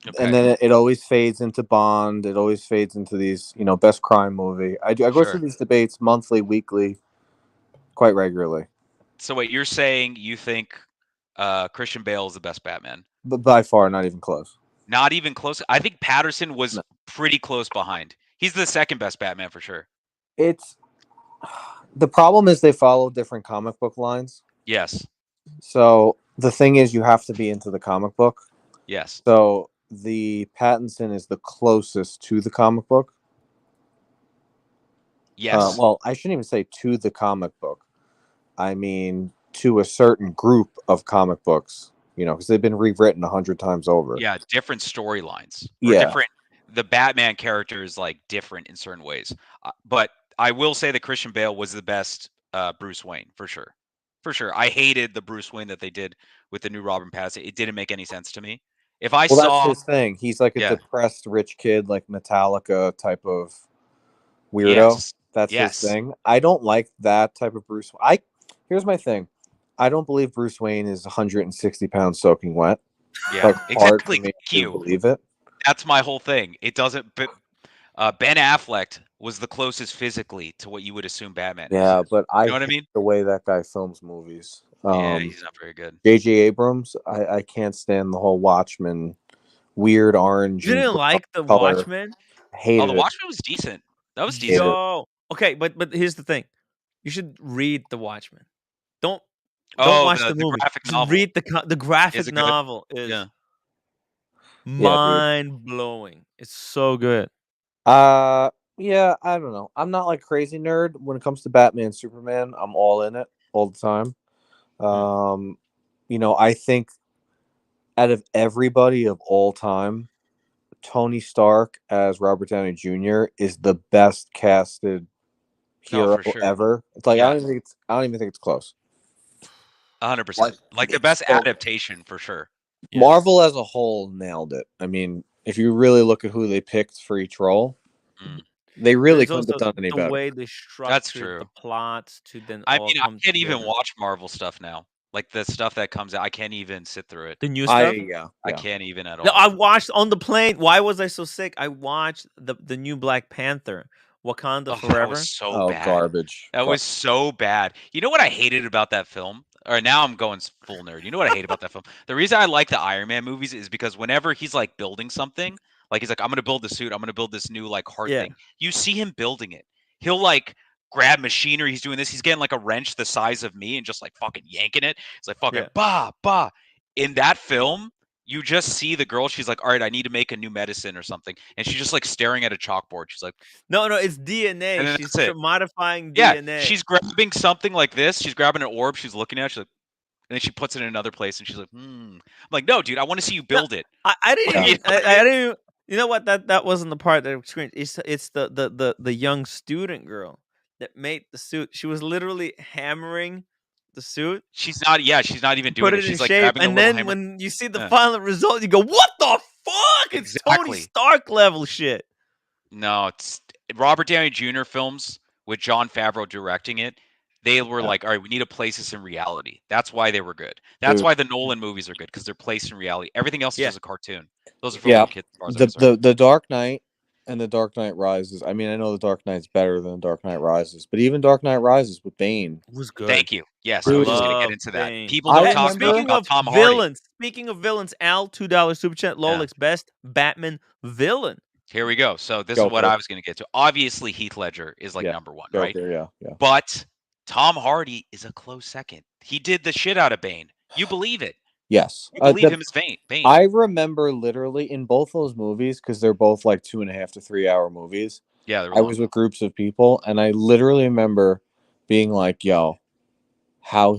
Okay. and then it always fades into Bond. It always fades into these, best crime movie. I go Sure. through these debates monthly, weekly, quite regularly. So wait, you're saying you think Christian Bale is the best Batman? But by far, not even close. Not even close. I think Patterson was No. pretty close behind. He's the second best Batman for sure. It's the problem is they follow different comic book lines. Yes. So the thing is, you have to be into the comic book. Yes. So the Pattinson is the closest to the comic book. Yes. Well, I shouldn't even say to the comic book. I mean to a certain group of comic books. Because they've been rewritten 100 times over. Yeah, different storylines. Yeah. Different. The Batman character is like different in certain ways. But I will say that Christian Bale was the best Bruce Wayne for sure. For sure. I hated the Bruce Wayne that they did with the new Robin Pattinson. It didn't make any sense to me. If I saw, that's his thing. He's like a depressed rich kid, like Metallica type of weirdo. Yes. That's his thing. I don't like that type of Bruce. Here's my thing. I don't believe Bruce Wayne is 160 pounds soaking wet. Yeah, hard for exactly. me Thank you. believe it. That's my whole thing. It doesn't. But Ben Affleck was the closest physically to what you would assume Batman is. Yeah, but You know what I mean? The way that guy films movies. Yeah, he's not very good. J.J. Abrams, I can't stand the whole Watchmen weird orange. You didn't like the color. Watchmen? Hated the it. Watchmen was decent. That was decent. Yo. Okay, but here's the thing. You should read the Watchmen. Don't watch the movie. Graphic novel. Read the graphic novel. Is mind blowing. It's so good. Yeah, I don't know. I'm not like crazy nerd when it comes to Batman, Superman. I'm all in it all the time. I think out of everybody of all time, Tony Stark as Robert Downey Jr. is the best casted hero ever. It's like I don't even think it's close. 100%. Like the best adaptation for sure. Marvel as a whole nailed it. I mean, if you really look at who they picked for each role, they really couldn't have done any better. The way they structured the plots to then. I mean, I can't even watch Marvel stuff now. Like the stuff that comes out, I can't even sit through it. The new stuff? I can't even at all. No, I watched on the plane. Why was I so sick? I watched the new Black Panther, Wakanda Forever. That was so bad. Garbage. That was so bad. You know what I hated about that film? Or now I'm going full nerd. You know what I hate about that film? The reason I like the Iron Man movies is because whenever he's like building something, like he's like, I'm going to build the suit. I'm going to build this new like heart thing. You see him building it. He'll like grab machinery. He's doing this. He's getting like a wrench the size of me and just like fucking yanking it. It's like fucking bah. In that film, you just see the girl. She's like, all right, I need to make a new medicine or something. And she's just like staring at a chalkboard. She's like, no, it's DNA. She's modifying DNA. She's grabbing something like this. She's grabbing an orb. She's looking at it. She's like, and then she puts it in another place. And she's like, I'm like, no, dude, I want to see you build it. I didn't even. You know what? That wasn't the part that screamed. It's the young student girl that made the suit. She was literally hammering the suit. She's not even doing it. She's like shape, grabbing and then when you see the final result, you go, "What the fuck?" It's Tony Stark level shit. No, it's Robert Downey Jr. films with Jon Favreau directing it. They were like, all right, we need to place this in reality. That's why they were good. That's why the Nolan movies are good, because they're placed in reality. Everything else is just a cartoon. Those are for little kids. The Dark Knight and the Dark Knight Rises. I mean, I know the Dark Knight's better than the Dark Knight Rises, but even Dark Knight Rises with Bane was good. Thank you. Yes, I was just going to get into that. People don't talk about Tom Hardy. Speaking of villains, Al, $2 super chat. Lolex, best Batman villain. Here we go. So this is what I was going to get to. Obviously, Heath Ledger is like number one, right? Yeah. But Tom Hardy is a close second. He did the shit out of Bane. You believe it? Yes. You believe him as Bane. I remember literally in both those movies, because they're both like 2.5 to 3 hour movies. Yeah, I was with groups of people, and I literally remember being like, "Yo, how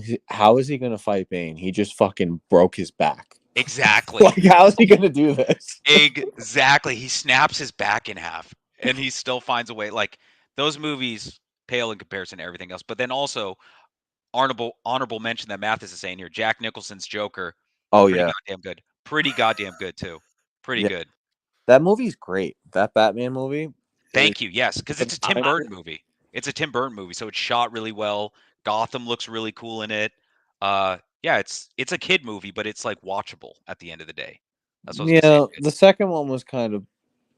is he gonna fight Bane? He just fucking broke his back." Exactly. Like, how is he gonna do this? Exactly. He snaps his back in half, and he still finds a way. Like those movies pale in comparison to everything else. But then also, honorable mention that Mathis is saying here: Jack Nicholson's Joker. Oh pretty goddamn good. Pretty goddamn good too. Pretty good. That movie's great. That Batman movie Thank you. Yes, because it's a Tim Burton movie. It's a Tim Burton movie, so it's shot really well. Gotham looks really cool in it. Yeah, it's a kid movie, but it's like watchable at the end of the day. That's what I was gonna say. The second one was kind of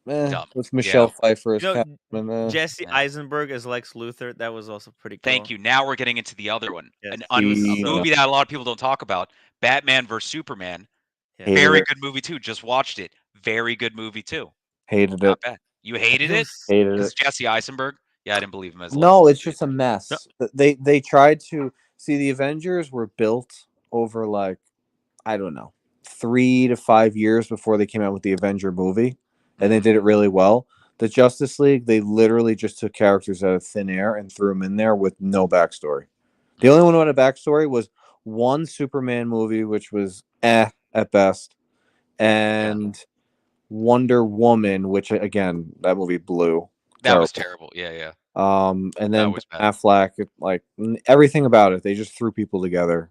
Dumb. with Michelle Pfeiffer as You know, Catwoman. Jesse Eisenberg as Lex Luthor. That was also pretty cool. Thank you. Now we're getting into the other one. Yes. A movie that a lot of people don't talk about. Batman vs Superman. Yeah. Very good movie too. Just watched it. Very good movie too. Hated Not it. bad. You hated it? Hated Because it. Jesse Eisenberg? Yeah, I didn't believe him as No, Lex it's just a mess. They tried to see the Avengers were built over like, I don't know, 3 to 5 years before they came out with the Avenger movie, and they did it really well. The Justice League, they literally just took characters out of thin air and threw them in there with no backstory. The only one who had a backstory was one Superman movie, which was at best, and Wonder Woman, which again, that movie blew. That was terrible. Yeah. And then Affleck, like everything about it, they just threw people together,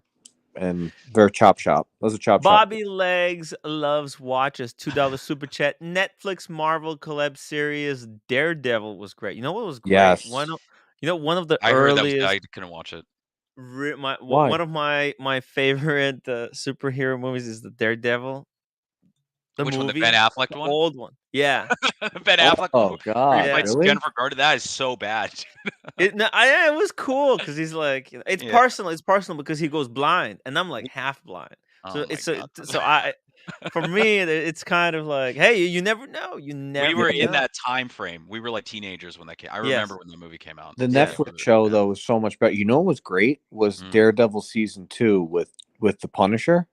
and they're chop shop. It was a chop shop. Bobby Legs loves watches. $2 super chat. Netflix Marvel collab series Daredevil was great. You know what was great? Yes. One of the I earliest. heard that was, I couldn't watch it. One of my favorite superhero movies is the Daredevil. Which movie, one? The Ben Affleck one? Old one. Yeah. Ben Affleck. Oh God! Really? Jennifer Garner. That is so bad. It was cool because he's like, it's personal. It's personal because he goes blind, and I'm like half blind. So for me, it's kind of like, hey, you never know. We were in that time frame. We were like teenagers when that came. I remember when the movie came out. The Netflix show though was so much better. You know what was great was Daredevil season 2 with the Punisher.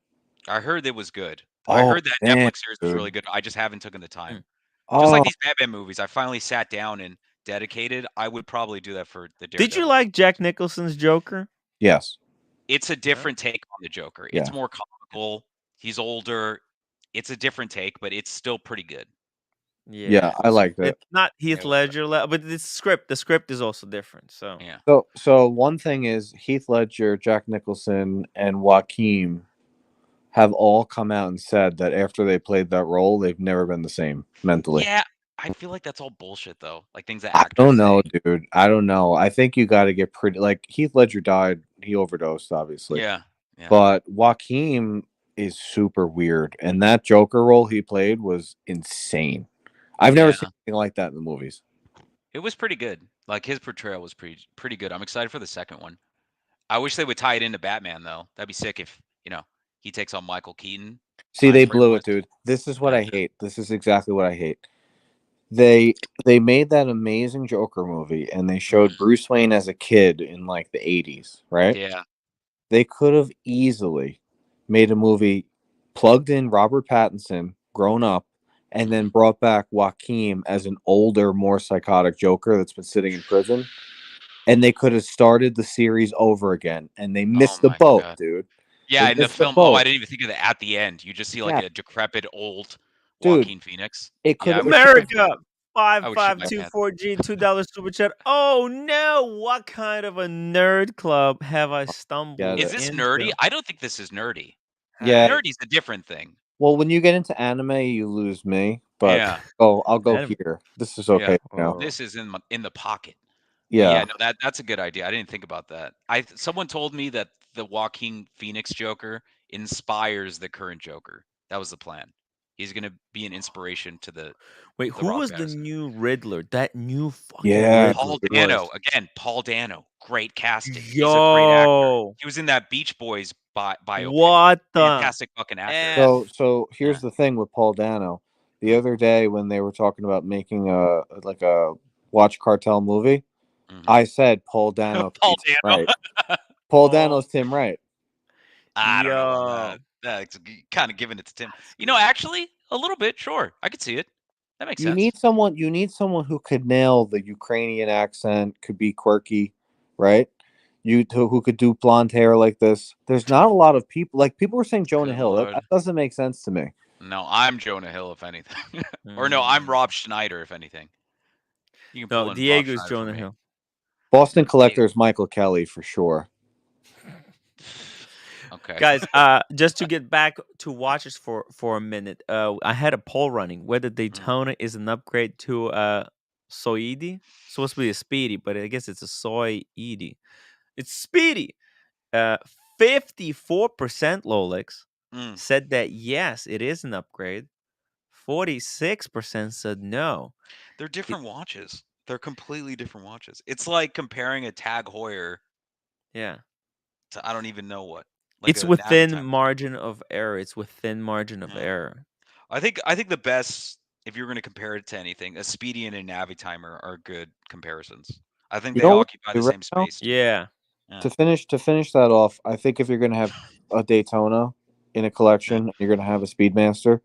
I heard it was good. I heard that Netflix series was really good. I just haven't taken the time. Just like these Batman movies, I finally sat down and dedicated. I would probably do that for the Daredevil. Did you like Jack Nicholson's Joker? Yes. It's a different take on the Joker. Yeah. It's more comical. He's older. It's a different take, but it's still pretty good. Yeah, I liked it. It's not Heath Ledger, but the script is also different. So yeah. So one thing is Heath Ledger, Jack Nicholson, and Joaquin have all come out and said that after they played that role, they've never been the same mentally. Yeah, I feel like that's all bullshit though. Like things that actors I don't know, dude. I don't know. I think you got to get pretty. Like Heath Ledger died. He overdosed, obviously. Yeah. But Joaquin is super weird, and that Joker role he played was insane. I've never seen anything like that in the movies. It was pretty good. Like his portrayal was pretty good. I'm excited for the second one. I wish they would tie it into Batman though. That'd be sick if he takes on Michael Keaton. See, they blew it, dude. This is what I hate. This is exactly what I hate. They made that amazing Joker movie, and they showed Bruce Wayne as a kid in like the 80s, right? Yeah. They could have easily made a movie, plugged in Robert Pattinson, grown up, and then brought back Joaquin as an older, more psychotic Joker that's been sitting in prison. And they could have started the series over again, and they missed the boat, dude. Yeah, in the film. I didn't even think of that at the end. You just see like a decrepit old Joaquin Phoenix. It could America 5524G $2 super chat. Oh no! What kind of a nerd club have I stumbled? Is this nerdy? I don't think this is nerdy. Yeah, nerdy's a different thing. Well, when you get into anime, you lose me. But I'll go here. This is okay now. This is in the pocket. Yeah. No, that's a good idea. I didn't think about that. Someone told me that the Joaquin Phoenix Joker inspires the current Joker. That was the plan. He's gonna be an inspiration to the. Wait, who was the new Riddler? That new fucking Riddler. Paul Dano again. Paul Dano, great casting. He's a great actor. He was in that Beach Boys biopic. What the fantastic fucking actor. So here's the thing with Paul Dano. The other day when they were talking about making a Watch Cartel movie, I said Paul Dano. Right. Paul Dano's Tim Wright. I don't know. That's kind of giving it to Tim. Actually, a little bit. Sure, I could see it. That makes sense. You need someone who could nail the Ukrainian accent, could be quirky, right? Who could do blonde hair like this. There's not a lot of people. Like people were saying Jonah Hill. That doesn't make sense to me. No, I'm Jonah Hill if anything, or no, I'm Rob Schneider if anything. You can no, Diego's Jonah Hill. Boston Collector is Michael Kelly for sure. Okay, guys. Just to get back to watches for a minute. I had a poll running whether Daytona is an upgrade to Soidi. It's supposed to be a Speedy, but I guess it's a Soidi. It's Speedy. 54% Rolex said that yes, it is an upgrade. 46% said no. They're different watches. They're completely different watches. It's like comparing a Tag Heuer. Yeah. To I don't even know what. Like it's within margin of error. It's within margin of error. I think the best, if you're going to compare it to anything, a Speedy and a Navitimer are good comparisons. I think they occupy the same space. Yeah. To finish that off, I think if you're going to have a Daytona in a collection, you're going to have a Speedmaster,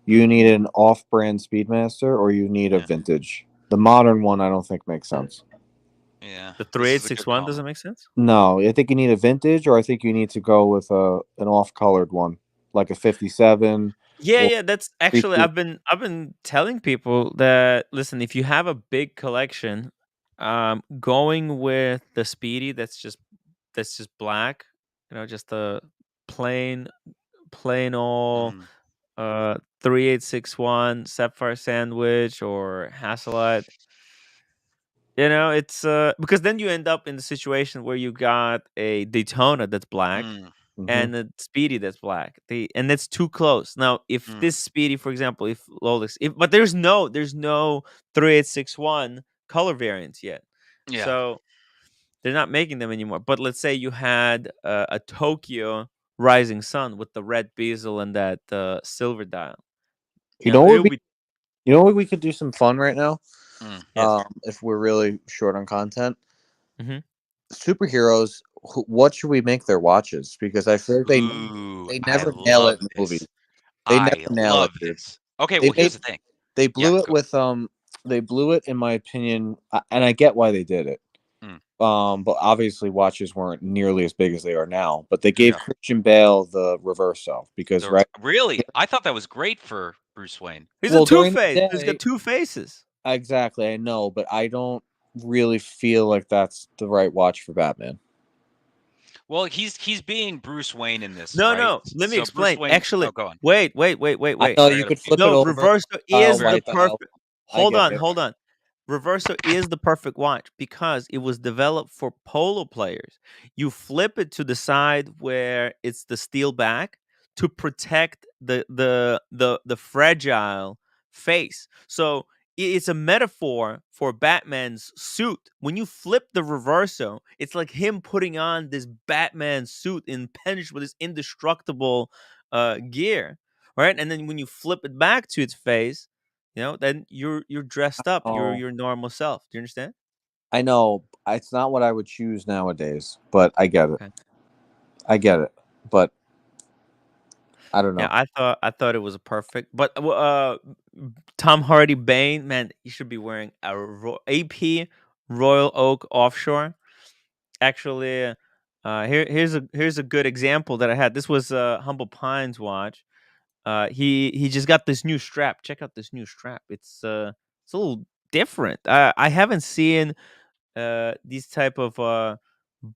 you need an off-brand Speedmaster or you need a vintage. The modern one, I don't think makes sense. Yeah. The 3861 doesn't make sense? No, I think you need a vintage, or I think you need to go with an off-colored one, like a 57. Yeah, that's actually I've been telling people that listen, if you have a big collection, going with the Speedy that's just black, just a plain old 3861 Sapphire Sandwich or Hasselite. It's because then you end up in the situation where you got a Daytona that's black and a Speedy that's black. And that's too close. Now, if this Speedy, for example, but there's no 3861 color variants yet. Yeah. So they're not making them anymore. But let's say you had a Tokyo Rising Sun with the red bezel and that silver dial. You know what we could do some fun right now? If we're really short on content. Superheroes, what should we make their watches? Because I feel like they never nail it in movies. They never nail it. This. Okay, well here's the thing. They blew it with they blew it in my opinion, and I get why they did it. But obviously watches weren't nearly as big as they are now. But they gave Christian Bale the Reverso because really, I thought that was great for Bruce Wayne. He's a two-face. He's got two faces. Exactly, I know, but I don't really feel like that's the right watch for Batman. Well, he's being Bruce Wayne in this. No. Let me explain. Actually, go on. Wait. I know you could flip it over. Reverso is the perfect. Hold on. Reverso is the perfect watch because it was developed for polo players. You flip it to the side where it's the steel back to protect the fragile face. So it's a metaphor for Batman's suit. When you flip the Reverso, it's like him putting on this Batman suit impinged with this indestructible gear, right? And then when you flip it back to its face, then you're dressed up. You're your normal self. Do you understand? I know it's not what I would choose nowadays, but I get it. I get it, but I don't know. Yeah, I thought it was a perfect. But Tom Hardy Bane, man, you should be wearing a AP Royal Oak Offshore. Actually, here's a good example that I had. This was Humble Pine's watch. He just got this new strap. Check out this new strap. It's a little different. I haven't seen these type of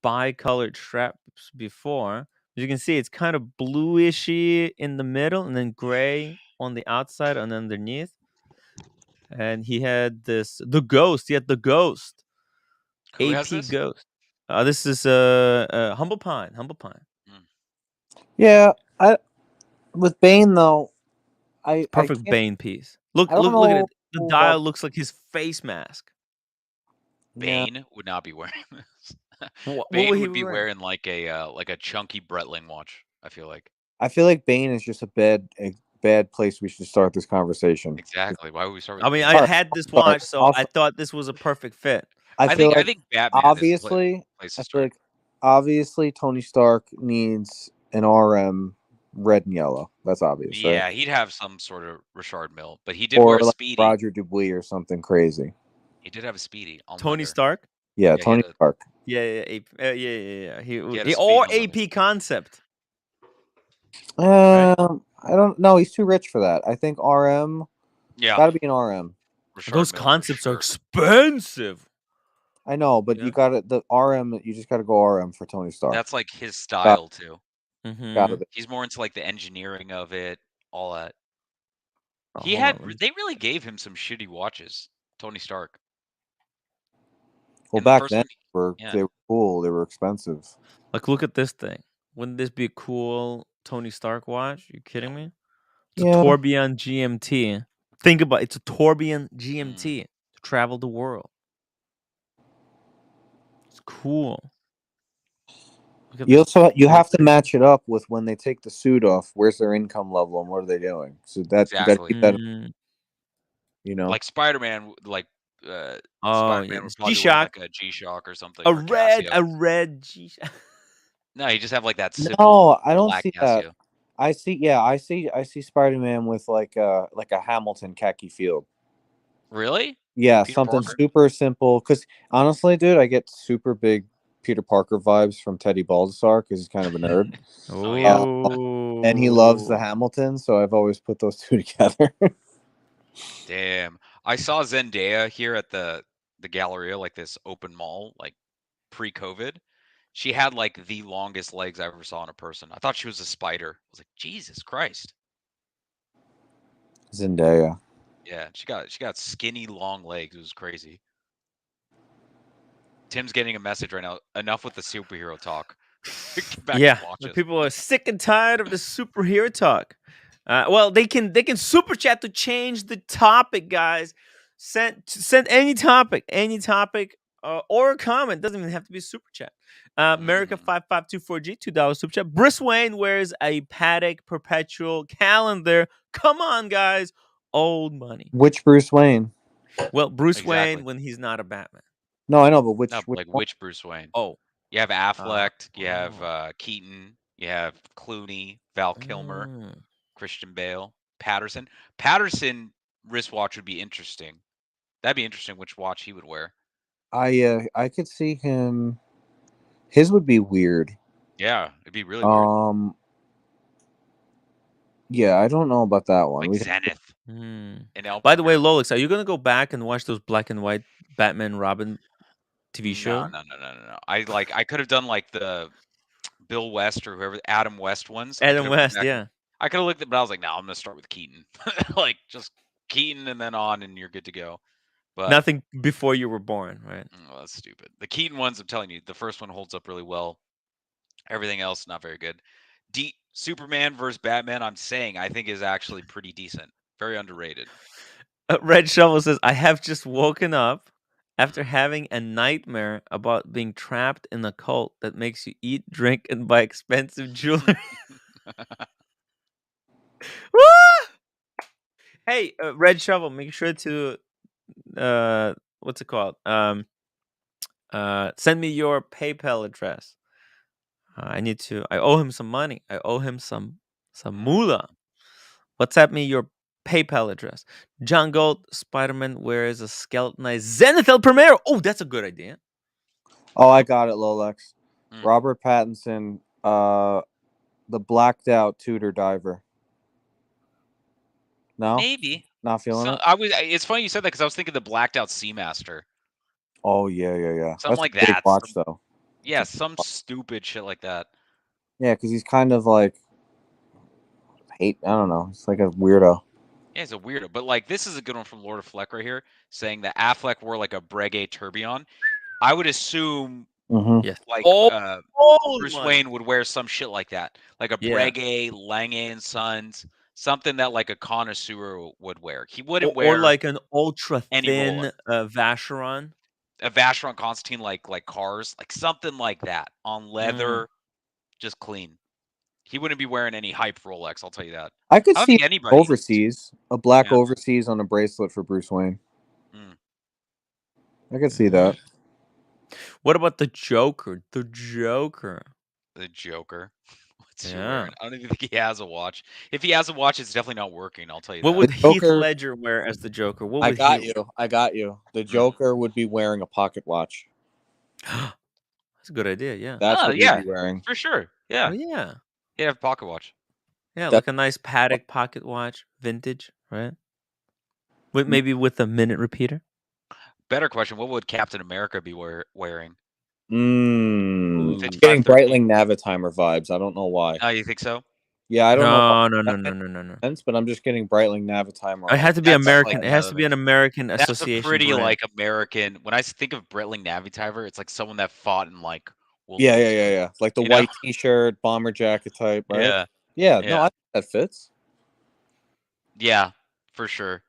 bi-colored straps before. As you can see, it's kind of bluishy in the middle and then gray on the outside and underneath. And he had the Ghost. He had the Ghost. Who AP has this? Ghost. This is Humble Pine. Yeah, with Bane though, perfect Bane piece. Look at it. The dial looks like his face mask. Bane would not be wearing this. Bane would be wearing like a chunky Breitling watch. I feel like Bane is just a bad place we should start this conversation. Exactly. Why would we start with I mean, I had this watch, so I thought this was a perfect fit. I think Batman obviously Tony Stark needs an RM red and yellow. That's obvious. Yeah, right? He'd have some sort of Richard Mille, but he did wear a Speedy. Roger Dubuis or something crazy. He did have a Speedy. Tony Stark? Yeah, Tony Stark. Yeah. He or AP Concept. I don't know. He's too rich for that. I think RM. Yeah, gotta be an RM. Those concepts are expensive. I know, but you got the RM. You just got to go RM for Tony Stark. That's like his style too. Mm-hmm. He's more into like the engineering of it, all that. They really gave him some shitty watches, Tony Stark. Well, back then they were cool. They were expensive. Like, look at this thing. Wouldn't this be a cool Tony Stark watch? Are you kidding me? It's a Tourbillon GMT. Think about it. It's a Tourbillon GMT to travel the world. It's cool. You have to match it up with when they take the suit off. Where's their income level and what are they doing? So that you got to keep that. You know, like Spider-Man, like Spider-Man would probably G-Shock, like a G-Shock or something. A red G-Shock. No, you just have like that. No, I don't see Casio. that. I see Spider-Man with like a Hamilton khaki field. Really? Yeah, Peter something Parker? super simple. Because honestly, dude, I get super big Peter Parker vibes from Teddy Baldassar because he's kind of a nerd. Oh yeah, and he loves the Hamilton, so I've always put those two together. Damn, I saw Zendaya here at the Galleria, like this open mall, like pre-COVID. She had like the longest legs I ever saw in a person. I thought she was a spider. I was like, Jesus Christ. Zendaya. Yeah, she got skinny long legs. It was crazy. Tim's getting a message right now. Enough with the superhero talk. People are sick and tired of the superhero talk. Well, they can super chat to change the topic, guys. Send any topic, or a comment. Doesn't even have to be a super chat. America 5524G, $2 super chat. Bruce Wayne wears a Patek perpetual calendar. Come on, guys. Old money. Which Bruce Wayne? Well, Bruce Wayne when he's not a Batman. No, I know, but which Bruce Wayne? Oh, you have Affleck, you have Keaton, you have Clooney, Val Kilmer, Christian Bale, Patterson. Patterson wristwatch would be interesting. That'd be interesting which watch he would wear. I could see him. His would be weird. Yeah, it'd be really weird. Yeah, I don't know about that one. Like Zenith. By the way, Lolix, are you gonna go back and watch those black and white Batman Robin TV show? No. I could have done like the Bill West or whoever, Adam West ones. Adam West, yeah. I could have looked at, but I was like, no, I'm gonna start with Keaton. Like just Keaton and then on, and you're good to go. But nothing before you were born, right? Oh, that's stupid. The Keaton ones, I'm telling you, the first one holds up really well. Everything else, not very good. Superman versus Batman, I'm saying, I think is actually pretty decent. Very underrated. Red Shovel says, I have just woken up after having a nightmare about being trapped in a cult that makes you eat, drink, and buy expensive jewelry. Hey, Red Shovel, make sure to what's it called? Send me your PayPal address. I owe him some money. I owe him some moolah. WhatsApp me your PayPal address. John Gold, Spider-Man wears a skeletonized Zenith El Primero. Oh, that's a good idea. Oh, I got it, Lolex. Robert Pattinson, the blacked out Tudor diver. No? Maybe. Not feeling it? It's funny you said that because I was thinking the blacked out Seamaster. Oh, yeah. Something like that. that. Watch, though. Yeah, some stupid shit like that. Yeah, because he's kind of like, I don't know. It's like a weirdo. Yeah, he's a weirdo. But like, this is a good one from Lord of Fleck right here, saying that Affleck wore like a Breguet tourbillon. I would assume like Bruce Wayne would wear some shit like that, like a Breguet, Lange & Sons, something that like a connoisseur would wear. He wouldn't wear, or like an ultra thin Vacheron. A Vacheron Constantine, like cars, like something like that on leather, just clean. He wouldn't be wearing any hype Rolex, I'll tell you that. I could see anybody overseas, a black overseas on a bracelet for Bruce Wayne. I could see that. What about the Joker? The Joker. What's he wearing? I don't even think he has a watch. If he has a watch, it's definitely not working. I'll tell you what that. Would Heath Ledger wear as the Joker? What would I got you. The Joker would be wearing a pocket watch. That's a good idea. Yeah. That's what he'd be wearing for sure. Yeah. Oh, yeah. He'd have a pocket watch. Yeah, like a nice Patek pocket watch, vintage, right? Maybe with a minute repeater. Better question: what would Captain America be wearing? Getting Breitling Navitimer vibes. I don't know why. Oh, you think so? Yeah, I don't know. No. Sense, but I'm just getting Breitling Navitimer. It has to be That's American. like It has to be an American That's a association pretty brand. like American. When I think of Breitling Navitimer, it's like someone that fought in like World Yeah, War yeah, II. yeah, yeah. Like the You know? white T-shirt, bomber jacket type, right? Yeah. Yeah. Yeah. No, I think that fits. Yeah, for sure.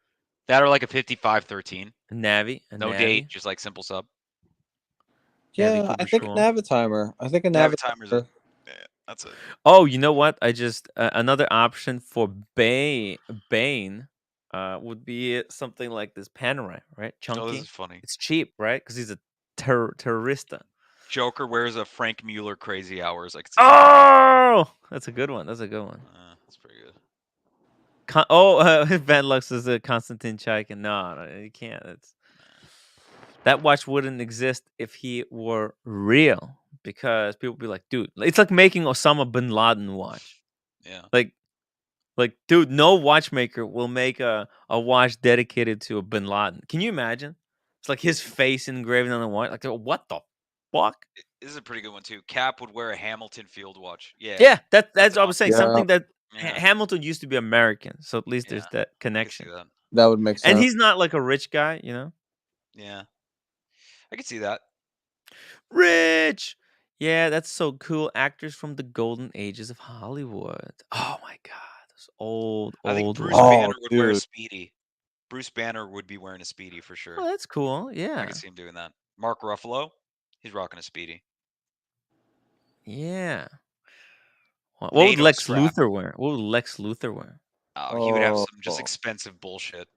That or like a 5513. Navy. A No Navy. date, just like simple sub. Yeah, I think a Navitimer. I think a Navitimer. Yeah, that's it. Oh, you know what? I just another option for Bane would be something like this Panerai, right? Chunky. Oh, this is funny. It's cheap, right? Because he's a terrorista. Joker wears a Frank Mueller crazy hours. Like, oh, that's a good one. That's a good one. That's pretty good. Van Lux is a Konstantin Chaikin. No, you can't. That watch wouldn't exist if he were real, because people would be like, dude, it's like making Osama bin Laden watch. Yeah. Like, dude, no watchmaker will make a watch dedicated to a bin Laden. Can you imagine? It's like his face engraved on the watch. Like, what the fuck? This is a pretty good one too. Cap would wear a Hamilton field watch. Yeah. Yeah, that's what I was saying. Yeah. Something that Hamilton used to be American, so at least there's that connection. That would make sense. And he's not like a rich guy, you know? Yeah. I could see that. Rich! Yeah, that's so cool. Actors from the golden ages of Hollywood. Oh my god, those old. I think Bruce ones. Banner would wear a Speedy. Bruce Banner would be wearing a Speedy for sure. Oh, that's cool. Yeah. I can see him doing that. Mark Ruffalo, he's rocking a Speedy. Yeah. What would Lex Luthor wear? What would Lex Luthor wear? Oh, he would have some just expensive bullshit.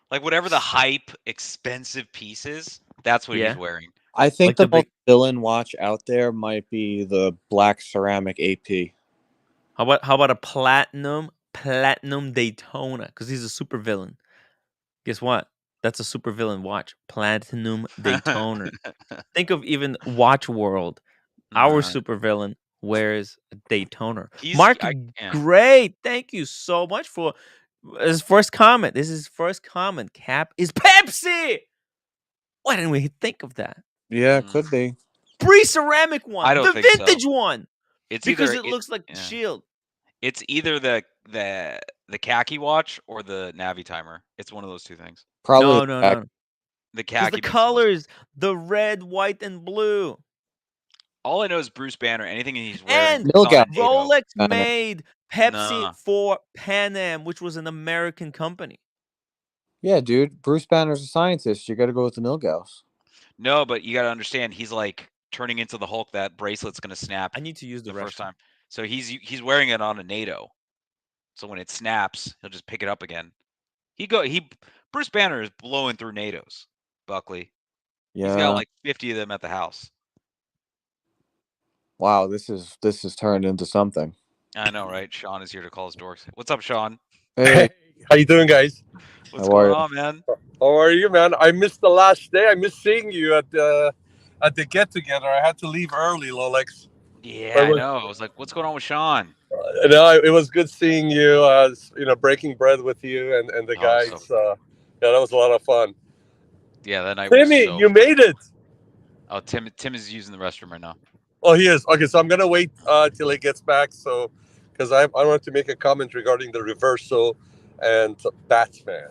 Like whatever the hype expensive piece is, that's what he's wearing. I think like the most villain watch out there might be the black ceramic AP. How about a platinum Daytona? Because he's a super villain. Guess what? That's a super villain watch. Platinum Daytona. Think of even Watch World. Our super villain wears a Daytona. Mark, great. Thank you so much for his first comment. This is his first comment. Cap is Pepsi. Why didn't we think of that? Yeah, it could be. Pre-ceramic one. I don't the think vintage so. one. It's because either, it looks like Shield. It's either the khaki watch or the Navitimer. It's one of those two things. Probably no. The khaki. The colors, the red, white, and blue. All I know is Bruce Banner. Anything he's wearing. And Rolex made Pepsi for Pan Am, which was an American company. Yeah, dude. Bruce Banner's a scientist. You got to go with the Milgauss. No, but you got to understand, he's like turning into the Hulk. That bracelet's going to snap. I need to use the first time. So he's wearing it on a NATO. So when it snaps, he'll just pick it up again. Bruce Banner is blowing through NATOs, Buckley. Yeah. He's got like 50 of them at the house. Wow, this is turned into something. I know, right? Sean is here to call us dorks. What's up, Sean? Hey, how you doing, guys? What's going on, man? How are you, man? I missed the last day. I missed seeing you at the get together. I had to leave early, Rolex. Yeah, I know. I was like, what's going on with Sean? No, it was good seeing you. Breaking bread with you and the guys. Yeah, that was a lot of fun. Yeah, that night. Timmy, you made it. Oh, Tim is using the restroom right now. Oh, he is. Okay, so I'm gonna wait till he gets back. So, because I wanted to make a comment regarding the Reverso and Batman.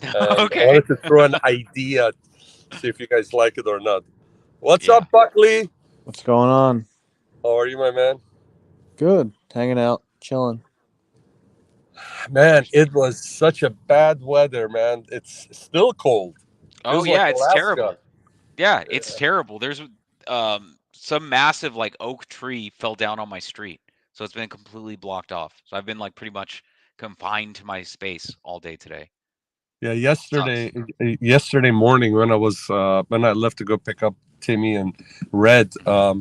Okay. I wanted to throw an idea, see if you guys like it or not. What's up, Buckley? What's going on? How are you, my man? Good. Hanging out, chilling. Man, it was such a bad weather, man. It's still cold. Oh yeah, it's terrible. Yeah, it's terrible. There's some massive like oak tree fell down on my street, so it's been completely blocked off. So I've been like pretty much confined to my space all day today. Yeah, yesterday morning when I left to go pick up Timmy and Red, I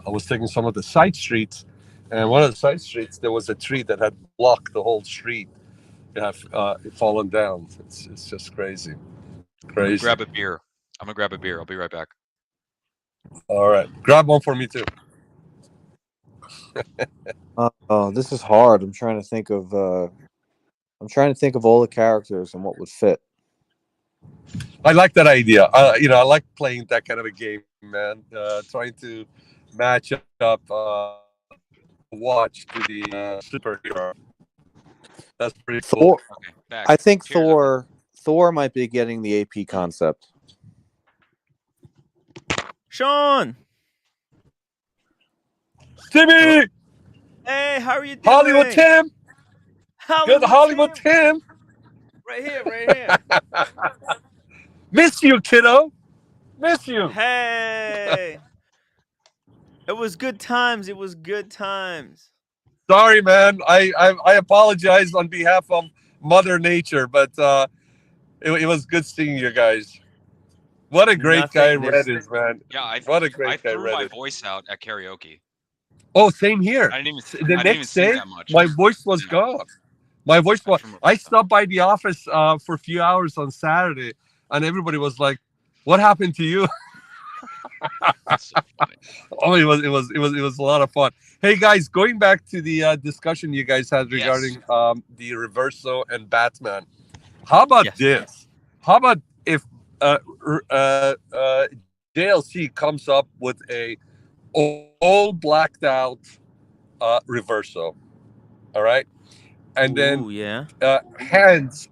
was taking some of the side streets, and one of the side streets there was a tree that had blocked the whole street. It had fallen down. It's just crazy. I'm gonna grab a beer. I'll be right back. All right, grab one for me too. This is hard. I'm trying to think of all the characters and what would fit. I like that idea. I like playing that kind of a game, man. Trying to match up watch to the superhero. That's pretty cool. Okay, I think Cheers, Thor might be getting the AP concept. Sean. Timmy! Hey, how are you doing? Hollywood Tim! Good Hollywood Tim! Right here. Miss you, kiddo! Miss you! Hey. It was good times. Sorry, man. I apologize on behalf of Mother Nature, but it was good seeing you guys. What a great guy Red is, man. Yeah, what a great guy I threw Red my is. voice out at karaoke. Oh, same here. I didn't The even next sing day, that much. my voice was gone. My voice was. I stopped by the office for a few hours on Saturday, and everybody was like, "What happened to you?" So funny. Oh, it was a lot of fun. Hey guys, going back to the discussion you guys had regarding the Reverso and Batman. How about this? How about if JLC comes up with a all blacked out Reverso, all right, and then hands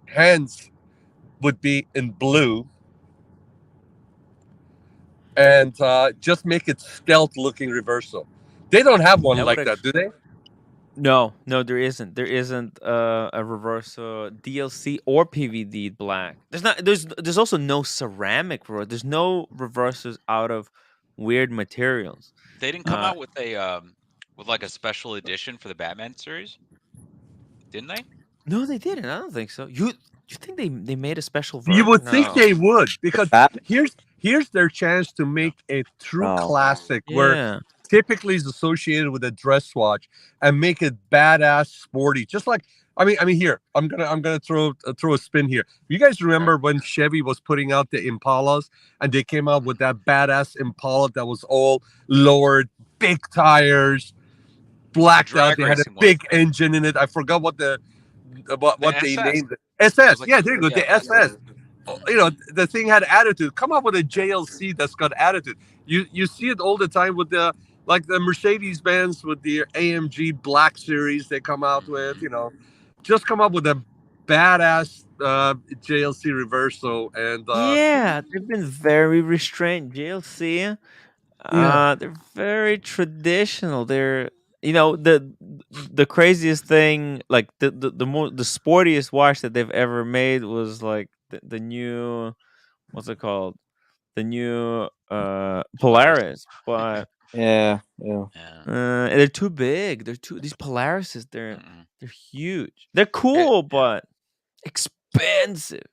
would be in blue, and just make it stealth looking Reverso. They don't have one like that, do they? No, there isn't. There isn't a Reverso DLC or PVD black. There's also no ceramic. There's no Reversos out of weird materials. They didn't come out with a with like a special edition for the Batman series, didn't they? No, they didn't. I don't think so. You think they made a special version? You would think they would, because here's their chance to make a true classic where typically is associated with a dress watch and make it badass sporty. Just like I mean here, I'm gonna throw a spin here. You guys remember when Chevy was putting out the Impalas and they came out with that badass Impala that was all lowered, big tires, blacked out. They had a big engine in it. I forgot what they named it. SS. Yeah, there you go. The SS. You know, the thing had attitude. Come up with a JLC that's got attitude. You see it all the time with the Mercedes Benz with the AMG Black Series they come out with. You know, just come up with a badass JLC Reverso and they've been very restrained. JLC, they're very traditional. They're the craziest thing, like the sportiest watch that they've ever made was like the new, what's it called, the new Polaris, but yeah, they're too big. These Polarises. They're huge. They're cool, but expensive.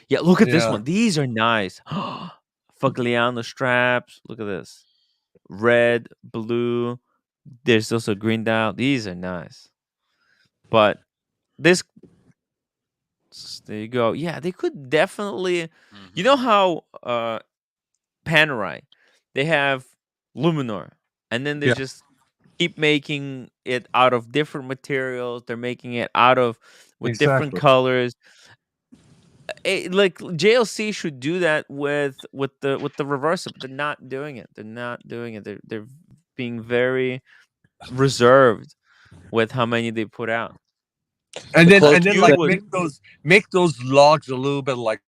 Yeah, look at this one. These are nice. Fagliano straps. Look at this. Red, blue. There's also green dial. These are nice. But this, there you go. Yeah, they could definitely. You know how Panerai, they have Luminor, and then they just keep making it out of different materials. They're making it with different colors. Like JLC should do that with the Reverso, but they're not doing it. They're being very reserved with how many they put out. And then like make those logs a little bit like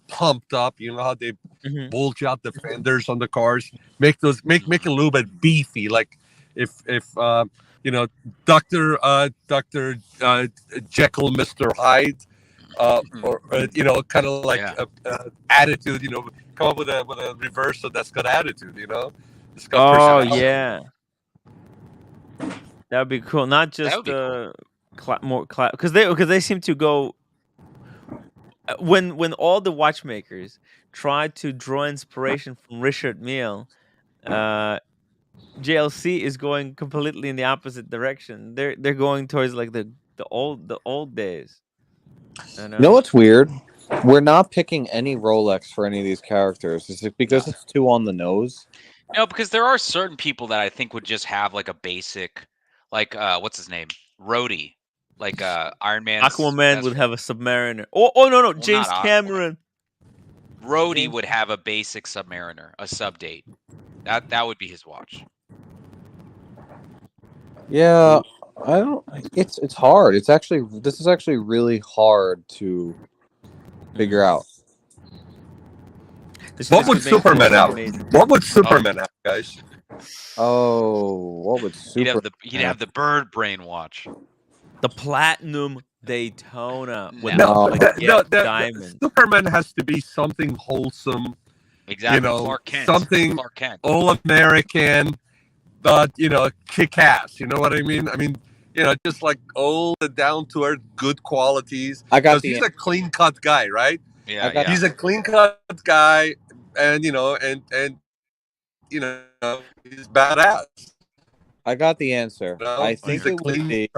pumped up. You know how they bulge out the fenders on the cars. Make it a little bit beefy. Like if you know, Dr. Jekyll, Mr. Hyde, or you know, kind of like attitude. You know, come up with a Reverso that's got attitude. You know, it's got personality. Yeah, that would be cool. Not just more because they seem to go when all the watchmakers try to draw inspiration from Richard Mille. JLC is going completely in the opposite direction. They're going towards like the old days. You know what's weird? We're not picking any Rolex for any of these characters. Is it because it's too on the nose? No, because there are certain people that I think would just have like a basic, like what's his name, Rhodey, like Iron Man. Aquaman would have a Submariner. Oh no, James Cameron. Rhodey would have a basic Submariner, a sub date. That would be his watch. Yeah, I don't. It's hard. This is actually really hard to figure out. What would Superman have? What would Superman have, guys? Oh, what would Superman? He'd have the bird brain watch. The platinum Daytona with No. the diamond. Superman has to be something wholesome. Exactly. You know, Clark Kent. something Clark Kent. all-American, but kick-ass. You know what I mean? I mean, just like all the down-to-earth good qualities. I got he's a clean-cut guy, right? Yeah, He's a clean-cut guy, and he's badass. I got the answer. I think He's a it would be.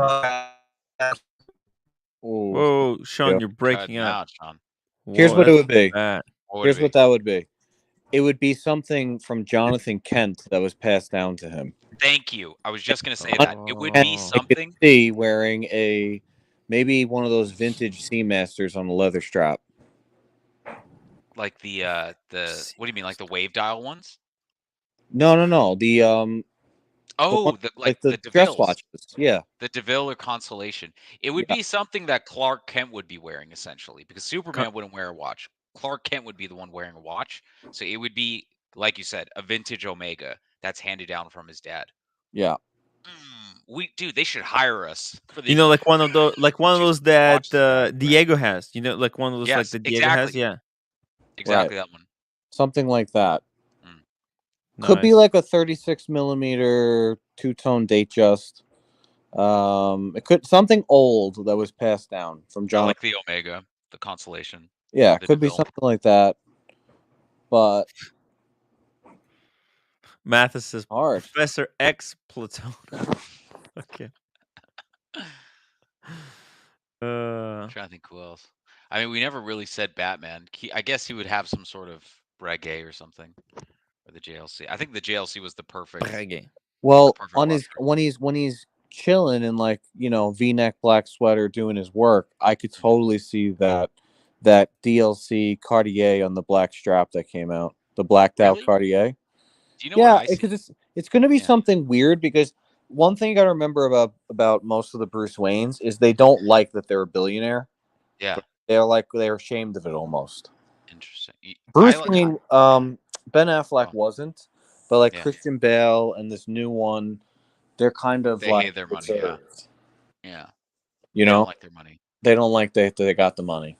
Whoa, Sean, you're breaking up. Sean. Here's what it would be. Here's what that would be. It would be something from Jonathan Kent that was passed down to him. Thank you. I was just going to say that. It would be something. See wearing maybe one of those vintage Seamasters on the leather strap. Like the what do you mean, like the wave dial ones? No. The the dress DeVilles. watches. Yeah. The DeVille or Constellation. It would be something that Clark Kent would be wearing, essentially, because Superman wouldn't wear a watch. Clark Kent would be the one wearing a watch. So it would be, like you said, a vintage Omega that's handed down from his dad. Yeah. They should hire us for these. like one of those that Diego has. Like one of those like the Diego has. Yeah. Exactly that one. Something like that. Could be like a 36 millimeter two-tone Datejust. It could something old that was passed down from John. Like the Omega, the Constellation. Yeah, it could be something like that. But Mathis says hard. Professor X Platona. Okay. I'm trying to think who else. I mean, we never really said Batman. I guess he would have some sort of reggae or something, or the JLC. I think the JLC was the perfect reggae. Well, on his when he's chilling in like V-neck black sweater doing his work, I could totally see that DLC Cartier on the black strap that came out, the blacked out Cartier. Do you know because it's going to be something weird because one thing you got to remember about most of the Bruce Waynes is they don't like that they're a billionaire. Yeah. They're ashamed of it almost. Interesting. Bruce Wayne, Ben Affleck wasn't, but like Christian Bale and this new one, they're kind of they hate their money. Yeah. They don't like their money. They don't like that they got the money.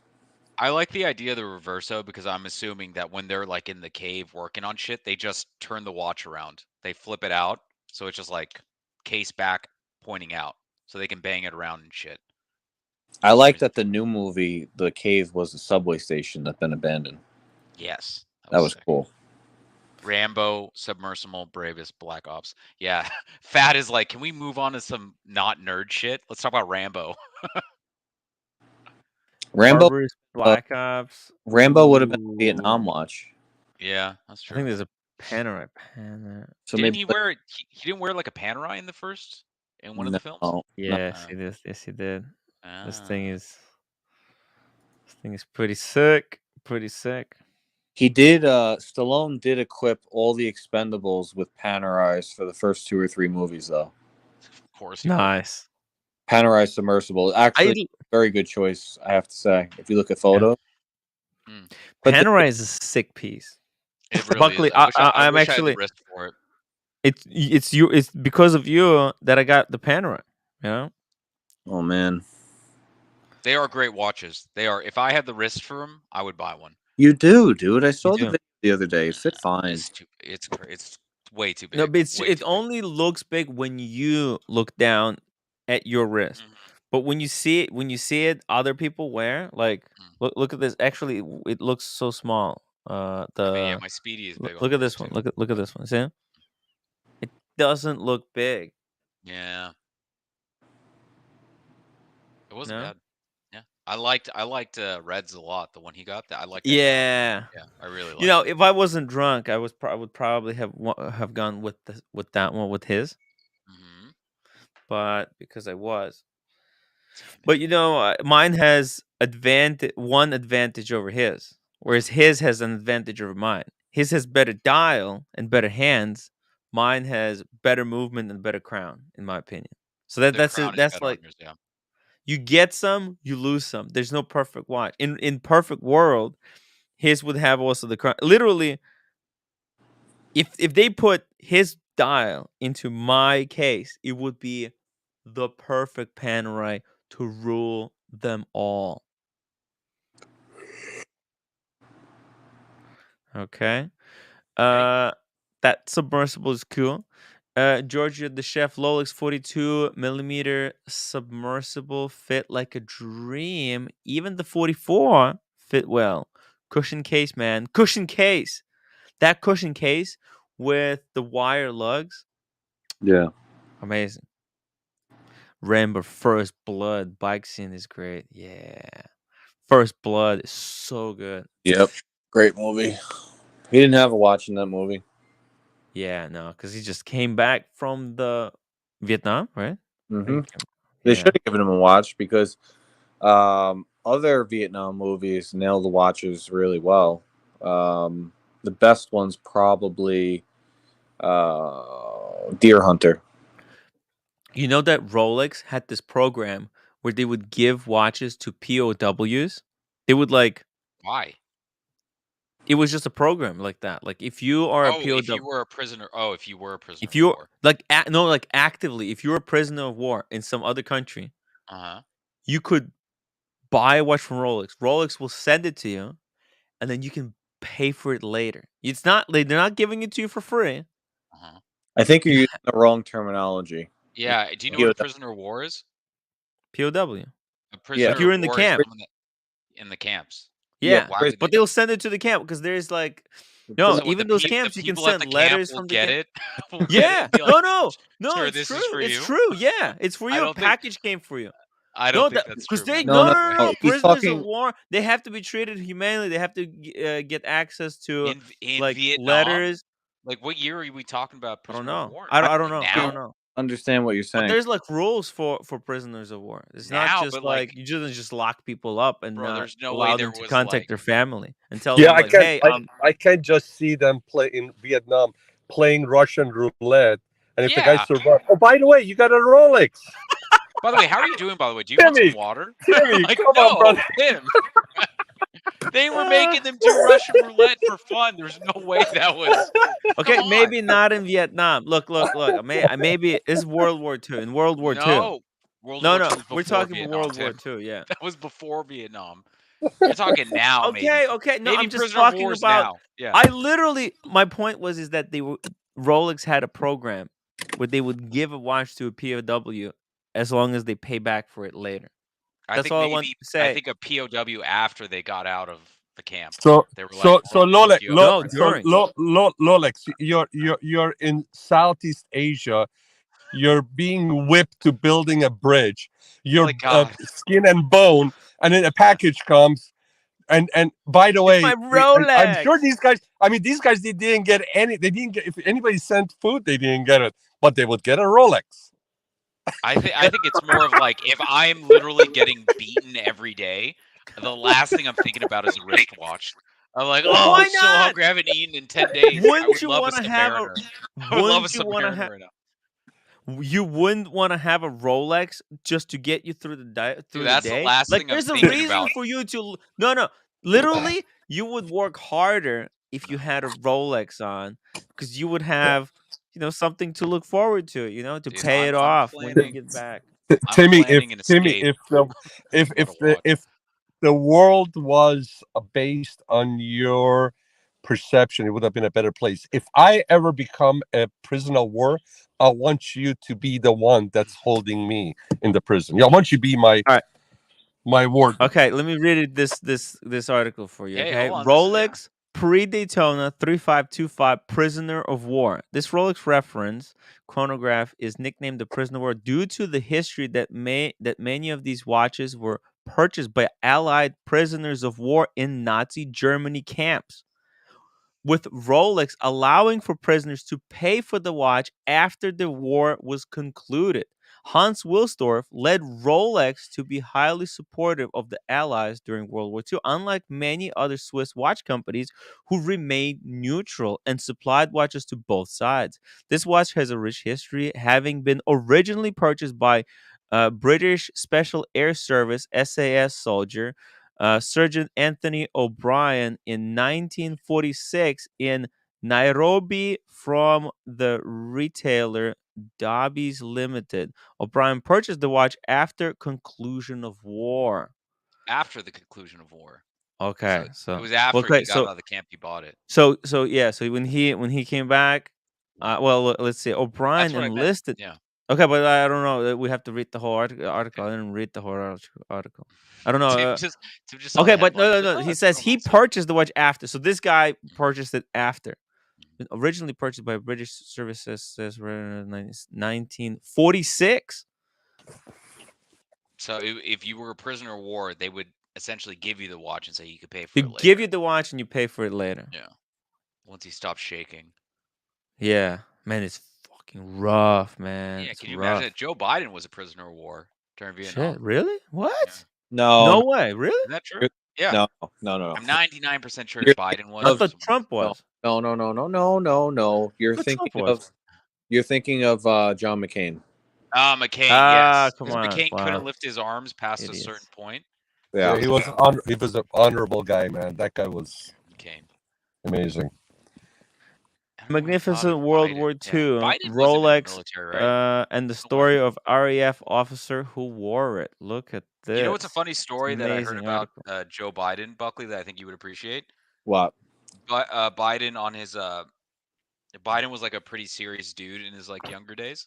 I like the idea of the Reverso because I'm assuming that when they're like in the cave working on shit, they just turn the watch around. They flip it out, so it's just like case back pointing out, so they can bang it around and shit. I like that the new movie, the cave was a subway station that's been abandoned. Yes. That was cool. Rambo, Submersible, Bravest, Black Ops. Yeah. Fat is like, can we move on to some not nerd shit? Let's talk about Rambo. Rambo, Black Ops. Rambo would have been a Vietnam watch. Yeah, that's true. I think there's a Panerai. So didn't he wear? He didn't wear like a Panerai in the first in one of the films. Yes, he did. Yes, he did. This thing is pretty sick. Pretty sick. He did. Stallone did equip all the Expendables with Panerais for the first 2 or 3 movies, though. Of course. Nice. Panerai submersible, actually, very good choice. I have to say, if you look at photos. Yeah. Panerai is a sick piece. It really is. I wish I had the wrist for it. It's because of you that I got the Panerai. You know. Oh man. They are great watches. They are. If I had the wrist for them, I would buy one. You do, dude. I saw the video the other day. It fit fine. It's way too big. No, but it only looks big when you look down at your wrist. But when you see it, other people wear, like look at this. Actually, it looks so small. My Speedy is big. Look at this one. Look at this one. See? It doesn't look big. Yeah. It wasn't bad. Yeah, I liked Reds a lot. The one he got, I liked. Yeah, I really liked. If I wasn't drunk, I would probably have gone with that one with his. But because I was, but mine has one advantage over his, whereas his has an advantage over mine. His has better dial and better hands. Mine has better movement and better crown, in my opinion. So that's Crown is that's better like on yours, yeah. you get some, you lose some. There's no perfect watch. In perfect world, his would have also the crown. Literally, if they put his dial into my case, it would be the perfect Panerai to rule them all. Okay. That submersible is cool. Georgia the Chef Rolex 42 millimeter submersible fit like a dream. Even the 44 fit well. Cushion case, man. Cushion case. That cushion case with the wire lugs. Yeah. Amazing. Rambo First Blood bike scene is great. Yeah. First Blood is so good. Yep. Great movie. He didn't have a watch in that movie. Yeah, no, because he just came back from the Vietnam, right? Mm-hmm. Yeah. They should have given him a watch because other Vietnam movies nail the watches really well. The best one's probably Deer Hunter. You know that Rolex had this program where they would give watches to POWs? They would like. Why? It was just a program like that. Like if you are a POW, if you were a prisoner. Oh, if you were a prisoner if you're of war. like like actively, if you're a prisoner of war in some other country, you could buy a watch from Rolex. Rolex will send it to you, and then you can pay for it later. It's not they're not giving it to you for free. I think you're using the wrong terminology. Yeah. Do you know what a prisoner of war is? POW. A prisoner like you're of in the war camp. is in the camps. Yeah, Why would but they'll send it to the camp because there's like So even those camps you can people at send the letters camp will from the get camp. it. Will get Yeah, it, be like, no, "Sir, it's this true. is for It's you." true. Yeah, it's for I you. A don't think- package came for you. I don't think that's because true. they man. no. He's Prisoners talking- of war, they have to be treated humanely. They have to get access to in like Vietnam? letters. Like what year are we talking about? I don't Prisoner of know. war? I don't Like know. now? I don't know. Understand what you're saying. But there's like rules for prisoners of war. It's Now, not just but, like you just lock people up and Bro, not there's no allow way them there to was, contact like- their family and tell Yeah, them like, hey, I can't just see them play in Vietnam playing Russian roulette, and if the guy Yeah. survives, oh, by the way, you got a Rolex. By the way, how are you doing? By the way, do you want Timmy, some water? Timmy, Like, come no, on, brother. Tim. They were making them do Russian roulette for fun. There's no way that was. okay, Come on. maybe not in Vietnam. Look. Maybe it's World War II. In World War II. No. World No, War no, II was we're before talking Vietnam, World War Tim. II. Yeah. That was before Vietnam. You're talking now. Okay. maybe. Okay. No, Maybe I'm just prisoner of talking war is about. now. Yeah. I literally, my point was is that Rolex had a program where they would give a watch to a POW as long as they pay back for it later. That's all I want to say. I think a POW after they got out of the camp. So They were so like, so "Bro, Rolex, you No, have- during. Rolex, you're in Southeast Asia. You're being whipped to building a bridge. You're my God. skin and bone, and then a package comes. And by the way, my I'm Rolex. sure these guys. I mean, these guys they didn't get any. They didn't get. If anybody sent food, they didn't get it, but they would get a Rolex. I think it's more of like if I'm literally getting beaten every day, the last thing I'm thinking about is a wristwatch. I'm like, oh, Why I'm so not? hungry. I haven't eaten in 10 days. Wouldn't you want to have a? I would love a Wouldn't you want to Submariner have? right now. You wouldn't want to have a Rolex just to get you through the day. That's the day? last Like, thing I'm there's a thinking reason about. for you to. No. Literally, you would work harder if you had a Rolex on, because you would have, something to look forward to. To Dude, pay it I'm off when you planning- get back. Timmy, planning an escape. if the world was based on your perception, it would have been a better place. If I ever become a prisoner of war, I want you to be the one that's holding me in the prison. Yeah, I want you to be my ward. Okay, let me read this article for you. Hey, Okay, hold on, Rolex pre-Daytona 3525 prisoner of war. This Rolex reference chronograph is nicknamed the prisoner of war due to the history that many of these watches were purchased by Allied prisoners of war in Nazi Germany camps, with Rolex allowing for prisoners to pay for the watch after the war was concluded. Hans Wilsdorf led Rolex to be highly supportive of the Allies during World War II, unlike many other Swiss watch companies who remained neutral and supplied watches to both sides. This watch has a rich history, having been originally purchased by British Special Air Service SAS soldier Sergeant Anthony O'Brien in 1946 in Nairobi from the retailer Dobbies Limited. O'Brien purchased the watch after conclusion of war. After the conclusion of war. Okay, so it was after he got out of the camp he bought it. So when he came back, well, let's see, O'Brien enlisted. Yeah. Okay, but I don't know. We have to read the whole article. I didn't read the whole article. I don't know. Tim just okay, but no. He says he purchased the watch after. So this guy purchased it after. Originally purchased by British Services in 1946. So if you were a prisoner of war, they would essentially give you the watch and say you could pay for it later. Give you the watch and you pay for it later. Yeah. Once he stops shaking. Yeah. Man, it's fucking rough, man. Yeah, it's can you rough. imagine that Joe Biden was a prisoner of war during Vietnam? Shit, really? What? Yeah. No way. Really? Is that true? Yeah. No. I'm 99% sure Biden was. I thought Trump was. No. You're thinking of John McCain. McCain, yes. Come on. McCain couldn't lift his arms past a certain point. Yeah, he was an honorable guy, man. That guy was McCain. Amazing. Magnificent World War II, Rolex, military, right? and the story of RAF officer who wore it. Look at this. You know what's a funny story that I heard about Joe Biden, Buckley, that I think you would appreciate? What? Biden on his Biden was like a pretty serious dude in his like younger days,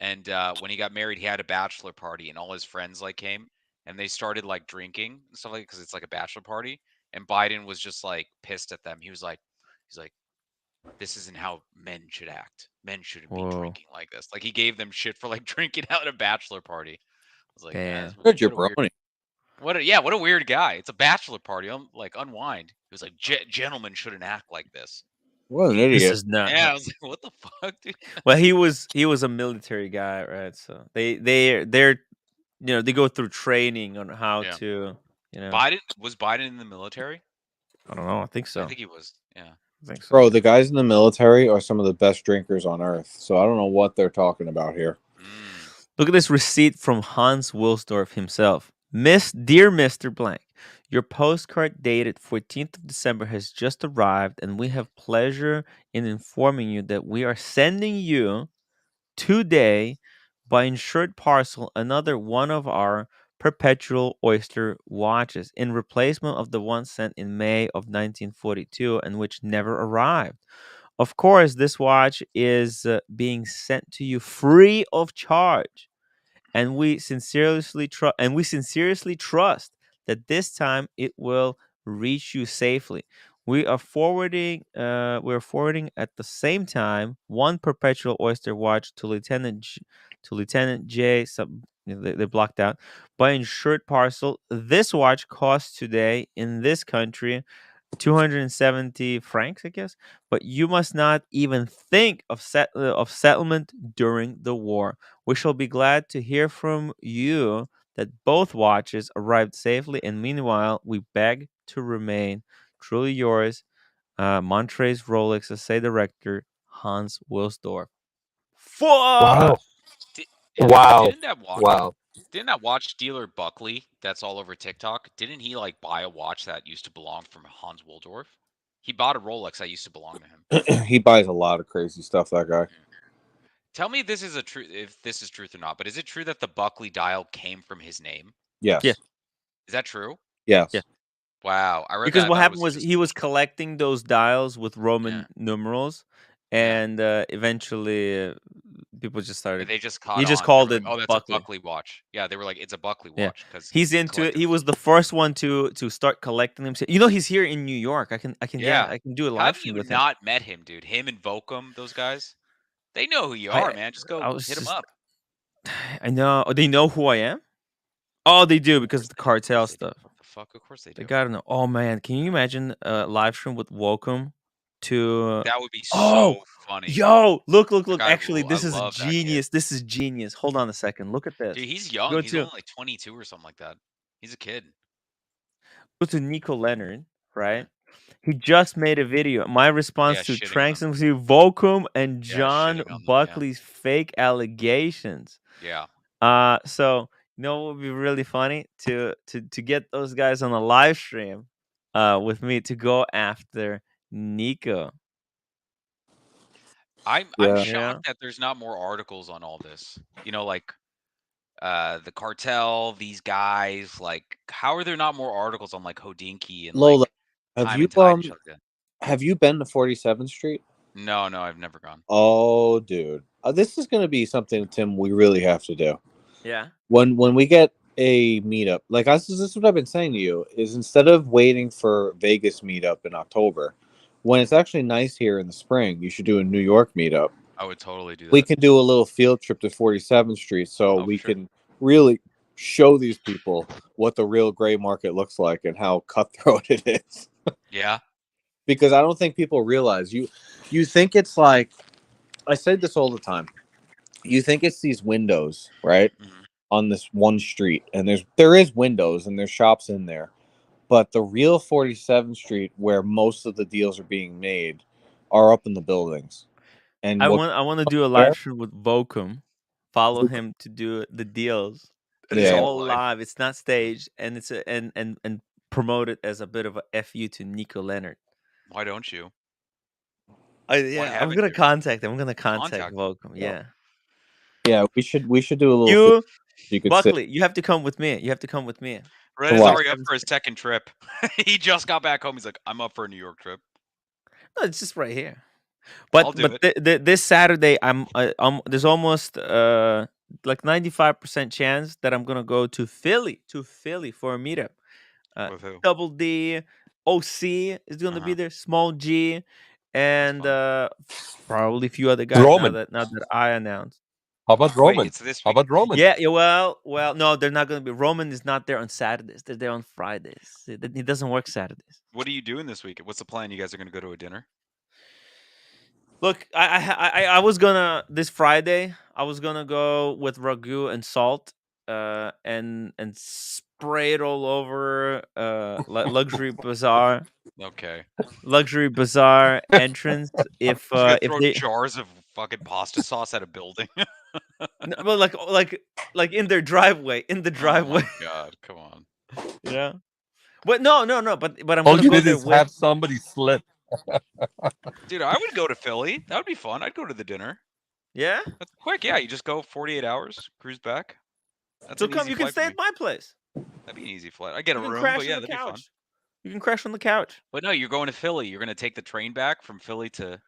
and when he got married, he had a bachelor party, and all his friends like came, and they started like drinking and stuff like, because it's like a bachelor party, and Biden was just like pissed at them. He's like, this isn't how men should act. Men shouldn't be drinking like this. Like he gave them shit for like drinking out at a bachelor party. I was like, damn. Good jabroni. What a weird guy. It's a bachelor party. Like unwind. He was like, gentlemen shouldn't act like this. What an idiot. This is not. Yeah, I was like, what the fuck, dude? Well, he was a military guy, right? So they're they go through training on how to, was Biden in the military? I don't know. I think so. I think he was. Yeah. I think so. Bro, the guys in the military are some of the best drinkers on earth. So I don't know what they're talking about here. Look at this receipt from Hans Wilsdorf himself. Dear Mr. Blank, your postcard dated 14th of December has just arrived, and we have pleasure in informing you that we are sending you today by insured parcel another one of our perpetual oyster watches in replacement of the one sent in May of 1942 and which never arrived. Of course, this watch is being sent to you free of charge, and we sincerely trust that this time it will reach you safely. We're forwarding at the same time one perpetual oyster watch to Lieutenant J. They blocked out by insured parcel. This watch costs today in this country 270 francs, I guess, but you must not even think of settlement during the war. We shall be glad to hear from you that both watches arrived safely, and meanwhile, we beg to remain truly yours, Montreux's Rolex SA Director, Hans Wilsdorf. Wow. Didn't that watch dealer Buckley that's all over TikTok? Didn't he like buy a watch that used to belong from Hans Wilsdorf? He bought a Rolex that used to belong to him. He buys a lot of crazy stuff, that guy. Tell me if this is truth or not, but is it true that the Buckley dial came from his name? Yes. Yeah. Is that true? Yes. Yeah. Wow. I read because that, what happened was he was collecting those dials with Roman numerals, and eventually people just started. They just caught He just on. called They it were like, oh, that's Buckley. a Buckley watch. Yeah, they were like, it's a Buckley watch because he's into it. He was the first one to start collecting them. You know, he's here in New York. I can do a live stream with him. Have you not met him, dude? Him and Volcom, those guys, they know who you are, man. Just go hit him up. I know. They know who I am. Oh, they do because of the cartel stuff. What the fuck? Of course they do. They gotta know. Oh man, can you imagine a live stream with Volcom? That would be so funny. Yo, look. Actually, I this is love that kid. genius. This is genius. Hold on a second. Look at this. Dude, he's young. He's only like 22 or something like that. He's a kid. Go to Nico Leonard, right? He just made a video. My response to Tranks and Volcom and John Buckley's fake allegations. Yeah. So you know what would be really funny to get those guys on a live stream with me to go after Nico. I'm shocked that there's not more articles on all this. You know, like the cartel, these guys, like how are there not more articles on like Hodinky and Lola, like have you been to 47th Street? No, I've never gone. Oh, dude. This is going to be something, Tim, we really have to do. Yeah. When we get a meetup, like this is what I've been saying to you, is instead of waiting for Vegas meetup in October, when it's actually nice here in the spring, you should do a New York meetup. I would totally do that. We can do a little field trip to 47th Street so we can really show these people what the real gray market looks like and how cutthroat it is. Yeah. Because I don't think people realize you think it's like, I say this all the time. You think it's these windows, right? Mm-hmm. On this one street, and there is windows and there's shops in there. But the real 47th Street, where most of the deals are being made, are up in the buildings. And I want to do a live stream with Volcom. Follow him to do the deals. It's all live. It's not staged, and it's and promote it as a bit of a FU to Nico Leonard. Why don't you? I'm gonna contact him. I'm gonna contact Volcom. Yeah. Yeah, we should do a little. Buckley, you have to come with me. Red is already up for his second trip. He just got back home. He's like, I'm up for a New York trip. No, it's just right here. But this Saturday, there's almost like 95% chance that I'm gonna go to Philly for a meetup. Double D, OC is gonna be there, Small G, and probably a few other guys. Roman. Now that I announced. How about Roman? How about Roman? Yeah. Well, no, they're not gonna be. Roman is not there on Saturdays. They're there on Fridays. He doesn't work Saturdays. What are you doing this week? What's the plan? You guys are gonna go to a dinner? Look, I was gonna this Friday. I was gonna go with ragu and salt, and spray it all over, luxury bazaar. Okay. Luxury bazaar entrance. If they jars of fucking pasta sauce at a building. No, but like in their driveway. In the driveway. Oh my God, come on. Yeah. But no. But I'm all gonna you go did there is have somebody slip. Dude, I would go to Philly. That would be fun. I'd go to the dinner. Yeah? That's quick. Yeah, you just go 48 hours, cruise back. So come, you can stay at my place. That'd be an easy flight. I get a room, but yeah, that'd be fun. You can crash on the couch. But no, you're going to Philly. You're going to take the train back from Philly to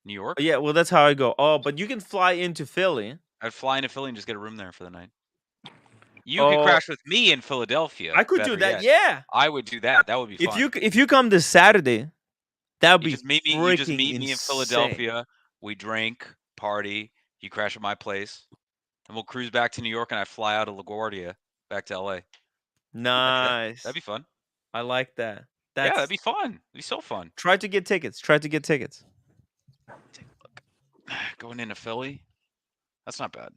New York? Yeah, well, that's how I go. Oh, but you can fly into Philly. I'd fly into Philly and just get a room there for the night. You could crash with me in Philadelphia. I could do that, yeah. I would do that. That would be fun. If you come this Saturday, that would be you just meet me in Philadelphia. We drink, party. You crash at my place. And we'll cruise back to New York, and I fly out of LaGuardia back to LA. Nice. That'd be fun. I like that. Yeah, that'd be fun. It'd be so fun. Try to get tickets. Take a look. Going into Philly? That's not bad.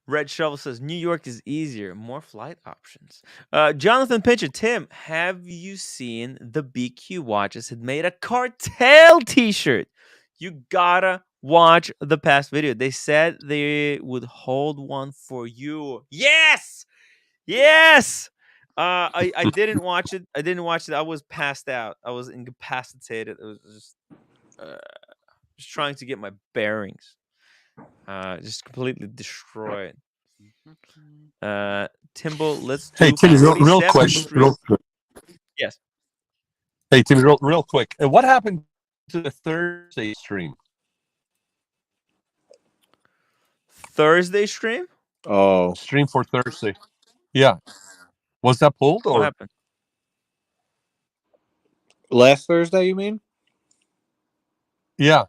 Red Shovel says New York is easier, more flight options. Jonathan Pincher, Tim, have you seen the BQ Watches had made a cartel T-shirt? You gotta watch the past video. They said they would hold one for you. Yes. I didn't watch it. I was passed out. I was incapacitated. It was just trying to get my bearings. Just completely destroyed. Timbo, let's do Timmy, real quick. Yes. Hey, Timmy, real quick. And what happened to the Thursday stream? Thursday stream? Oh, stream for Thursday. Yeah. Was that pulled or what happened? Last Thursday, you mean? Yeah.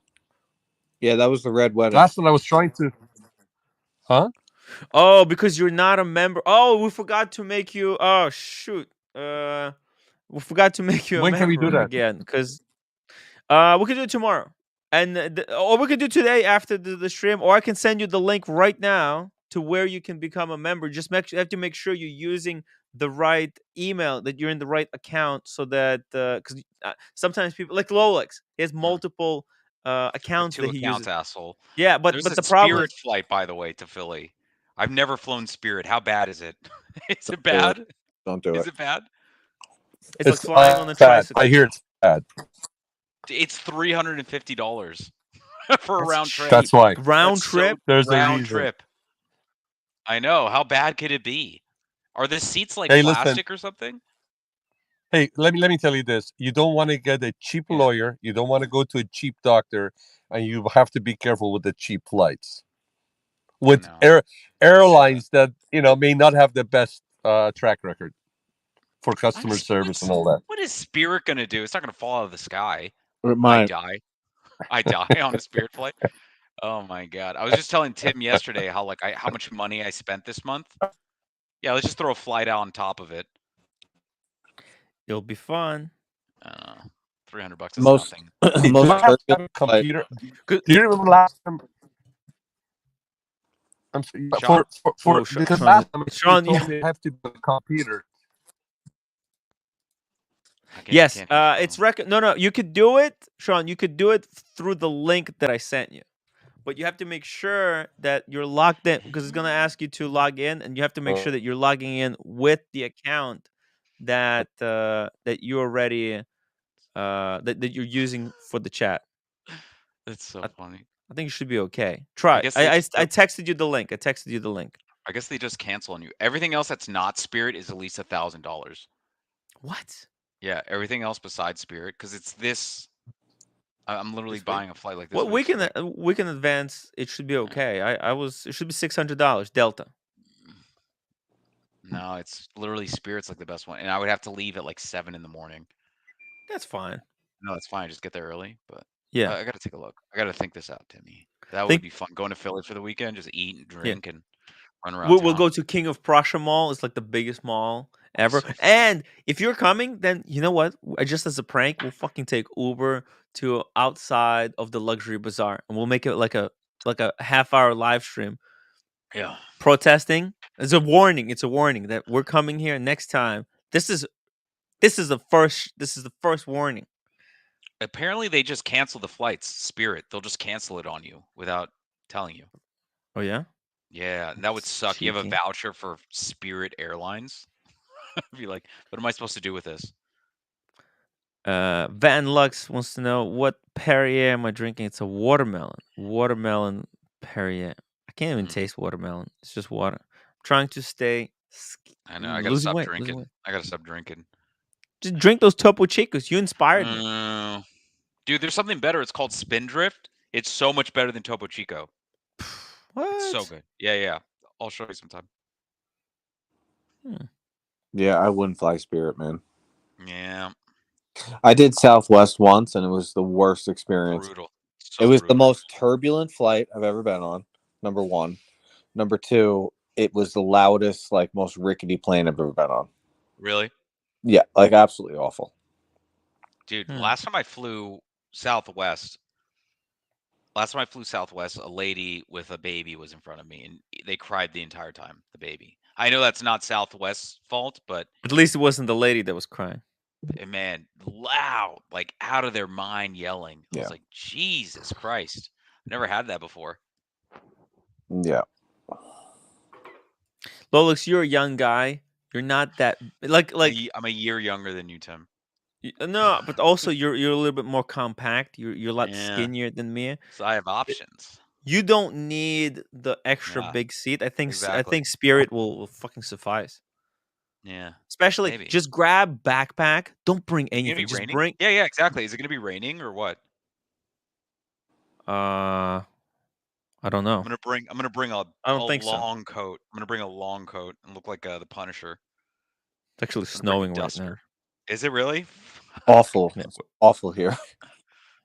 Yeah, that was the Red Wedding. That's what I was trying to. Huh? Oh, because you're not a member. Oh, we forgot to make you. Oh, shoot. We forgot to make you a when member can we do that again? Because we can do it tomorrow. And or we could do today after the stream, or I can send you the link right now to where you can become a member. Just you have to make sure you're using the right email, that you're in the right account, so that because sometimes people like Rolex, he has multiple accounts that he uses. Asshole. Yeah, but There's a the problem Spirit flight, by the way, to Philly. I've never flown Spirit. How bad is it? Is it Don't do it. bad? Don't do Is it. it bad? it's like flying on a bad. tricycle. I hear it's bad. It's $350 for a round trip. That's why. Round That's trip. There's a round reason. trip. I know. How bad could it be? Are the seats like Hey, listen. plastic or something? Hey, let me tell you this. You don't want to get a cheap lawyer. You don't want to go to a cheap doctor, and you have to be careful with the cheap flights. With airlines that may not have the best track record for customer service and all that. What is Spirit gonna do? It's not gonna fall out of the sky. I die on a Spirit flight. Oh my god! I was just telling Tim yesterday how much money I spent this month. Yeah, let's just throw a flight out on top of it. It'll be fun. $300 is most nothing. most turbulent computer. Do you remember last time? I'm sorry, because last time Sean, you told me I have to do a computer. Yes, it's No, you could do it, Sean. You could do it through the link that I sent you, but you have to make sure that you're logged in, because it's gonna ask you to log in, and you have to make sure that you're logging in with the account that that you already that you're using for the chat. That's so funny. I think you should be okay. Try. I texted you the link. I guess they just cancel on you. Everything else that's not Spirit is at least $1,000. What? Yeah, everything else besides Spirit, because it's this. I'm literally buying a flight like this. Well, we can advance. It should be okay. It should be $600 Delta. No, it's literally Spirit's like the best one, and I would have to leave at like 7 in the morning. That's fine. No, that's fine. Just get there early. But yeah, I gotta take a look. I gotta think this out, Timmy. That would be fun. Going to Philly for the weekend, just eat and drink and run around. We'll go to King of Prussia Mall. It's like the biggest mall ever. And if you're coming, then you know what? Just as a prank, we'll fucking take Uber to outside of the luxury bazaar, and we'll make it like a half-hour live stream. Yeah. Protesting. It's a warning that we're coming here next time. This is the first warning. Apparently, they just cancel the flights. Spirit, they'll just cancel it on you without telling you. Oh yeah. Yeah, and that would suck. You have a voucher for Spirit Airlines. Be like, what am I supposed to do with this? Van Lux wants to know, what Perrier am I drinking? It's a watermelon Perrier. I can't even taste watermelon. It's just water. I'm trying to stay. I know. I gotta stop drinking. Just drink those Topo Chicos. You inspired me. Dude, there's something better. It's called Spindrift. It's so much better than Topo Chico. What? It's so good. Yeah. I'll show you sometime. Yeah, I wouldn't fly Spirit, man. Yeah. I did Southwest once, and it was the worst experience. Brutal. It was the most turbulent flight I've ever been on, number one. Number two, it was the loudest, most rickety plane I've ever been on. Really? Yeah, absolutely awful. Dude, last time I flew Southwest, a lady with a baby was in front of me, and they cried the entire time, the baby. I know that's not Southwest's fault, but at least it wasn't the lady that was crying. Man, loud, out of their mind yelling. I was like, Jesus Christ. I've never had that before. Yeah. Lolix, you're a young guy. You're not that I'm a year younger than you, Tim. No, but also you're a little bit more compact. You're a lot skinnier than me. So I have options. You don't need the extra big seat. I think Spirit will fucking suffice. Yeah. Especially just grab backpack. Don't bring anything. Just bring. Yeah, exactly. Is it gonna be raining or what? I don't know. I'm gonna bring a long coat. I'm gonna bring a long coat and look like the Punisher. It's actually snowing right now. Is it really? Awful. It's awful here.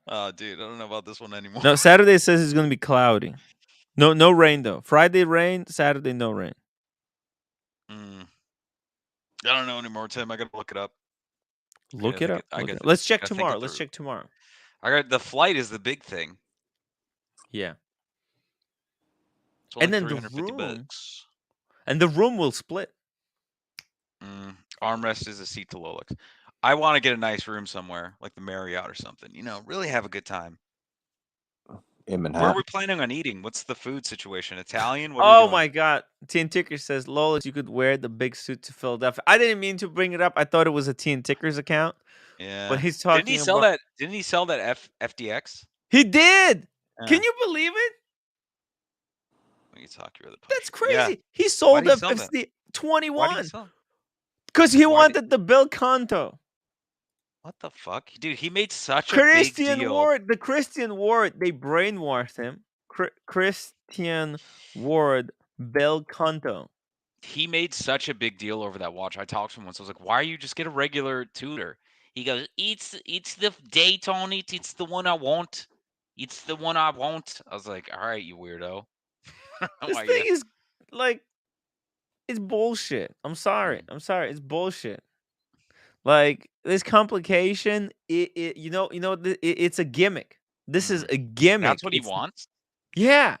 Oh, dude, I don't know about this one anymore. No, Saturday says it's gonna be cloudy. No rain though. Friday rain. Saturday no rain. I don't know anymore, Tim. I gotta look it up. Look it up. Let's check tomorrow. I got the flight is the big thing. Yeah. It's only And then the $350 room, bucks. and the room will split. Armrest is a seat to Rolex. I want to get a nice room somewhere, like the Marriott or something. You know, really have a good time. In Manhattan. Where are we planning on eating? What's the food situation? Italian? What are we doing? My God. Teen Ticker says, Lolis, you could wear the big suit to Philadelphia. I didn't mean to bring it up. I thought it was a Teen Ticker's account. Yeah. But he's talking Didn't he sell that FDX? He did. Yeah. Can you believe it? When you talk your other That's crazy. Yeah. He sold the the 21. Why did he sell? Because he wanted the Bill Conto. What the fuck? Dude, he made such a big deal. The Christian Ward, they brainwashed him. Christian Ward, Bill Conto. He made such a big deal over that watch. I talked to him once. I was like, why are you just get a regular Tudor? He goes, it's the Daytona. It's the one I want. It's the one I want. I was like, all right, you weirdo. This thing is like, it's bullshit. I'm sorry. It's bullshit. Like, this complication, it's a gimmick. This is a gimmick. That's what he wants? Yeah.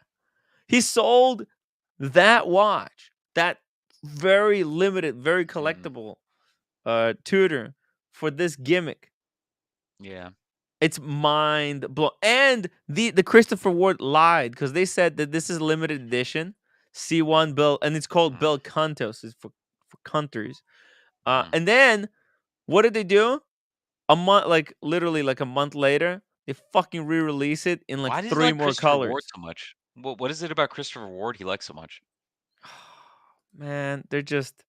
He sold that watch, that very limited, very collectible Tudor for this gimmick. Yeah. It's mind blowing. And the Christopher Ward lied because they said that this is limited edition C1 Bill, and it's called Bill Contos. It's for countries. And then what did they do? Literally a month later, they fucking re-release it in Why does 3 more colors. Ward so much? What is it about Christopher Ward he likes so much? Man, they're just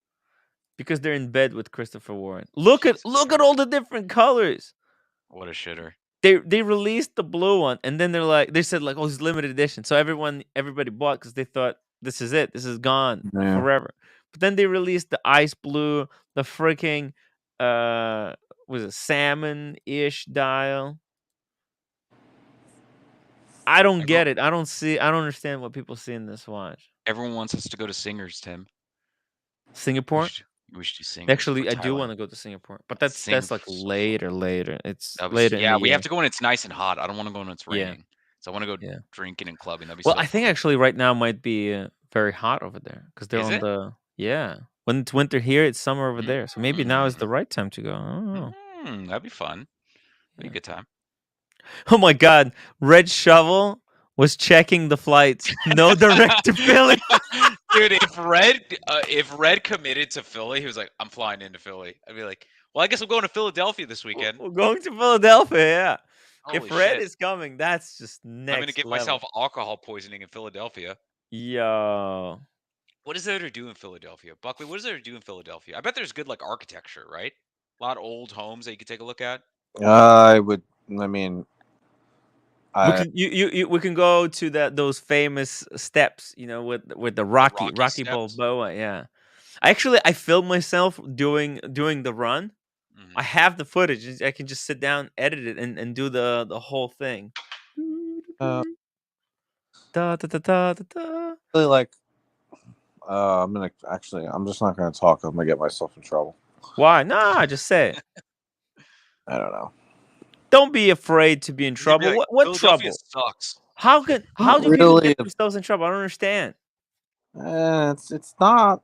because they're in bed with Christopher Ward. Look at all the different colors. What a shitter. They released the blue one, and then they said oh, it's limited edition. So everybody bought because they thought this is it. This is gone forever. But then they released the ice blue, the freaking was it salmon-ish dial. I don't get it. I don't understand what people see in this watch. Everyone wants us to go to Singers, Tim. Singapore? We should do Singers. Actually, I do want to go to Singapore, but that's like later. It's later. Yeah, we have to go when it's nice and hot. I don't want to go when it's raining. So I want to go drinking and clubbing. That'd be I think actually right now might be very hot over there because they're on the when it's winter here, it's summer over there. So maybe now is the right time to go. I don't know. That'd be fun. Be a good time. Oh my God, Red Shovel was checking the flights. No direct to Philly. Dude, if Red committed to Philly, he was like, I'm flying into Philly. I'd be like, well, I guess I'm going to Philadelphia this weekend. We're going to Philadelphia, yeah. Holy if Red shit. is coming, that's just next I'm going to get myself alcohol poisoning in Philadelphia. Yo. What is there to do in Philadelphia? Buckley, what is there to do in Philadelphia? I bet there's good architecture, right? A lot of old homes that you could take a look at. We can go to those famous steps, with the Rocky Balboa. Yeah, I filmed myself doing the run. I have the footage. I can just sit down, edit it, and do the whole thing. Really I'm just not gonna talk. I'm gonna get myself in trouble. Why? Nah, just say it. I don't know. Don't be afraid to be in trouble. What trouble? Sucks. How do people get themselves in trouble? I don't understand. It's not.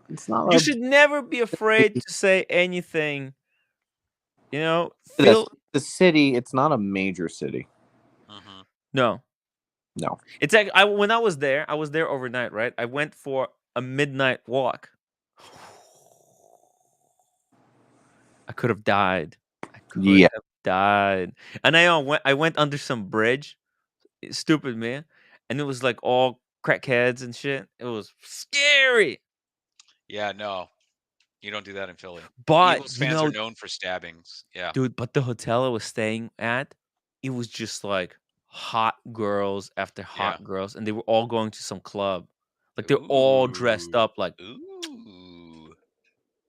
You should never be afraid to say anything. The city. It's not a major city. No. It's like when I was there overnight, right? I went for a midnight walk. I could have died. Died. And I went under some bridge. Stupid, man. And it was all crackheads and shit. It was scary. Yeah, no. You don't do that in Philly. But Eagles fans are known for stabbings. Yeah. Dude, but the hotel I was staying at, it was just hot girls after hot girls, and they were all going to some club. They're all dressed up Ooh.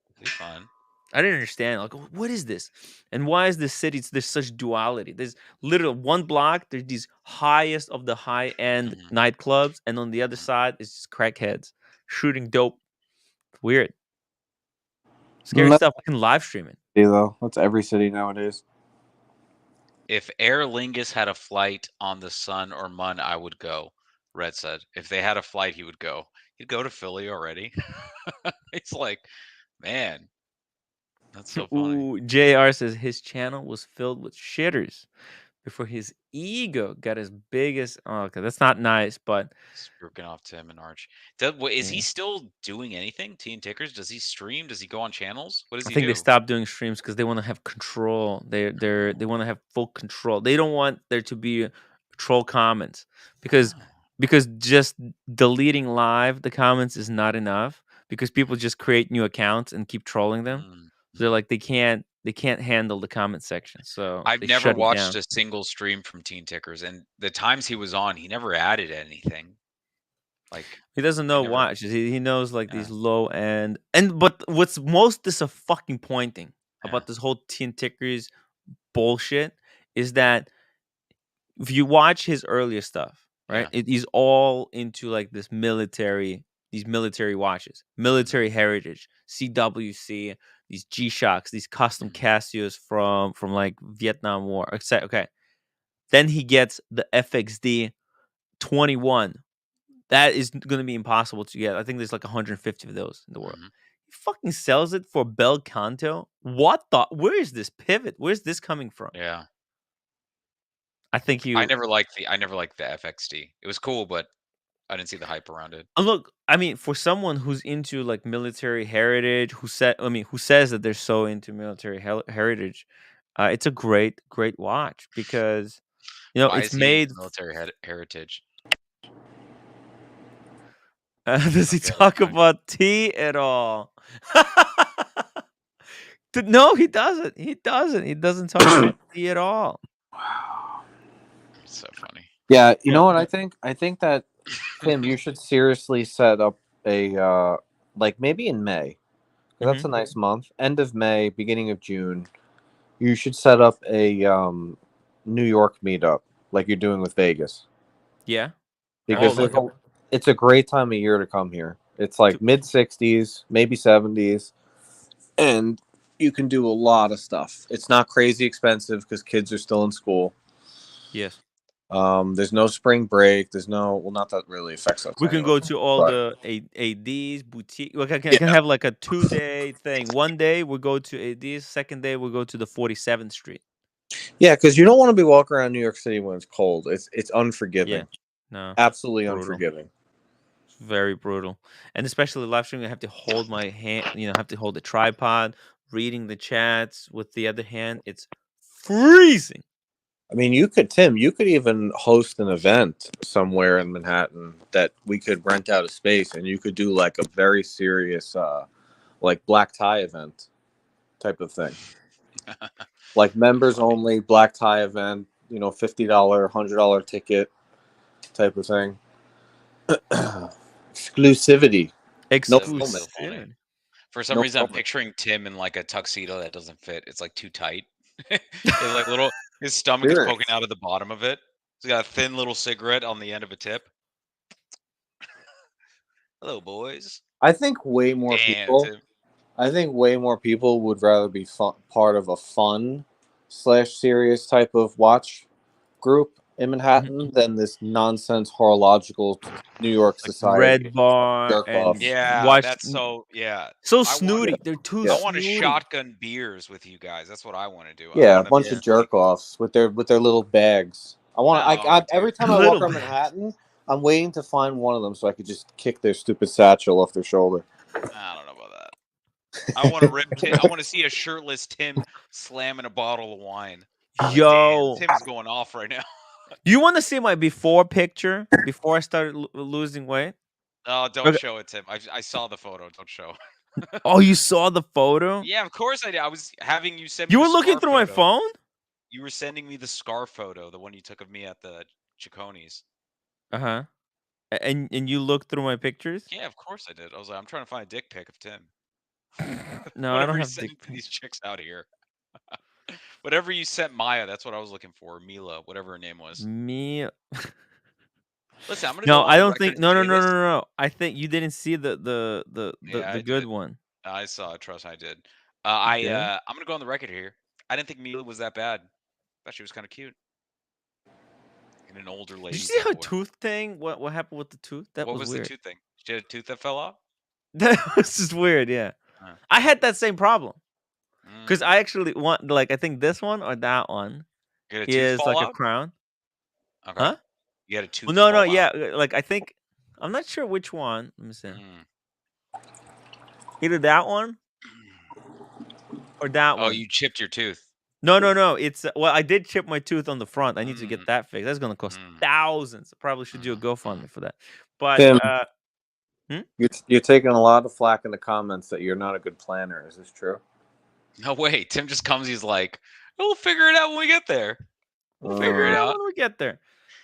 That'd be fun. I didn't understand. What is this? And why is this city? There's such duality. There's literally one block. There's these highest of the high-end nightclubs, and on the other side is just crackheads shooting dope. Weird. Scary stuff. I can live stream it. Though that's every city nowadays. If Aer Lingus had a flight on the Sun or Mun, I would go. Red said, if they had a flight, he would go. He'd go to Philly already. It's like, man, that's so funny. Ooh, JR says his channel was filled with shitters before his ego got as big as. Oh, okay, that's not nice, but Spooking off Tim and Arch. Is he still doing anything? Tea and Tickers? Does he stream? Does he go on channels? What does he do? I think they stopped doing streams because they want to have control. They want to have full control. They don't want there to be troll comments because just deleting live the comments is not enough because people just create new accounts and keep trolling them. So they're like they can't handle the comment section. So I've they never shut it watched down. a single stream from Teen Tickers, and the times he was on, he never added anything. Like he doesn't know watches. He knows like these low end but what's most disappointing about this whole Teen Tickers bullshit is that if you watch his earlier stuff, right, he's all into like these military watches, military heritage, CWC, these G-Shocks, these custom Casios from like Vietnam War. Okay, then he gets the FXD 21. That is going to be impossible to get. I think there's like 150 of those in the world. He fucking sells it for Bel Canto. What the? Where is this pivot? Where's this coming from? Yeah. I think I never liked the FXD. It was cool, but I didn't see the hype around it. Look, I mean, for someone who's into like military heritage, who says that they're so into military heritage, it's a great watch because Why it's is he made into military heritage. Does he talk about tea at all? No, he doesn't. He doesn't talk about tea at all. It's so funny. Yeah, you know what I think? I think that Tim, you should seriously set up a like maybe in May. That's a nice month. End of May, beginning of June. You should set up a New York meetup like you're doing with Vegas. Yeah. Because it's a great time of year to come here. It's like mid 60s, maybe 70s, and you can do a lot of stuff. It's not crazy expensive because kids are still in school. Yes. There's no spring break. There's no, well, not that really affects us. We can go to all the ADs, boutique. We can have like a 2-day thing. One day we'll go to ADs. Second day we'll go to the 47th Street. Yeah, because you don't want to be walking around New York City when it's cold. It's unforgiving. Yeah. No. Absolutely unforgiving. It's very brutal. And especially live streaming, I have to hold my hand, have to hold the tripod, reading the chats with the other hand. It's freezing. I mean, Tim, you could even host an event somewhere in Manhattan that we could rent out a space and you could do like a very serious, like black tie event type of thing. Like members only black tie event, $50, $100 ticket type of thing. Exclusivity. Exclusivity. For some reason, I'm picturing Tim in like a tuxedo that doesn't fit. It's like too tight. It's like his stomach is poking out of the bottom of it. He's got a thin little cigarette on the end of a tip. Hello, boys. I think way more people. Tim. I think way more people would rather be part of a fun/serious type of watch group in Manhattan than this nonsense horological New York society. Red bar and that's so snooty. They're too. I want to shotgun beers with you guys. That's what I want to do. Yeah, a bunch of jerk offs with their little bags. Every time I walk around Manhattan, I'm waiting to find one of them so I could just kick their stupid satchel off their shoulder. I don't know about that. I want to rip Tim. I want to see a shirtless Tim slamming a bottle of wine. Yo, damn, Tim's going off right now. Do you want to see my before picture before I started losing weight? Oh, don't show it, Tim. I saw the photo. Don't show. Oh, you saw the photo? Yeah, of course I did. I was having you send me. You were looking through my phone? You were sending me the scar photo, the one you took of me at the Chiconies. Uh-huh. And you looked through my pictures? Yeah, of course I did. I was like, I'm trying to find a dick pic of Tim. No, I don't have dick pics. These chicks out here. Whatever you sent Maya, that's what I was looking for. Mila, whatever her name was. Mia. Listen, I'm gonna. No, I don't think. No. I think you didn't see the good one. I saw it. Trust, I did. I'm gonna go on the record here. I didn't think Mila was that bad. Thought she was kind of cute. And an older lady. Did you see her tooth thing? What happened with the tooth? That what was weird. The tooth thing? She had a tooth that fell off? That was just weird, yeah. I had that same problem. Because I actually want, like, I think this one or that one is like a crown. Okay. Huh? You had a tooth fall out. Yeah. Like, I think, I'm not sure which one. Let me see. Either that one or that one. Oh, you chipped your tooth. No. It's well, I did chip my tooth on the front. I need to get that fixed. That's gonna cost thousands. I probably should do a GoFundMe for that. But Tim, you're taking a lot of flack in the comments that you're not a good planner. Is this true? No way. Tim just comes. He's like, "We'll figure it out when we get there. We'll figure it out when we get there."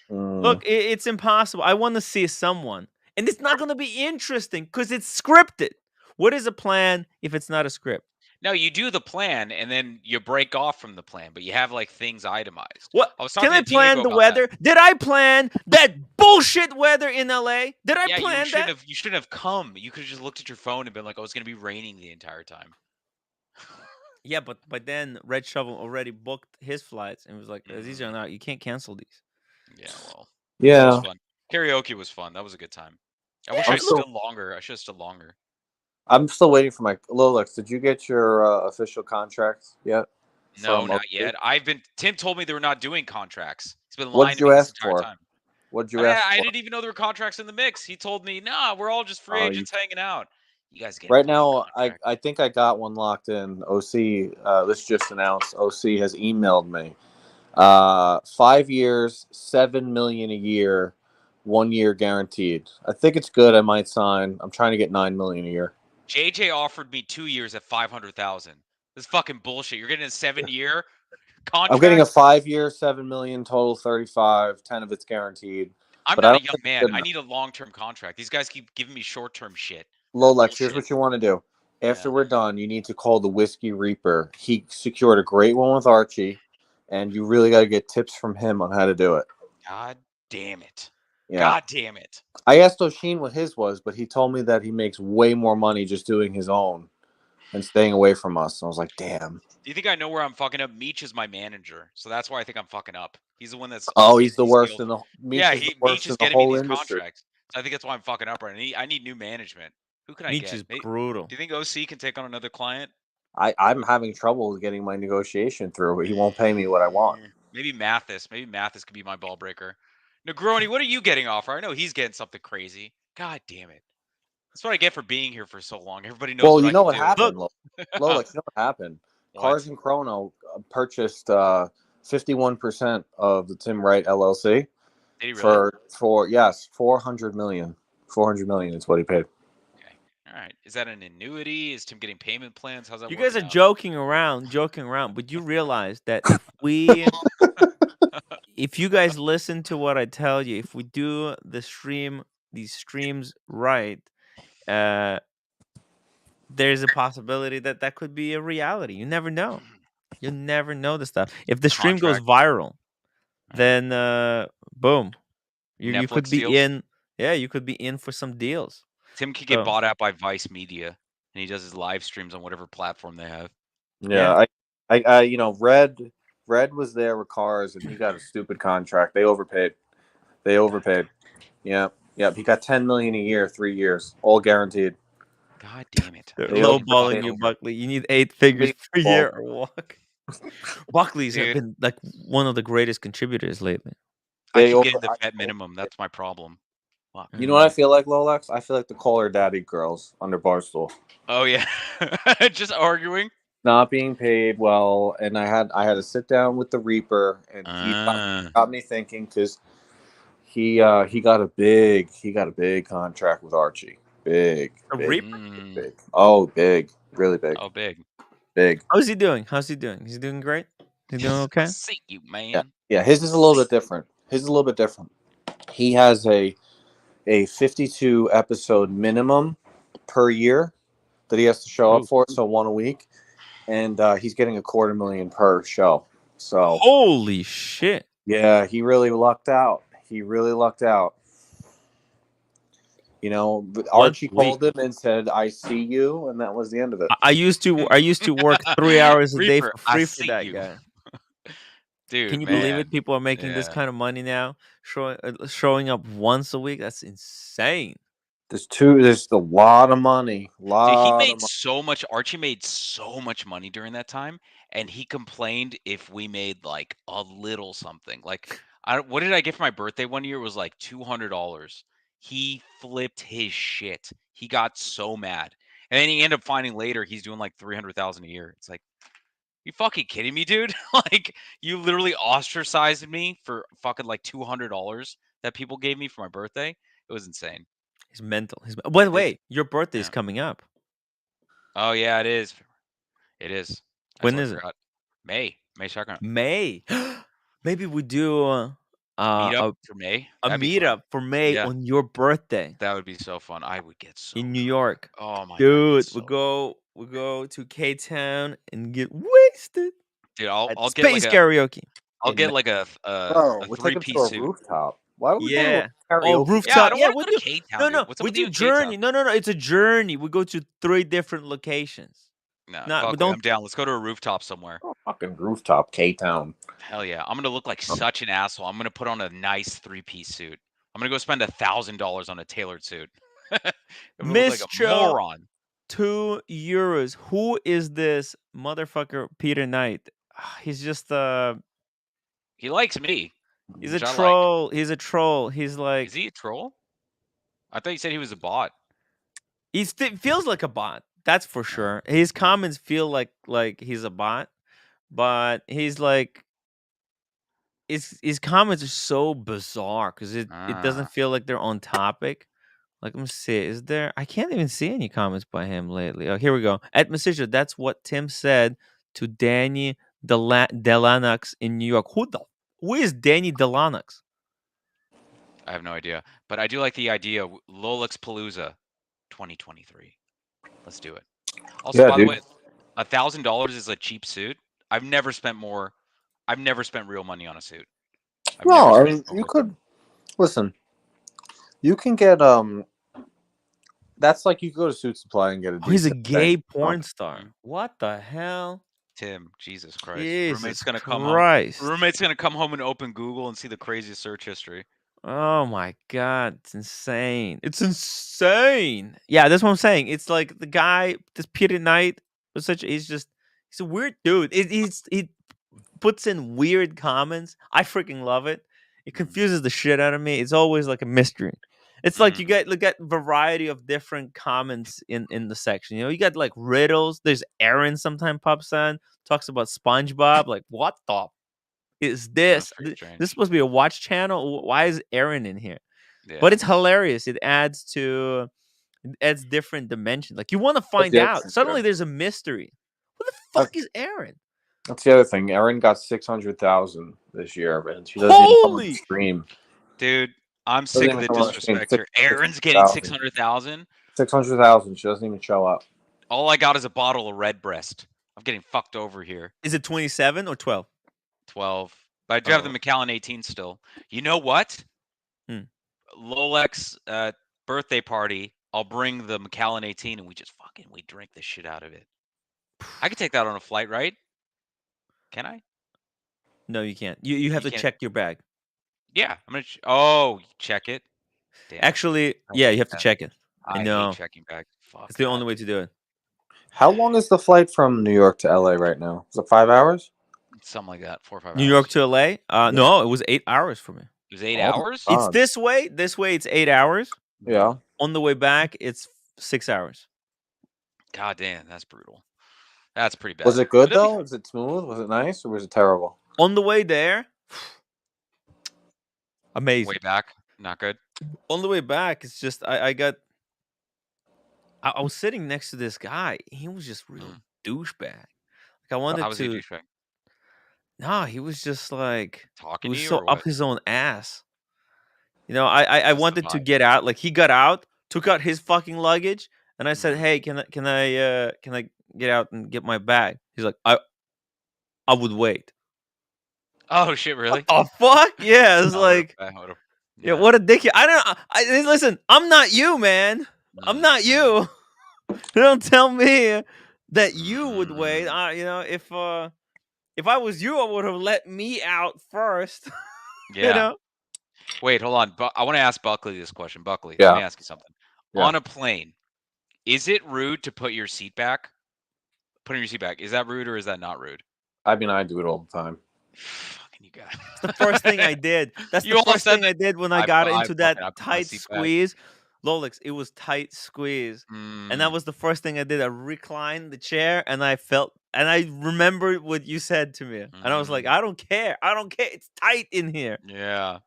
Look, it's impossible. I want to see someone, and it's not gonna be interesting because it's scripted. What is a plan if it's not a script? No, you do the plan and then you break off from the plan, but you have like things itemized. What? Can I plan the weather? Did I plan that bullshit weather in LA? Did I plan that? You shouldn't have come. You could have just looked at your phone and been like, "Oh, it's gonna be raining the entire time." Yeah, but then Red Shovel already booked his flights and was like, "These are not. You can't cancel these." Yeah, well. Yeah. It was fun. Karaoke was fun. That was a good time. I wish I stood longer. I should have stood longer. I'm still waiting for my Lolex. Did you get your official contract yet? No, not yet. Tim told me they were not doing contracts. He's been lying to me this entire time. What'd you ask for? I didn't even know there were contracts in the mix. He told me, "Nah, we're all just free agents hanging out." You guys get right now. I think I got one locked in. OC. This just announced. OC has emailed me. 5 years, $7 million a year, 1 year guaranteed. I think it's good. I might sign. I'm trying to get $9 million a year. JJ offered me 2 years at $500,000. This is fucking bullshit. You're getting a 7-year contract. I'm getting a 5 year, $7 million total, 35. 10 of it's guaranteed. I'm not a young man. I need a long-term contract. These guys keep giving me short-term shit. Lolex, here's what you want to do. After we're done, you need to call the Whiskey Reaper. He secured a great one with Archie, and you really got to get tips from him on how to do it. God damn it. Yeah. God damn it. I asked Oshin what his was, but he told me that he makes way more money just doing his own and staying away from us. And I was like, damn. Do you think I know where I'm fucking up? Meech is my manager, so that's why I think I'm fucking up. He's the one that's... Oh, he's the worst in the... Meech is getting me these contracts. So I think that's why I'm fucking up right now. I need new management. Who can I get? Meech is brutal. Do you think OC can take on another client? I'm having trouble getting my negotiation through, but he won't pay me what I want. Maybe Mathis. Maybe Mathis could be my ball breaker. Negroni, what are you getting off? I know he's getting something crazy. God damn it. That's what I get for being here for so long. Everybody knows. Well, you know what happened, Lolex. You know what happened? Cars and Chrono purchased 51% of the Tim Wright LLC. Did he really? For yes, $400 million. $400 million is what he paid. Okay. All right. Is that an annuity? Is Tim getting payment plans? How's that? You guys are joking around, but you realize that if you guys listen to what I tell you, if we do these streams right, there's a possibility that could be a reality. You never know. You never know the stuff. If the stream goes viral, then boom, you could be in. Yeah, you could be in for some deals. Tim could get bought out by Vice Media, and he does his live streams on whatever platform they have. Yeah. I you know, Red was there with cars, and he got a stupid contract. They overpaid. Yeah. He got $10 million a year, 3 years, all guaranteed. God damn it! They're lowballing you, Buckley. You need 8 figures per year or walk. Buckley's have been like one of the greatest contributors lately. I keep getting the vet minimum. That's my problem. Wow. You know what I feel like, Lolex? I feel like the Caller Daddy girls under Barstool. Oh yeah, just arguing. Not being paid well, and I had to sit down with the Reaper, and he got me thinking because he got a big contract with Archie. Big. Oh, big, really big. Oh, big. How's he doing? Is he doing great? Is he doing okay? See you, man. Yeah. His is a little bit different. He has a 52 episode minimum per year that he has to show up for, so 1 a week. And he's getting $250,000 per show. So holy shit! Yeah, he really lucked out. You know, Archie called him and said, "I see you," and that was the end of it. I used to work 3 hours a day for free for that guy. Dude, Can you man. believe it? People are making this kind of money now, showing up once a week. That's insane. There's a lot of money. Dude, he made so much. Archie made so much money during that time, and he complained if we made like a little something. Like, what did I get for my birthday one year? It was like $200. He flipped his shit. He got so mad, and then he ended up finding later he's doing like 300,000 a year. It's like, you fucking kidding me, dude? Like, you literally ostracized me for fucking like $200 that people gave me for my birthday. It was insane. He's mental. By the way, your birthday is coming up. Oh yeah, it is. It is. When is it? May 2nd. May. Maybe we do meetup for May. A meetup for May on your birthday. That would be so fun. I would get so in New York. Oh my dude, God, we go to K-Town and get wasted. Dude, I'll get space karaoke. I'll get like a we'll take him to a suit. rooftop. Why would we go to Oh, karaoke? rooftop. Yeah, we do do. K-Town, No, What's up we with do you in journey. K-Town? No, it's a journey. We go to 3 different locations. No, we don't. I'm down. Let's go to a rooftop somewhere. Oh, fucking rooftop, K-Town. Hell yeah! I'm gonna look like such an asshole. I'm gonna put on a nice 3-piece suit. I'm gonna go spend $1,000 on a tailored suit. I'm gonna look like a moron. €2. Who is this motherfucker, Peter Knight? He's just He likes me. He's a troll. Like. He's a troll. He's like. Is he a troll? I thought you said he was a bot. He feels like a bot. That's for sure. His comments feel like he's a bot, but he's like. His comments are so bizarre because it doesn't feel like they're on topic. Like, let me see. Is there? I can't even see any comments by him lately. Oh, here we go. At Messenger, that's what Tim said to Danny Delanox in New York. Who is Danny Delanox? I have no idea, but I do like the idea. Rolex Palooza, 2023. Let's do it. Also, by the way, $1,000 is a cheap suit. I've never spent real money on a suit. No, I mean you could listen. You can get That's like you go to Suit Supply and get a. He's a gay porn star. What the hell? Tim, Jesus Christ! Roommate's gonna come home. Roommate's gonna come home and open Google and see the craziest search history. Oh my God, it's insane! It's insane. Yeah, that's what I'm saying. It's like the guy, this Peter Knight, he's a weird dude. He puts in weird comments. I freaking love it. It confuses the shit out of me. It's always like a mystery. It's like you get variety of different comments in the section. You know, you got like riddles. There's Aaron sometimes pops on, talks about SpongeBob. Like, what the is this? This is supposed to be a watch channel. Why is Aaron in here? Yeah. But it's hilarious. It adds different dimensions. Like, you want to find out. Suddenly there's a mystery. Who the fuck is Aaron? That's the other thing. Aaron got 600,000 this year, and she doesn't even come on the stream. Dude, I'm sick of the disrespect here. Aaron's getting 600,000. 600,000. She doesn't even show up. All I got is a bottle of Redbreast. I'm getting fucked over here. Is it 27 or 12? 12. But I do have the Macallan 18 still. You know what? Rolex birthday party. I'll bring the Macallan 18 and we drink the shit out of it. I could take that on a flight, right? Can I? No, you can't. You have to check your bag. Yeah, I'm gonna. Check it. Damn. Actually, yeah, you have to check it. I know. Hate checking bags. Fuck. It's the only way to do it. How long is the flight from New York to LA right now? Is it 5 hours? Something like that. 4 or 5 hours. New York to LA? No, it was 8 hours for me. It was 8 hours? It's this way. This way, it's 8 hours. Yeah. On the way back, it's 6 hours. God damn, that's brutal. That's pretty bad. Was it good though? Was it smooth? Was it nice or was it terrible? On the way there, amazing. Way back, not good. On the way back, it's just I was sitting next to this guy. He was just real douchebag. Like, I wanted How was he to. douchebag? No, he was just like talking. He was so up his own ass. You know, I wanted to get out. Like, he got out, took out his fucking luggage, and I said, "Hey, can I get out and get my bag?" He's like, I would wait. Oh shit! Really? Oh fuck! Yeah, it's like, yeah, what a dick! Listen, I'm not you, man. I'm not you. Don't tell me that you would wait. You know, if if I was you, I would have let me out first. Yeah. You know? Wait, hold on. I want to ask Buckley this question. Buckley, Yeah. let me ask you something. Yeah. On a plane, is it rude to put your seat back? Putting your seat back, is that rude or is that not rude? I mean, I do it all the time. Fucking you guys. It's the first thing I did. That's You the all first said thing I did when I got into that I put my tight seat back. squeeze. Lolex, it was tight squeeze. And that Mm, was the first thing I did. I reclined the chair and I remembered what you said to me. And I was like, I don't care. I don't care. It's tight in here. yeah.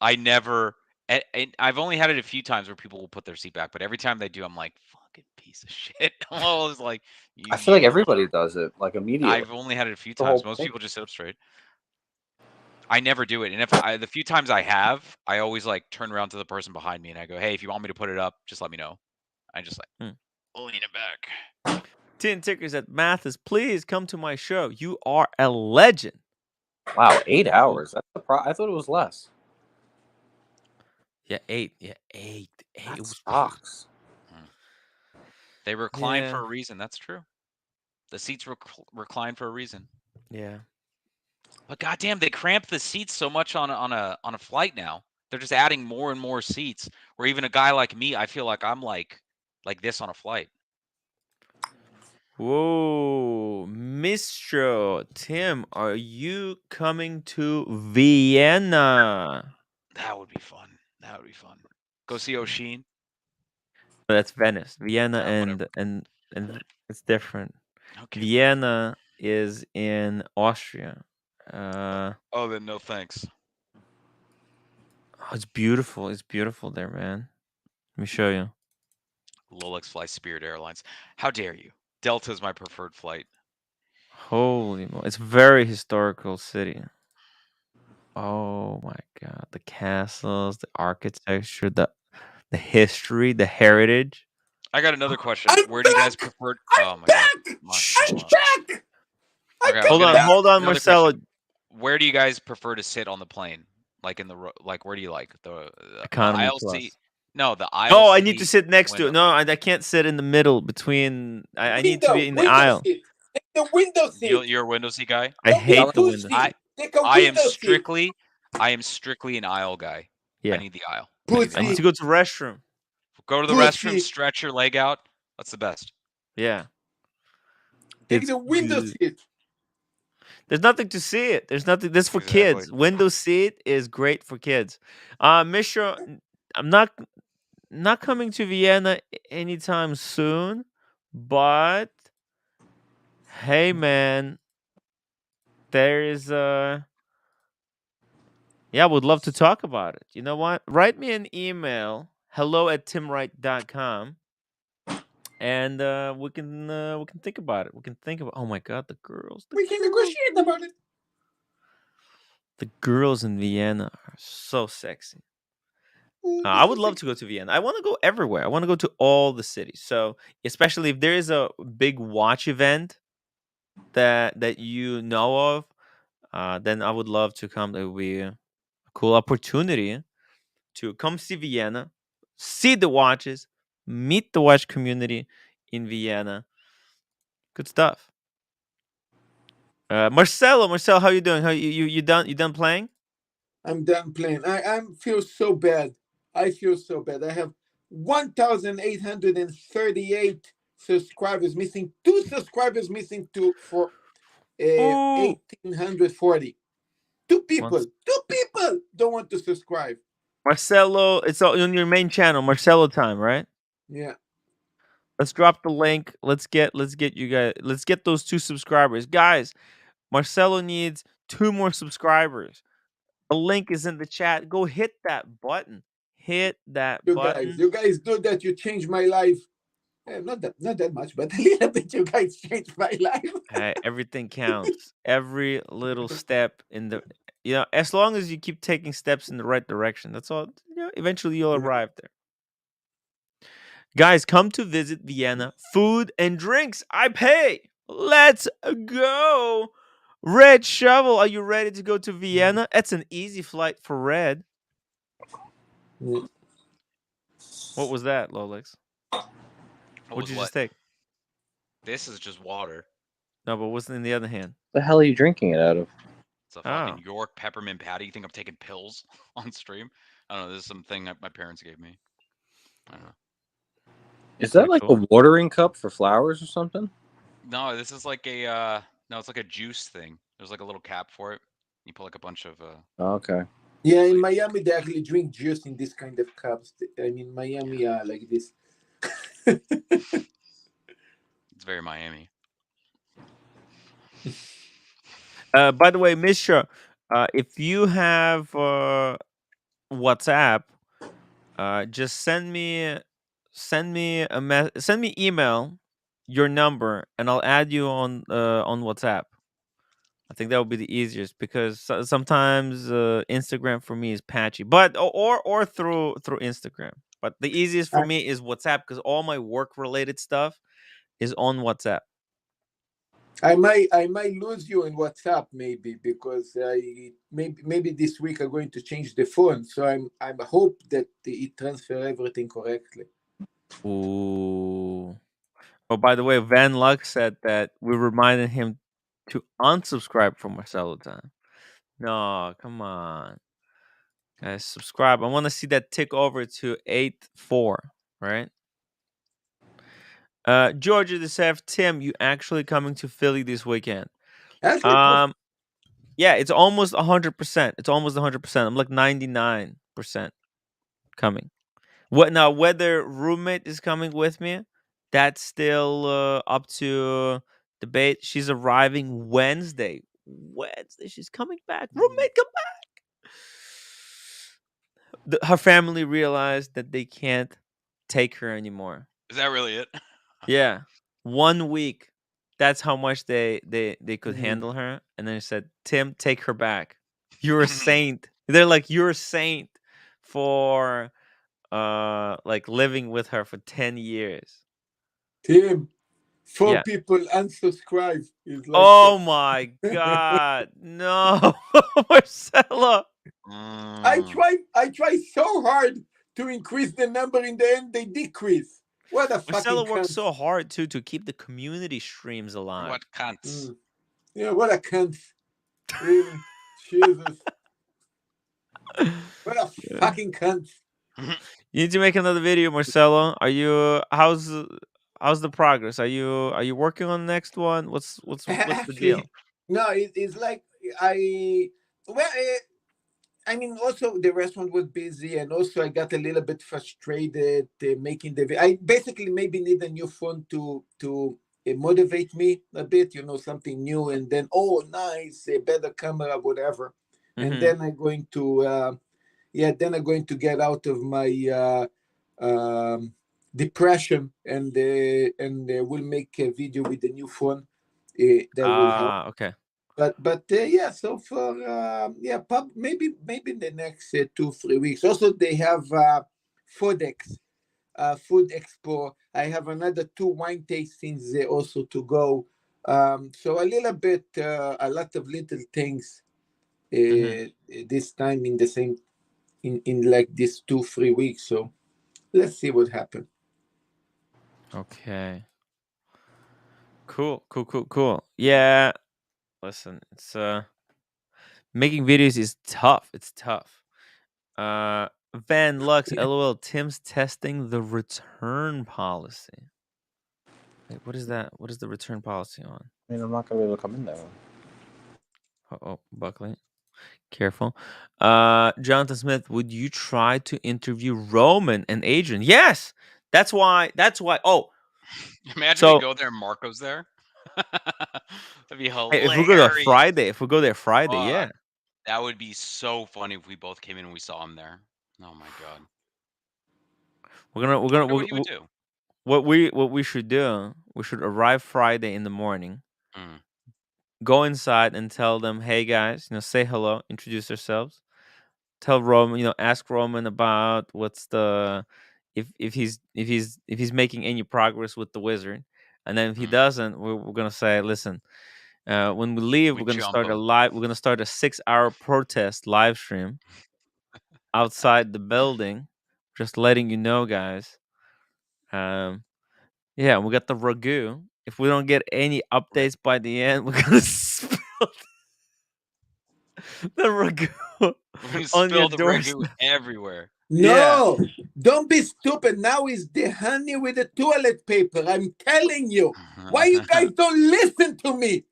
I never, and I've only had it a few times where people will put their seat back, but every time they do, I'm like, fucking piece of shit. I'm always like, I feel like everybody does it, like immediately. I've only had it a few The whole times. Most point. people just sit up straight. I never do it. And if the few times I have, I always like turn around to the person behind me and I go, hey, if you want me to put it up, just let me know. I just like lean it back. Tin Tickers at Mathis, please come to my show. You are a legend. Wow, 8 hours. That's I thought it was less. Yeah, 8. Yeah, 8. That It was sucks. They recline for a reason. That's true. The seats recline for a reason. Yeah. But goddamn, they cramp the seats so much on a flight now. They're just adding more and more seats. Where even a guy like me, I feel like I'm like this on a flight. Whoa, Mistro Tim, are you coming to Vienna? That would be fun. That would be fun. Go see Oshin. That's Venice. Vienna Yeah, and it's different. Okay. Vienna is in Austria. Oh, then no thanks. It's beautiful. It's beautiful there, man. Let me show you. Lolex flies Spirit Airlines. How dare you? Delta is my preferred flight. Holy moly. It's a very historical city. Oh my god. The castles, the architecture, the history, the heritage. I got another question. Where do you guys prefer? Oh my god. Okay, Hold on, Marcelo. Question. Where do you guys prefer to sit on the plane? Like in the where do you like the Economy aisle plus. seat? No, the aisle. Oh, I need to sit next to it. No, I can't sit in the middle between. I need to be in the aisle. Seat. Take the window seat. You're a window seat guy. I hate the window. I am strictly an aisle guy. Yeah. I need the aisle. I need to go to the restroom. Go to the restroom, stretch your leg out. That's the best. Yeah. Take the window seat. There's nothing to see it. There's nothing. This is for kids. Window seat is great for kids. Mishra, I'm not coming to Vienna anytime soon, but hey, man, there is yeah, I would love to talk about it. You know what? Write me an email, hello@timwright.com, and we can think about it. We can think about. Oh my God, the girls. We can negotiate about it. The girls in Vienna are so sexy. I would love to go to Vienna. I want to go everywhere. I want to go to all the cities. So, especially if there is a big watch event that you know of, then I would love to come. It would be a cool opportunity to come see Vienna, see the watches, meet the watch community in Vienna. Good stuff. Marcelo, how you doing? How you done playing? I'm done playing. I feel so bad. I feel so bad. I have 1,838 subscribers missing. 2 subscribers missing for 1,840. 2 people don't want to subscribe. Marcelo, it's on your main channel, Marcelo Time, right? Yeah. Let's drop the link. Let's get you guys. Let's get those 2 subscribers, guys. Marcelo needs 2 more subscribers. The link is in the chat. Go hit that button. Hit that button. You guys do that. You change my life. Not that much, but a little bit. You guys changed my life. Everything counts. Every little step in the, as long as you keep taking steps in the right direction, that's all. Eventually you'll arrive there. Guys, come to visit Vienna. Food and drinks, I pay. Let's go. Red Shovel, are you ready to go to Vienna? That's an easy flight for Red. What was that, Lolex? What'd you just take? This is just water. No, but what's in the other hand? The hell are you drinking it out of? It's a fucking York peppermint patty. You think I'm taking pills on stream? I don't know. This is something my parents gave me. I don't know. Is that like a watering cup for flowers or something? No, this is like a no, it's like a juice thing. There's like a little cap for it. You put like a bunch of okay. Yeah, in Miami they actually drink juice in this kind of cups. I mean, Miami are like this. It's very Miami. By the way, Misha, if you have WhatsApp, just send me email your number, and I'll add you on WhatsApp. I think that would be the easiest because sometimes Instagram for me is patchy, but or through Instagram. But the easiest for me is WhatsApp because all my work related stuff is on WhatsApp. I might lose you in WhatsApp maybe because maybe this week I'm going to change the phone, so I hope that it transfer everything correctly. Ooh. Oh, by the way, Van Luck said that we reminded him to unsubscribe from Marcelo time. No, come on. Guys, subscribe. I want to see that tick over to 8-4, right? Georgia the Seth, Tim, you actually coming to Philly this weekend? Actually, yeah, it's almost 100%. It's almost 100%. I'm like 99% coming. What now? Whether roommate is coming with me, that's still up to debate. She's arriving Wednesday. She's coming back. Roommate, come back. Her family realized that they can't take her anymore. Is that really it? Yeah, 1 week. That's how much they could handle her. And then he said, "Tim, take her back. You're a saint." They're like, "You're a saint for like living with her for 10 years." Tim, 4 people unsubscribe. Like oh my god, no. Marcelo. I try so hard to increase the number. In the end they decrease. What a Marcelo fucking works cunt. so hard too to keep the community streams alive. What cunts. Yeah, what a cunt. Really? Jesus. What a fucking cunt. You need to make another video, Marcelo. Are you how's the progress? Are you working on the next one? What's the deal? No, it's like I mean, also the restaurant was busy, and also I got a little bit frustrated making the. I basically maybe need a new phone to motivate me a bit, something new, and then nice, a better camera, whatever, and then I'm going to, then I'm going to get out of my depression, and we'll make a video with the new phone. That will help. Okay. But yeah, so for maybe in the next 2-3 weeks. Also, they have Fodex, Food Expo. I have another 2 wine tastings also to go. So a little bit, a lot of little things this time in the same in like this 2-3 weeks. So let's see what happens. Okay. Cool. Yeah. Listen, it's making videos is tough. It's tough. Van Lux, LOL. Tim's testing the return policy. Wait, what is that? What is the return policy on? I mean, I'm not gonna be able to come in there. Oh, Buckley. Careful. Jonathan Smith, would you try to interview Roman and Adrian? Yes. That's why. Oh. Imagine we go there and Marco's there. That'd be hilarious. Hey, if we go there Friday, yeah. That would be so funny if we both came in and we saw him there. Oh my god. What we should do, we should arrive Friday in the morning. Go inside and tell them, "Hey guys, say hello, introduce yourselves." Tell Roman, ask Roman about what's the if he's making any progress with the wizard. And then if he doesn't, we're going to say, "Listen, when we leave, we're going to start a 6-hour protest live stream outside the building. Just letting you know, guys. Yeah, we got the ragu. If we don't get any updates by the end, we're gonna the ragu We on your spill the doorstep. ragu everywhere. No, don't be stupid. Now is the honey with the toilet paper. I'm telling you. Why you guys don't listen to me?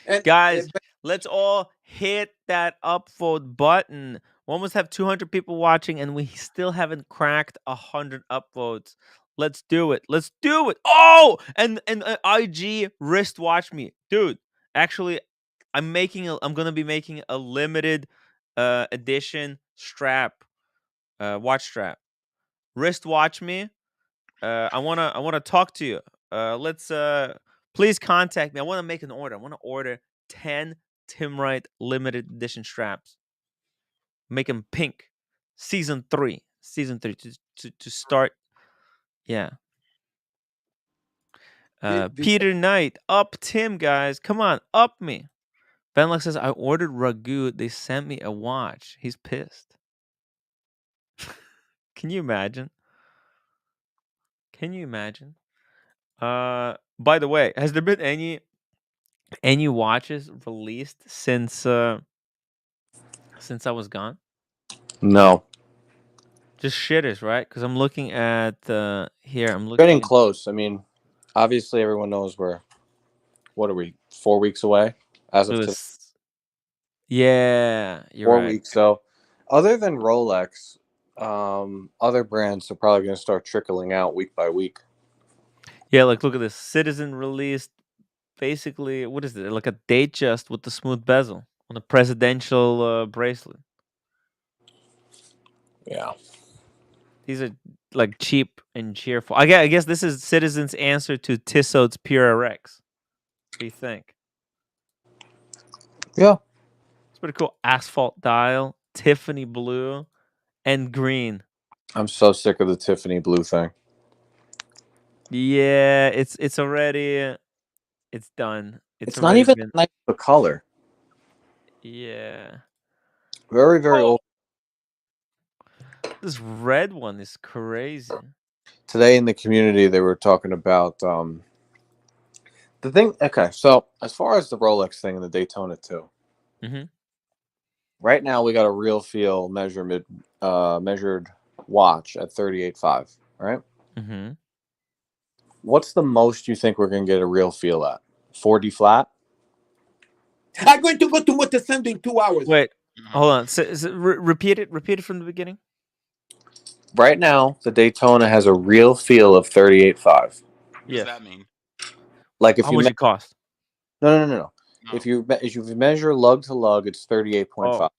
And, guys, let's all hit that upvote button. We almost have 200 people watching, and we still haven't cracked 100 upvotes. Let's do it. Let's do it. Oh, and IG wristwatch me, dude. Actually, I'm gonna be making a limited edition strap, watch strap. Wristwatch me. I wanna talk to you. Let's please contact me. I want to make an order. I want to order 10 Tim Wright limited edition straps. Make them pink. Season 3 to start. Yeah. Peter Knight, up Tim, guys. Come on, up me. Benlock says, I ordered ragu. They sent me a watch. He's pissed. Can you imagine? Can you imagine? By the way, has there been any watches released since I was gone? No. Just shitters, right? Because I'm looking at here. I'm looking. Getting close. I mean, obviously everyone knows we're. What are we? 4 weeks away as of today. Yeah, you're 4 right. weeks. So, other than Rolex, other brands are probably going to start trickling out week by week. Yeah, like look at this. Citizen released basically what is it? Like a Datejust with the smooth bezel on a presidential bracelet. Yeah. These are like cheap and cheerful. I guess this is Citizen's answer to Tissot's Pure RX. What do you think? Yeah. It's pretty cool. Asphalt dial, Tiffany blue, and green. I'm so sick of the Tiffany blue thing. Yeah, it's already it's done. It's not even been... nice of a color. Yeah. Very, very old. This red one is crazy. Today in the community, they were talking about the thing. Okay, so as far as the Rolex thing and the Daytona too, right now we got a real feel measured watch at 38.5, right? What's the most you think we're gonna get a real feel at? 40 flat? I'm going to go to Montesando in 2 hours. Wait, hold on. So, repeat it. Repeat it from the beginning. Right now, the Daytona has a real feel of 38.5. What does that mean? Like if how much it cost? No. If you measure lug to lug, it's 38.5.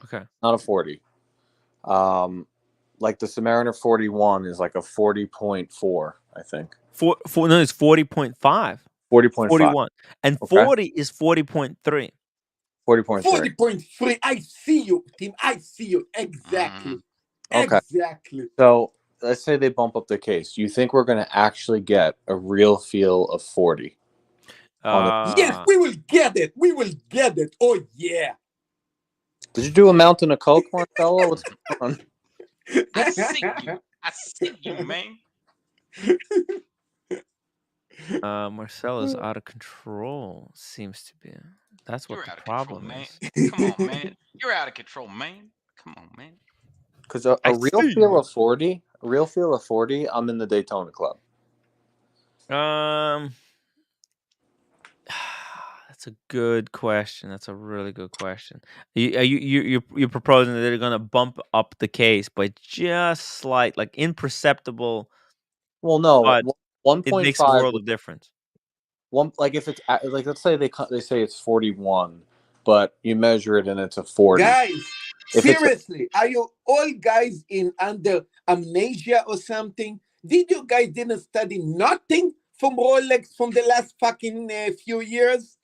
Okay. Not a 40. Like the Submariner 41 is like a 40.4, I think. No, it's 40.5. 40.5. 41. And 40 is 40.3. 40.3. 40.3. I see you, Tim. I see you. Exactly. Okay. Exactly. So let's say they bump up the case. You think we're going to actually get a real feel of 40? Yes, we will get it. We will get it. Oh, yeah. Did you do a mountain of coke, Marcelo? What's going on? I see you, man. Marcelo's out of control. Seems to be. That's what the problem is. Come on, man. You're out of control, man. Come on, man. Because a real feel of 40, I'm in the Daytona Club. That's a good question. That's a really good question. You're proposing that they're gonna bump up the case by just slight, like imperceptible. Well, no, 1.5. It makes a world of difference. Like if it's like, let's say they say it's 41, but you measure it and it's a 40. Guys, seriously, are you all guys under amnesia or something? Did you guys didn't study nothing from Rolex from the last fucking few years?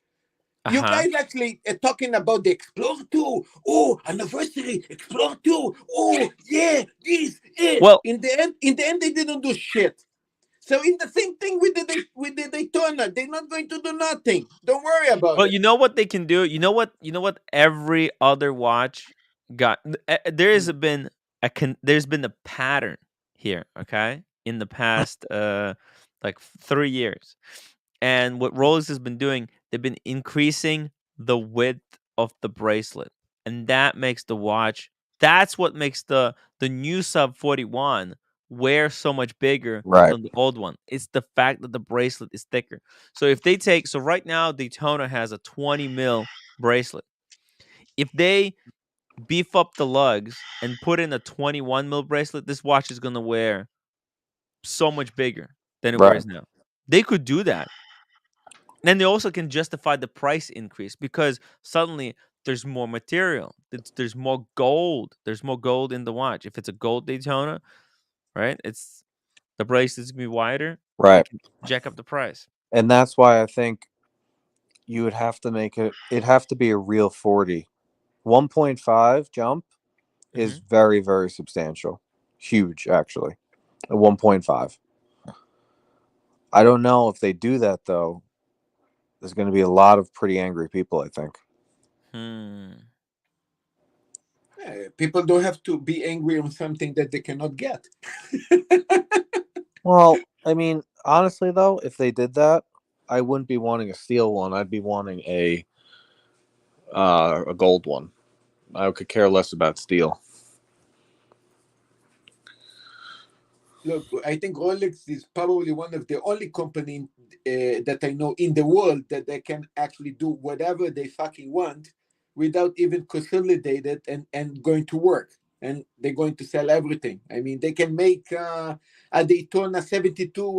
You guys actually talking about the Explorer 2. Oh, anniversary, Explorer 2. Oh, yeah, this, it. Well, in the end, they didn't do shit. So in the same thing with the Daytona, they're not going to do nothing. Don't worry about it. Well, you know what they can do. You know what every other watch got. There's been a pattern here. Okay, in the past like 3 years, and what Rolex has been doing, they've been increasing the width of the bracelet, and that makes the watch. That's what makes the new Sub 41 wear so much bigger Right. than the old one. It's the fact that the bracelet is thicker. So if they take, so right now Daytona has a 20 mil bracelet. If they beef up the lugs and put in a 21 mil bracelet, this watch is gonna wear so much bigger than it Right. wears now. They could do that. And they also can justify the price increase because suddenly there's more material. There's more gold. There's more gold in the watch. If it's a gold Daytona, right? It's the bracelet's gonna be wider. They Right. can jack up the price. And that's why I think you would have to make it'd have to be a real 40. 1.5 jump is very, very substantial. Huge, actually. A 1.5. I don't know if they do that, though. There's going to be a lot of pretty angry people, I think. People don't have to be angry on something that they cannot get. Well, I mean, honestly, though, if they did that, I wouldn't be wanting a steel one. I'd be wanting a gold one. I could care less about steel. Look, I think Rolex is probably one of the only company that I know in the world that they can actually do whatever they fucking want without even consolidate it and going to work. And they're going to sell everything. I mean, they can make a Daytona 72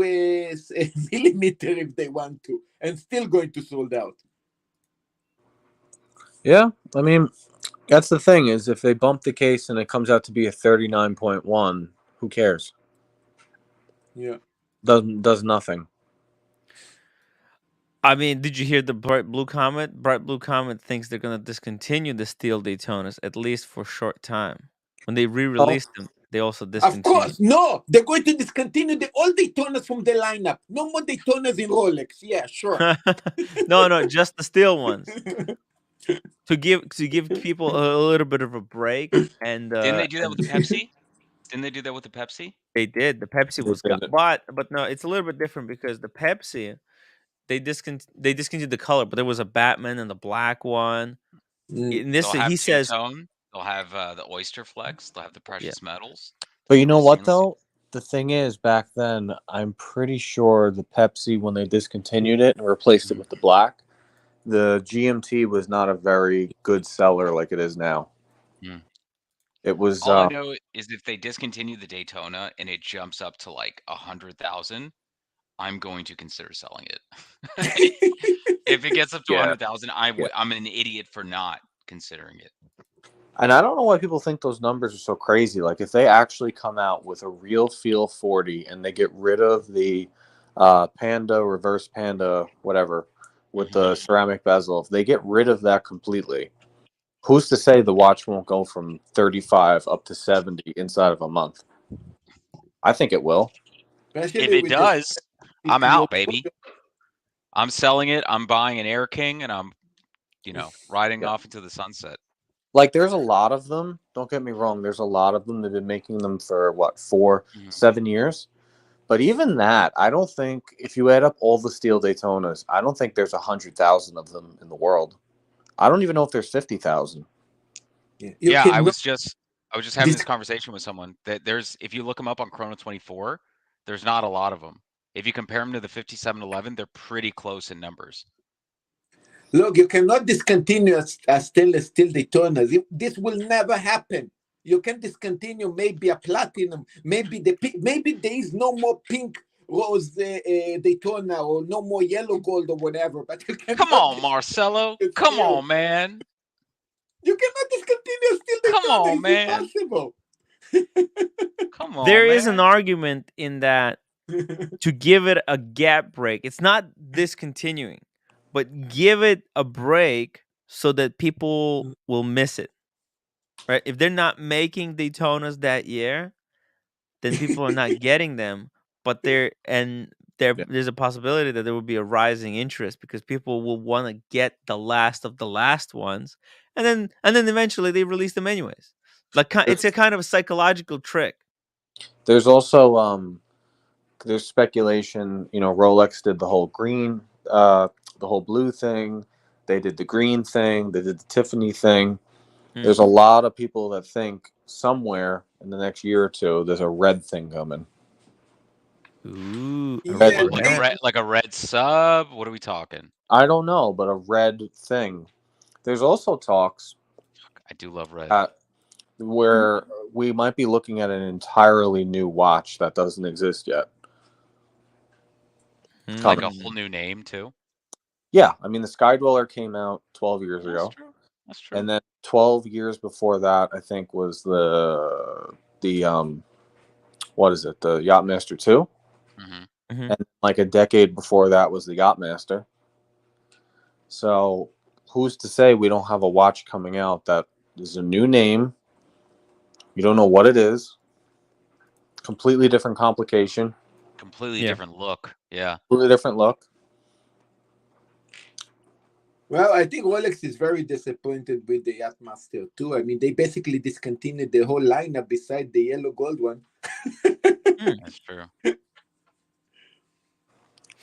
millimeter if they want to, and still going to sold out. Yeah, I mean, that's the thing is if they bump the case and it comes out to be a 39.1, who cares? Yeah. Does nothing. I mean, did you hear the Bright Blue Comet? Bright Blue Comet thinks they're gonna discontinue the steel Daytonas at least for a short time. When they re-release them, they also discontinue. Of course, no, they're going to discontinue the all Daytonas from the lineup. No more Daytonas in Rolex. Yeah, sure. no, just the steel ones. To give people a little bit of a break. And didn't they do that with the Pepsi? Didn't they do that with the Pepsi? They did. The Pepsi was got, but no, it's a little bit different because the Pepsi they discontinued the color, but there was a Batman and the black one. In this, he says two-tone. They'll have the Oyster Flex. They'll have the precious metals. But you know what though? The thing is, back then, I'm pretty sure the Pepsi, when they discontinued it and replaced it with the black, the GMT was not a very good seller like it is now. It was. All I know is if they discontinue the Daytona and it jumps up to like 100,000, I'm going to consider selling it. If it gets up to 100,000, I'm an idiot for not considering it. And I don't know why people think those numbers are so crazy. Like if they actually come out with a real feel 40 and they get rid of the Panda, reverse Panda, whatever, with the ceramic bezel, if they get rid of that completely, who's to say the watch won't go from 35 up to 70 inside of a month? I think it will. If it does, I'm out, baby. I'm selling it. I'm buying an Air King, and I'm, riding off into the sunset. Like, there's a lot of them. Don't get me wrong. There's a lot of them. They've been making them for, 4-7 years? But even that, I don't think, if you add up all the steel Daytonas, I don't think there's 100,000 of them in the world. I don't even know if there's 50,000. Yeah, I was just having this conversation with someone that if you look them up on Chrono 24, there's not a lot of them. If you compare them to the 5711, they're pretty close in numbers. Look, you cannot discontinue a stainless steel Daytonas. This will never happen. You can discontinue maybe a platinum, maybe there is no more pink rose Daytona or no more yellow gold or whatever. But you cannot. Come on, Marcelo. Come on, man. You cannot discontinue steel Daytona. Come on, it's man. Impossible. Come on. There is an argument in that to give it a gap break. It's not discontinuing, but give it a break so that people will miss it. Right? If they're not making Daytonas that year, then people are not getting them. But there's a possibility that there will be a rising interest because people will want to get the last of the last ones, and then eventually they release them anyways. Like it's a kind of a psychological trick. There's also there's speculation. Rolex did the whole green, the whole blue thing. They did the green thing. They did the Tiffany thing. There's a lot of people that think somewhere in the next year or two there's a red thing coming. Ooh, like a red sub. What are we talking? I don't know, but a red thing. There's also talks. I do love red. Where we might be looking at an entirely new watch that doesn't exist yet. Like a whole new name too. Yeah, I mean the Sky Dweller came out 12 years ago. That's true. And then 12 years before that, I think was the what is it? The Yachtmaster 2. And like a decade before that was the Yachtmaster. So who's to say we don't have a watch coming out that is a new name? You don't know what it is. Completely different complication. Completely different look. Yeah. Completely different look. Well, I think Rolex is very disappointed with the Yachtmaster too. I mean, they basically discontinued the whole lineup beside the yellow gold one. That's true.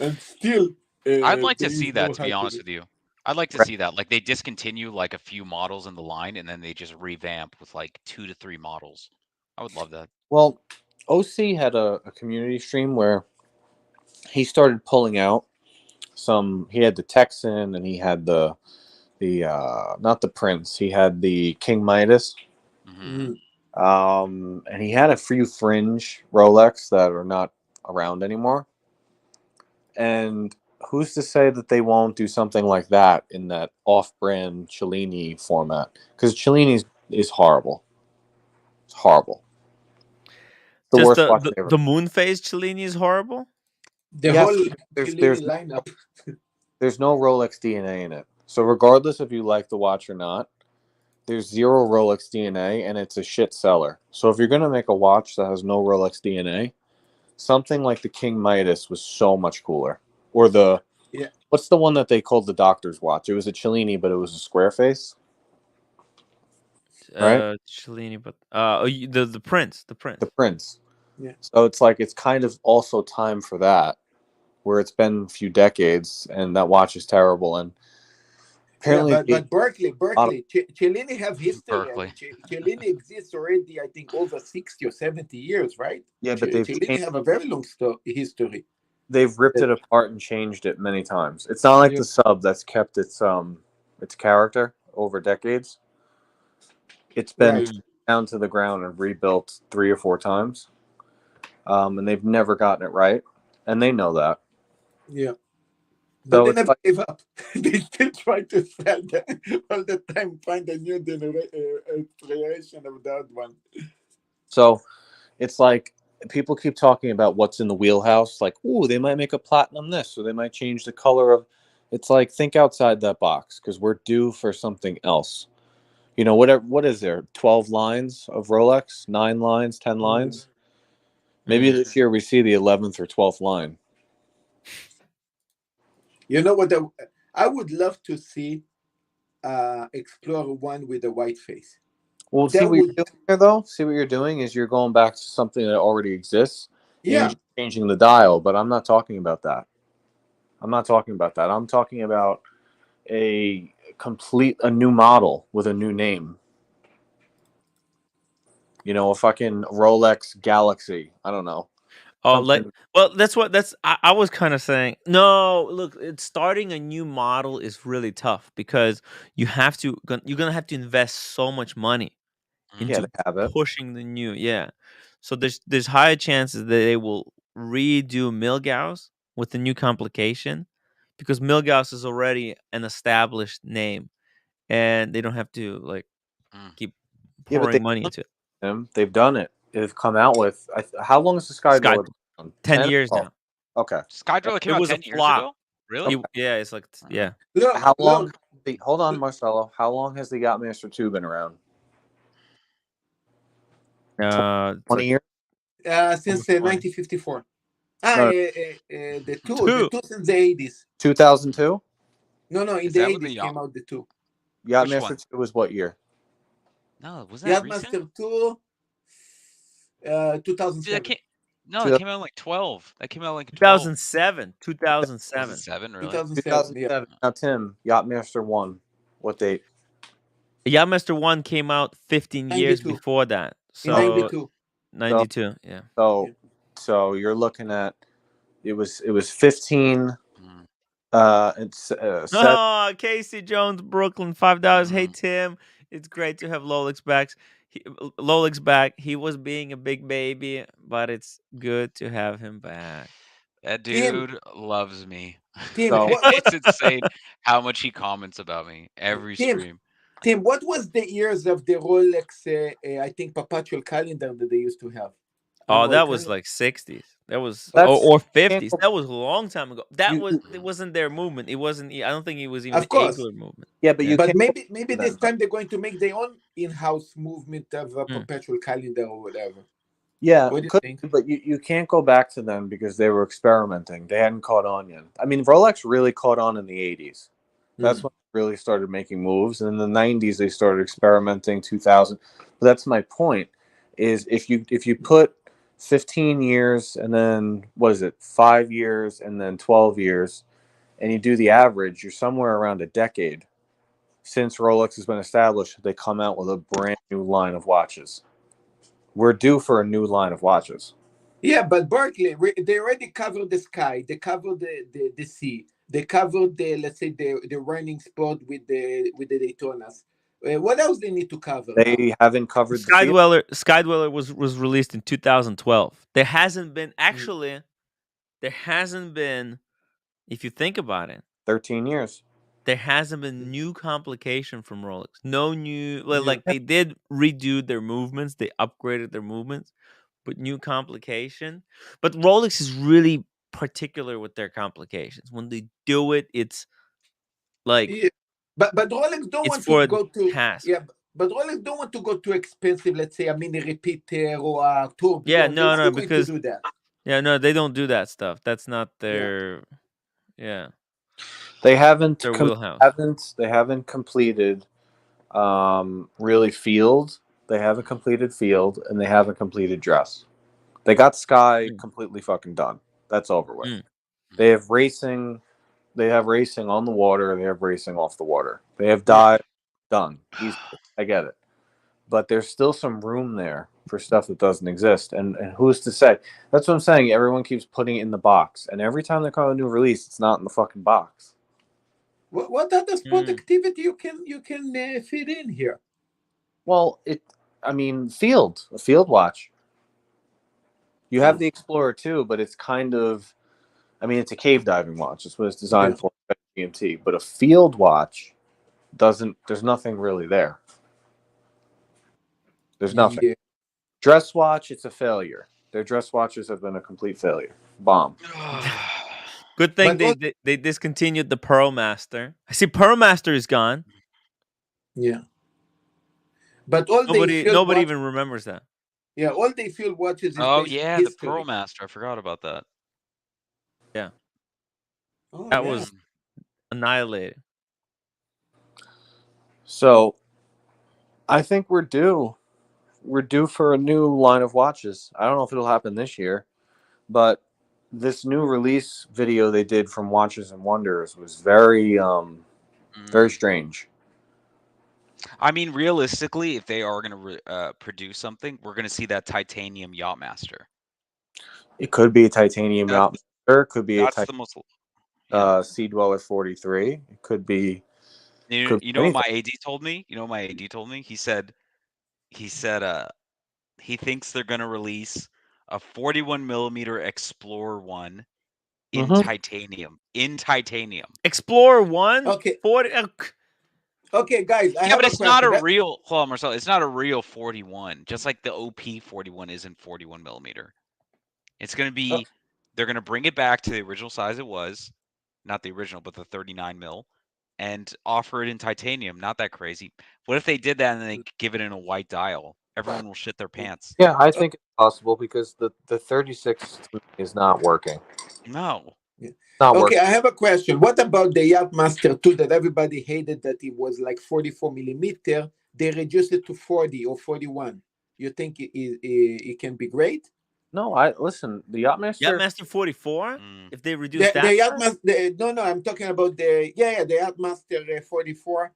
And still, I'd like to see that, to be honest with you. I'd like to see that. Like they discontinue like a few models in the line and then they just revamp with like 2 to 3 models. I would love that. Well, OC had a community stream where he started pulling out he had the Texan and he had the not the Prince, he had the King Midas. And he had a few fringe Rolex that are not around anymore. And who's to say that they won't do something like that in that off-brand Cellini format? Because Cellini is horrible. It's horrible. The Just worst watch ever. the moon phase Cellini is horrible. The whole Cellini lineup. There's no Rolex DNA in it. So regardless if you like the watch or not, there's zero Rolex DNA and it's a shit seller. So if you're going to make a watch that has no Rolex DNA, something like the King Midas was so much cooler. Or what's the one that they called the doctor's watch? It was a Cellini, but it was a square face. Right? Cellini, but the Prince. The Prince. Yeah. So it's kind of also time for that, where it's been a few decades and that watch is terrible. And apparently, but Berkeley, Cellini have history. Cellini exists already, I think, over 60 or 70 years, right? Yeah, but Cellini have a very long history. They've ripped it apart and changed it many times. It's not like the sub that's kept its character over decades. It's been down to the ground and rebuilt 3 or 4 times, and they've never gotten it right, and they know that. Yeah. But they never gave up. They still try to sell them all the time, find a new generation of that one. So it's like people keep talking about what's in the wheelhouse. Like, ooh, they might make a platinum this, or they might change the color of. It's like, think outside that box because we're due for something else. You know, what is there? 12 lines of Rolex, 9 lines, 10 lines. Maybe this year we see the 11th or 12th line. You know what? I would love to see Explorer 1 with a white face. Well, see what you're doing here, though? See what you're doing is you're going back to something that already exists. Yeah. And you're changing the dial, but I'm not talking about that. I'm talking about a new model with a new name. You know, a fucking Rolex Galaxy. I don't know. Oh, I was kind of saying. No, look, starting a new model is really tough because you're gonna have to invest so much money into pushing the new. Yeah, so there's higher chances that they will redo Milgauss with the new complication because Milgauss is already an established name, and they don't have to keep pouring money into it. They've done it. They've come out with how long is the Sky Dweller? 10 years now. Okay. Sky Dweller came out 10 years ago? Really? Yeah, it's like How long? Hold on, Marcelo. How long has the Yachtmaster 2 been around? 20 years? Since 1954. The two since the 80s. 2002? No, in the 80s came out the 2. Yachtmaster 2 was what year? No, was that Yachtmaster 2, 2007. No, it came out like 12. That came out like 2007. 2007, really? 2007. Yeah. Now, Tim, Yachtmaster 1. What date? Yachtmaster 1 came out 15 years 92. before that. In So 92. 92, yeah. So you're looking at it was 15. It's Oh, Casey Jones, Brooklyn, $5. Hey Tim, it's great to have Rolex back. Rolex back. He was being a big baby, but it's good to have him back. That dude loves me. Tim, It's insane how much he comments about me every stream. Tim, what was the years of the Rolex? I think perpetual calendar that they used to have. Oh, that was like 60s. That was or 50s. That was a long time ago. It wasn't their movement. It wasn't. I don't think it was even the Eagler movement. Yeah, but but maybe this time they're going to make their own in-house movement of a perpetual calendar or whatever. Yeah, what do you think? But you can't go back to them because they were experimenting. They hadn't caught on yet. I mean, Rolex really caught on in the 80s. That's when they really started making moves. And in the 90s, they started experimenting. 2000. But that's my point. Is if you put 15 years and then 5 years and then 12 years, and you do the average, you're somewhere around a decade since Rolex has been established. They come out with a brand new line of watches. We're due for a new line of watches. Yeah, but Berkeley, they already covered the sky. They covered the sea. They covered the running sport with the Daytonas. What else they need to cover? They haven't covered Skydweller was released in 2012. There hasn't been if you think about it, 13 years. There hasn't been new complication from Rolex. No new like they did redo their movements, they upgraded their movements, but new complication. But Rolex is really particular with their complications. When they do it, it's like but Rolex don't want to go to but Rolex don't want to go too expensive. Let's say a mini repeater or a tourbillon. Yeah, no, because do that. Yeah, no, they don't do that stuff. That's not their They haven't their wheelhouse. They haven't completed really field. They haven't completed field, and they haven't completed dress. They got Sky completely fucking done. That's over with. They have racing. They have racing on the water. They have racing off the water. They have dive done. I get it. But there's still some room there for stuff that doesn't exist. And who's to say? That's what I'm saying. Everyone keeps putting it in the box. And every time they come out with a new release, it's not in the fucking box. What other sport activity you can fit in here? Well, a field watch. You have the Explorer 2, but it's kind of, it's a cave diving watch. That's what it's designed for, GMT. But a field watch there's nothing really there. There's nothing. Yeah. Dress watch, it's a failure. Their dress watches have been a complete failure. Bomb. Good thing they discontinued the Pearl Master. I see Pearl Master is gone. Yeah. But nobody even remembers that. Yeah, all they field watches is the Pearl Master. I forgot about that. Yeah. That was annihilated. So I think we're due. We're due for a new line of watches. I don't know if it'll happen this year, but this new release video they did from Watches and Wonders was very, very strange. I mean, realistically, if they are going to produce something, we're going to see that titanium Yachtmaster. It could be a titanium Yachtmaster. It could be the most. Sea Dweller 43. It could be. You know what my AD told me? He said he thinks they're going to release a 41 millimeter Explorer 1 in titanium. Explorer 1? Okay. 40. Okay, guys. But it's not a real. Hold on, Marcel. It's not a real 41. Just like the OP 41 isn't 41 millimeter. It's going to be. They're going to bring it back to the original size it was, not the original, but the 39 mil, and offer it in titanium. Not that crazy. What if they did that and they give it in a white dial? Everyone will shit their pants. Yeah, I think it's possible because the 36 is not working. No. Okay, I have a question. What about the Yachtmaster 2 that everybody hated that it was like 44 millimeter? They reduced it to 40 or 41. You think it can be great? No, listen. The Yachtmaster 44. Mm. If they reduce The that, Yachtmaster. No, I'm talking about the Yachtmaster 44.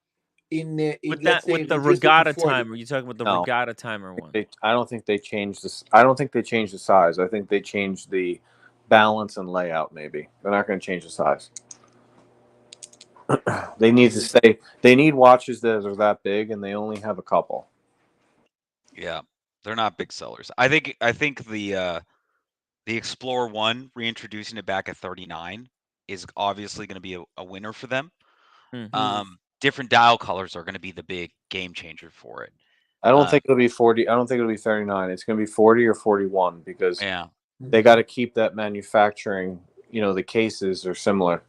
with Let's that, say with the reduce it to regatta 40. timer, you're talking about the No. regatta timer one. I don't think they changed this. I don't think they changed the size. I think they changed the balance and layout. Maybe they're not going to change the size. They need to stay. They need watches that are that big, and they only have a couple. Yeah, they're not big sellers. I think the Explorer 1 reintroducing it back at 39 is obviously going to be a winner for them. Different dial colors are going to be the big game changer for it. I don't think it'll be 40. I don't think it'll be 39. It's going to be 40 or 41 because they got to keep that manufacturing. You know, the cases are similar.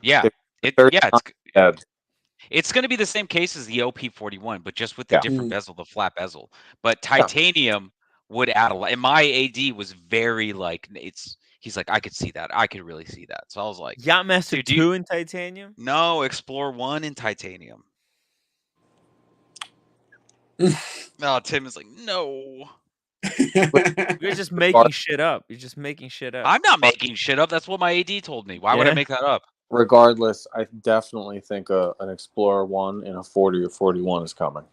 Yeah, it's going to be the same case as the OP41, but just with the different bezel, the flat bezel. But titanium would add a lot. And my AD was very like, he's like, I could see that. I could really see that. So I was like, Yachtmaster 2 in titanium? No, Explorer 1 in titanium. No, Tim is like, no. You're just making shit up. You're just making shit up. I'm not making shit up. That's what my AD told me. Why would I make that up? Regardless, I definitely think an Explorer 1 in a 40 or 41 is coming.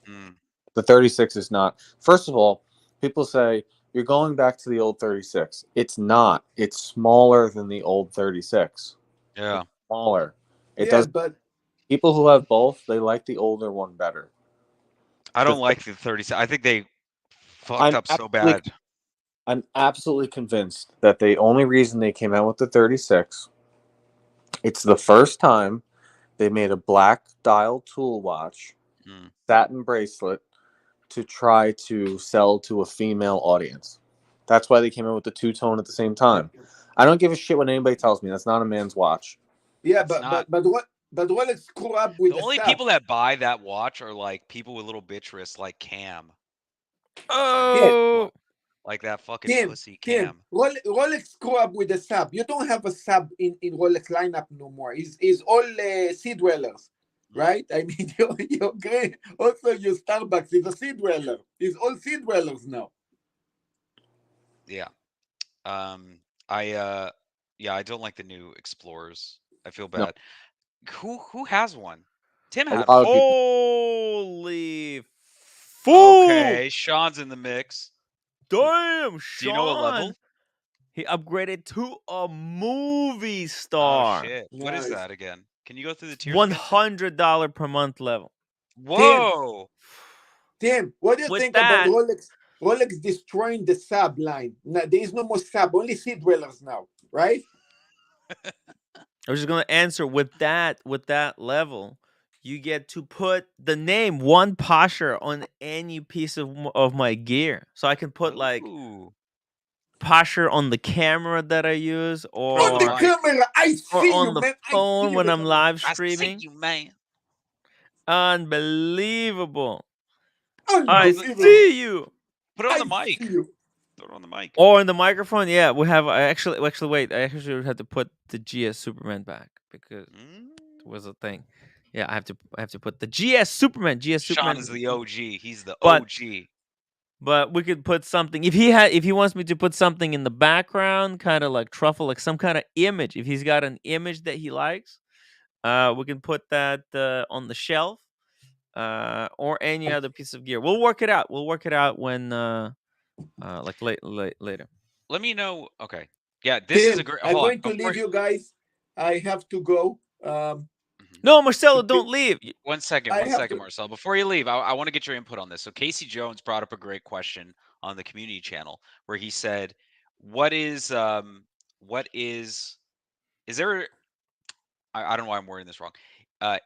The 36 is not. First of all, people say you're going back to the old 36. It's not. It's smaller than the old 36. Yeah. It's smaller. It does. But people who have both, they like the older one better. I don't like the 36. I think they fucked up so bad. I'm absolutely convinced that the only reason they came out with the 36, it's the first time they made a black dial tool watch, satin bracelet, to try to sell to a female audience. That's why they came out with the two-tone at the same time. I don't give a shit what anybody tells me. That's not a man's watch. Yeah, but Rolex screw up with the only people that buy that watch are like people with little bitch wrists like Cam. Oh, like that fucking pussy Cam. Rolex screw up with the sub. You don't have a sub in Rolex lineup no more. It's all sea dwellers, right? I mean, you agree. Also, your Starbucks is a sea dweller. It's all sea dwellers now. Yeah. I don't like the new Explorers. I feel bad. No. Who has one? Tim had one. Holy fool! Okay, Sean's in the mix. Damn, Sean. Do you know what level? He upgraded to a movie star. Oh shit! What is that again? Can you go through the tiers? $100 per month level. Whoa! Tim, what do you think about Rolex? Rolex destroying the sub line. Now, there is no more sub, only sea dwellers now, right? I was just gonna answer with that level. You get to put the name One Pasher on any piece of my gear, so I can put like Pasher on the camera that I use, or on the camera. I see on you, the man. phone when I'm live I streaming. see you, man. Unbelievable. I see you. Put it on the mic. Throw it on the mic. Or in the microphone. Yeah, we have. Actually wait. I actually had to put the GS Superman back because it was a thing. Yeah, I have to put the GS Superman. Sean is the OG. He's the OG. But we could put something if he wants me to put something in the background, kind of like truffle, like some kind of image. If he's got an image that he likes, we can put that on the shelf, or any other piece of gear. We'll work it out. We'll work it out when like later. Let me know. Okay. Yeah, this is a great. I'm going to leave you guys. I have to go. No, Marcelo, don't leave. One second, Marcelo. Before you leave, I want to get your input on this. So Casey Jones brought up a great question on the community channel where he said, is there, I don't know why I'm wording this wrong.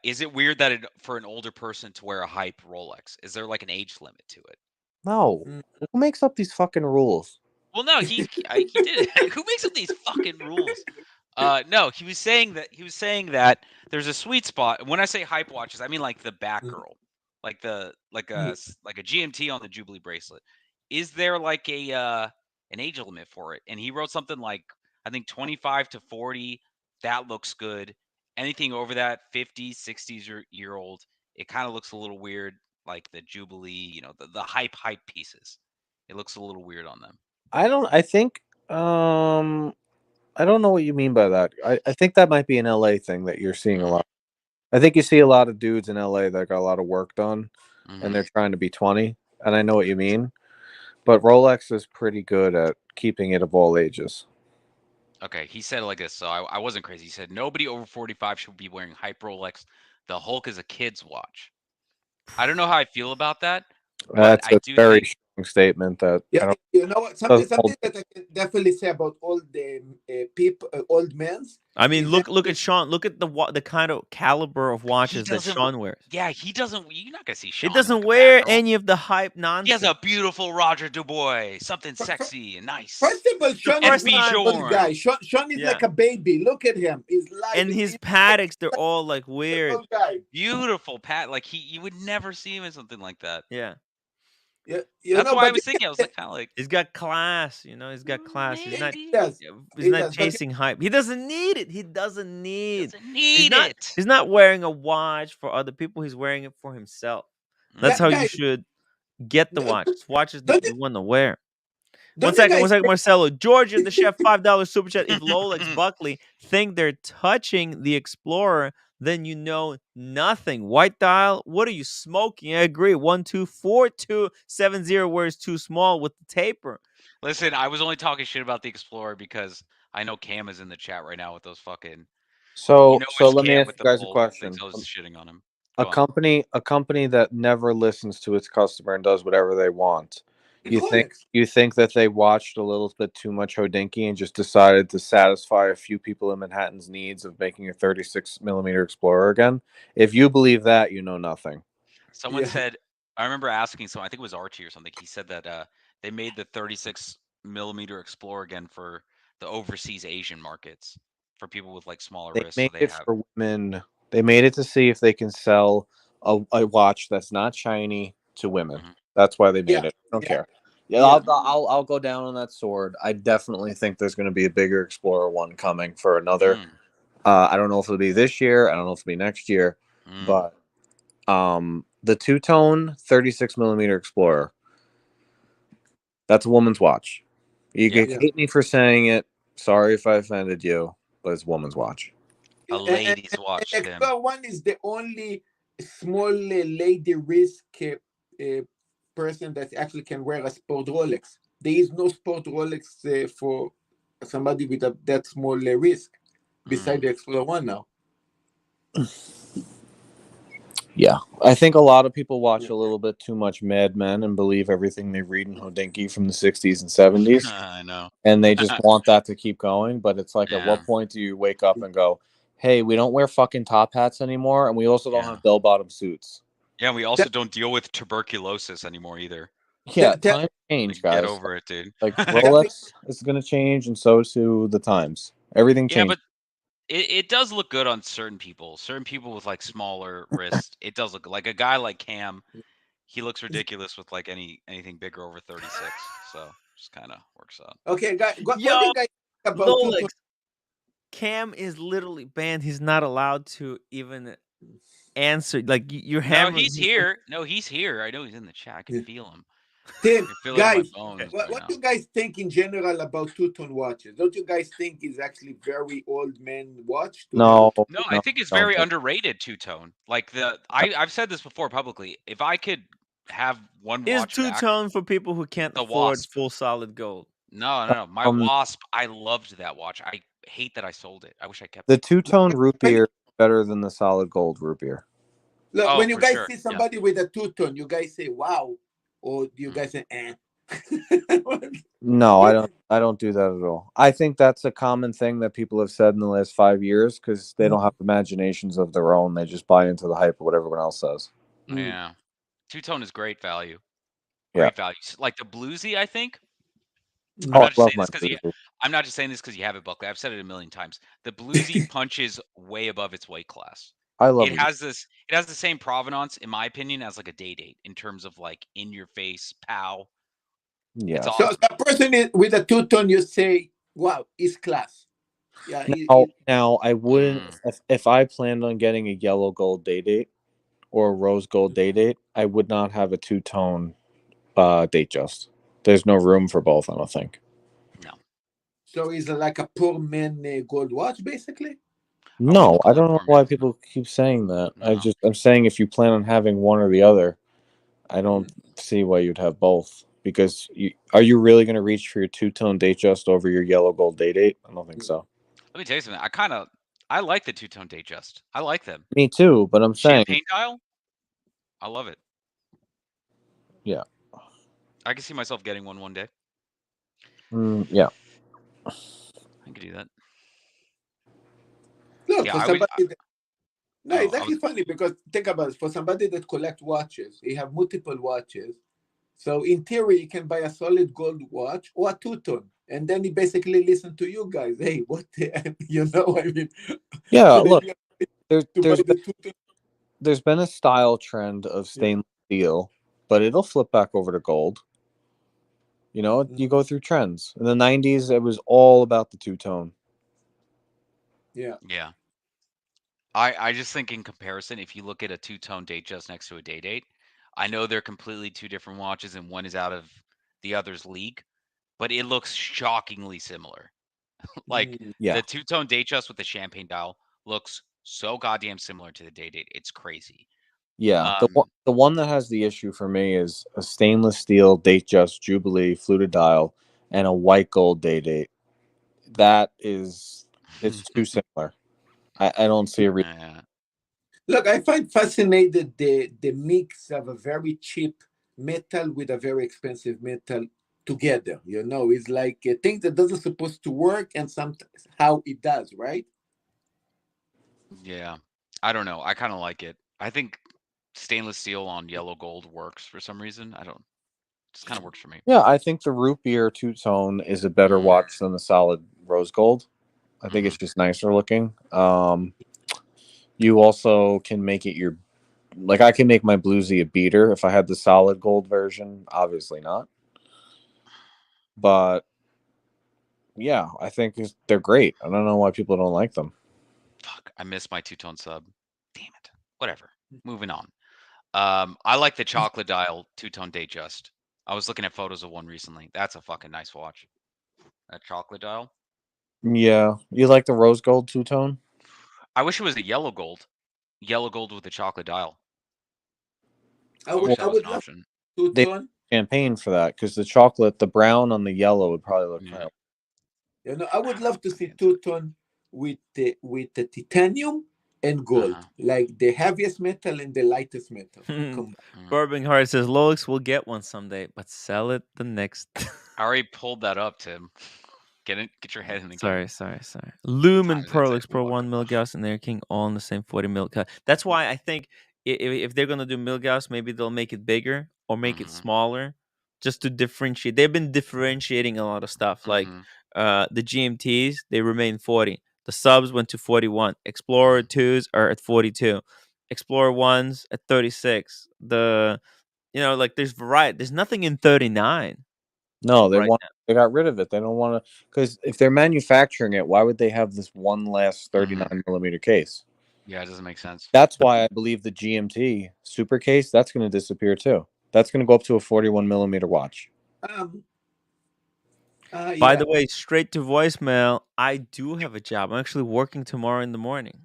Is it weird that for an older person to wear a hype Rolex? Is there like an age limit to it? No. Who makes up these fucking rules? Well, no, he did. Who makes up these fucking rules? No, he was saying that there's a sweet spot. And when I say hype watches, I mean like the Batgirl, like a GMT on the Jubilee bracelet. Is there like an age limit for it? And he wrote something like, I think 25 to 40. That looks good. Anything over that, 50, 60 year old, it kind of looks a little weird. Like the Jubilee, the hype pieces. It looks a little weird on them. I think I don't know what you mean by that. I think that might be an LA thing that you're seeing a lot. I think you see a lot of dudes in LA that got a lot of work done, and they're trying to be 20. And I know what you mean, but Rolex is pretty good at keeping it of all ages. Okay, he said it like this, so I wasn't crazy. He said nobody over 45 should be wearing hype Rolex. The Hulk is a kid's watch. I don't know how I feel about that, but That's I a do very think strong statement. That Yeah, you know what? Something doesn't hold. that I can definitely say about all the people, old men. I mean, is look that at Sean. Look at the kind of caliber of he watches that doesn't. Sean wears. Yeah, he doesn't. You're not gonna see He Sean doesn't like a wear Batgirl. any of the hype He nonsense. has a beautiful Roger Dubois, something sexy and nice. First of all, Sean is not a old guy. Sean is like a baby. Look at him. He's like, and his paddocks, they're all like weird. Beautiful pat. Like you would never see him in something like that. Yeah. Yeah, that's why I was thinking. I was like, kind of like he's got class, you know. He's got class. He's not. He's not chasing hype. He doesn't need it. He doesn't need. it. He's not wearing a watch for other people. He's wearing it for himself. That's how you should get the watch. Watch is the one to wear. One second, Marcelo. Georgia, the chef, $5 super chat. If Rolex Buckley think they're touching the Explorer, then you know nothing. White dial, what are you smoking? I agree. 124270, where it's too small with the taper. Listen, I was only talking shit about the Explorer because I know Cam is in the chat right now with those fucking. So let me ask you guys a question. I was shitting on him. A company that never listens to its customer and does whatever they want. You think that they watched a little bit too much Hodinkee and just decided to satisfy a few people in Manhattan's needs of making a 36mm Explorer again? If you believe that, you know nothing. Someone said, I remember asking someone, I think it was Archie or something. He said that they made the 36mm Explorer again for the overseas Asian markets for people with like smaller wrists. They made it for women. They made it to see if they can sell a watch that's not shiny to women. That's why they made it. I don't care. I'll go down on that sword. I definitely think there's going to be a bigger Explorer one coming for another. I don't know if it'll be this year. I don't know if it'll be next year. But the two-tone 36mm Explorer, that's a woman's watch. You can hate me for saying it. Sorry if I offended you, but it's a woman's watch. A lady's watch. The Explorer one is the only small lady wrist person that actually can wear a sport Rolex. There is no sport Rolex for somebody with that small wrist beside the Explorer one now. Yeah, I think a lot of people watch a little bit too much Mad Men and believe everything they read in Hodinkee from the 60s and 70s. I know. And they just want that to keep going. But it's like, at what point do you wake up and go, hey, we don't wear fucking top hats anymore, and we also don't have bell-bottom suits. Yeah, we also don't deal with tuberculosis anymore either. Yeah, times change, guys. Get over it, dude. Like, Rolex is going to change, and so too the times. Everything changes. Yeah, but it does look good on certain people. Certain people with like smaller wrists, it does look like a guy like Cam. He looks ridiculous with like anything bigger over 36. So just kind of works out. Okay, guys. What do Yo, you guys think about Rolex. Cam is literally banned. He's not allowed to even answer. Like you're hammering. No, he's here. No, he's here. I know he's in the chat. I can feel him. Tim, guys, what do you guys think in general about two-tone watches? Don't you guys think it's actually very old man watch? No, I think it's very underrated two-tone. Like I've said this before publicly. If I could have one watch, is two-tone for people who can't afford full solid gold. No. My Wasp, I loved that watch. I hate that I sold it. I wish I kept the two-tone root beer better than the solid gold root beer. Look, when you guys see somebody with a two-tone, you guys say wow, or do you guys say eh? No, I don't do that at all. I think that's a common thing that people have said in the last 5 years because they don't have imaginations of their own. They just buy into the hype of what everyone else says. Yeah, two-tone is great value. Great value. Like the bluesy, I think. I'm not just saying this because you have it, Buckley. I've said it a million times. The bluesy punches way above its weight class. I love it. It has the same provenance, in my opinion, as like a day-date in terms of like in your face, pow. Yeah. So the person with a two-tone, you say, wow, it's class. Yeah. Now I wouldn't if I planned on getting a yellow gold day-date or a rose gold day-date, I would not have a two-tone date just. there's no room for both. I don't think. No. So it's like a poor man gold watch, basically. No, I don't know why people keep saying that. No. I'm saying if you plan on having one or the other, I don't see why you'd have both. Because are you really going to reach for your two-tone Datejust over your yellow gold Day-Date? I don't think so. Let me tell you something. I like the two-tone Datejust. I like them. Me too, but I'm saying Champagne dial. I love it. Yeah. I can see myself getting one day. Yeah. I could do that. Look, for somebody it's actually funny because think about it. For somebody that collects watches, you have multiple watches. So in theory, you can buy a solid gold watch or a two-tone, and then he basically listen to you guys. Hey, what you know? I mean, yeah. Look, there's been a style trend of stainless steel, but it'll flip back over to gold. You know, you go through trends. In the 90s, it was all about the two-tone. Yeah. Yeah. I just think in comparison, if you look at a two-tone Datejust next to a Day-Date, I know they're completely two different watches and one is out of the other's league, but it looks shockingly similar. Like the two-tone Datejust with the champagne dial looks so goddamn similar to the Day-Date. It's crazy. Yeah, the one that has the issue for me is a stainless steel Datejust Jubilee fluted dial and a white gold Day-Date. That is, it's too similar. I don't see a reason. Look, I find fascinated the mix of a very cheap metal with a very expensive metal together. You know, it's like a thing that doesn't supposed to work, and sometimes how it does, right? Yeah, I don't know. I kind of like it. I think stainless steel on yellow gold works for some reason. I don't. It just kind of works for me. Yeah, I think the root beer two-tone is a better watch than the solid rose gold. I think it's just nicer looking. You also can make it your, like I can make my bluesy a beater if I had the solid gold version. Obviously not. But yeah, I think they're great. I don't know why people don't like them. Fuck, I miss my two-tone sub. Damn it. Whatever. Moving on. I like the chocolate dial two-tone Datejust. I was looking at photos of one recently. That's a fucking nice watch. That chocolate dial. Yeah, you like the rose gold two-tone? I wish it was a yellow gold. Yellow gold with a chocolate dial. I would love two-tone. Champagne for that because the chocolate, the brown on the yellow would probably look kind of. You know, I would love to see two-tone with the titanium and gold, like the heaviest metal and the lightest metal. Bourbon Heart says Rolex will get one someday, but sell it the next. I already pulled that up, Tim. Get your head in the game. Sorry. Lumen Prolix Pro 1 Milgauss and Air King all in the same 40 mil cut. That's why I think if they're gonna do Milgauss, maybe they'll make it bigger or make it smaller, just to differentiate. They've been differentiating a lot of stuff. Like the GMTs, they remain 40. The subs went to 41. Explorer 2s are at 42. Explorer 1s at 36. Like there's variety. There's nothing in 39. No, they got rid of it. They don't want to, because if they're manufacturing it, why would they have this one last 39 millimeter case? Yeah, it doesn't make sense. That's why I believe the GMT super case, that's going to disappear too. That's going to go up to a 41 millimeter watch. By the way, straight to voicemail. I do have a job. I'm actually working tomorrow in the morning.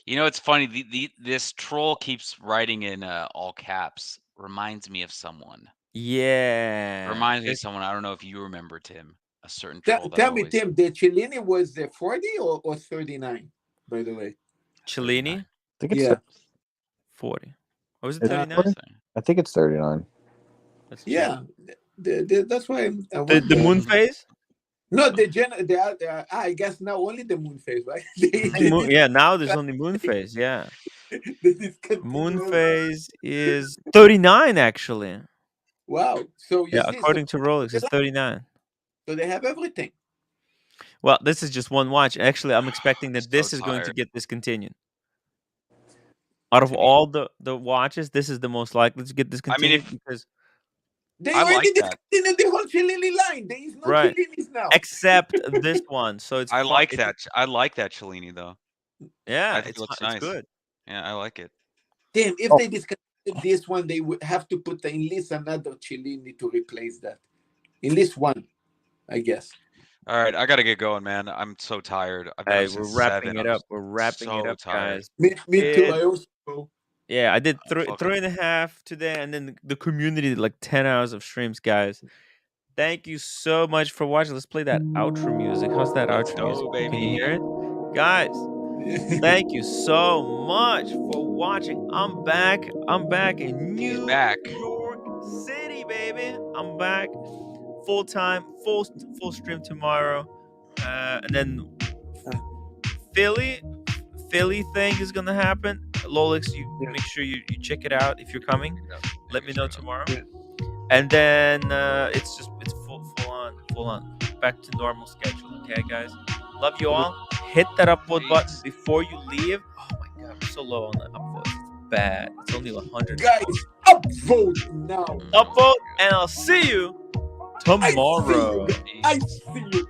You know, it's funny. This troll keeps writing in all caps. Reminds me of someone. Yeah. Reminds me of someone. I don't know if you remember, Tim. A certain troll. Tell me, Tim, the Cellini was the 40 or 39, by the way? Cellini? I think it's 40. Or was it 39? I think it's 39. Yeah. That's why the moon phase? No, I guess now only the moon phase, right? Yeah, now there's only moon phase. Yeah. Moon phase is 39, actually. Wow. So you see, according to Rolex, it's 39. So they have everything. Well, this is just one watch. Actually, I'm expecting that this is going to get discontinued. Out of all the watches, this is the most likely to get discontinued because they already discontinued the whole Cellini line. There is no Cellinis now, except this one. So it's I like that. I like that Cellini though. Yeah, I think it looks nice. It's good. Yeah, I like it. Damn, if they discontinued this one, they would have to put in list another Cellini to replace that. at least one, I guess. All right, I gotta get going, man. I'm so tired. I've been up We're since wrapping 7. it up. We're wrapping it so up, tired. guys. Me too. I also. Yeah, I did fucking- 3.5 today, and then the community did like 10 hours of streams, guys. Thank you so much for watching. Let's play that outro music. How's that outro music? baby. Can you hear it? Guys, thank you so much for watching. I'm back. I'm back in New York City, baby. I'm back full time, full stream tomorrow. And then Philly thing is gonna happen. Lolix, you make sure you check it out if you're coming. Let me know tomorrow. And then it's full on, back to normal schedule. Okay, guys. Love you all. Hit that upvote button before you leave. Oh my god, I'm so low on the upvotes. It's bad. It's only 100. Guys, upvote now. Upvote, and I'll see you tomorrow. I see you.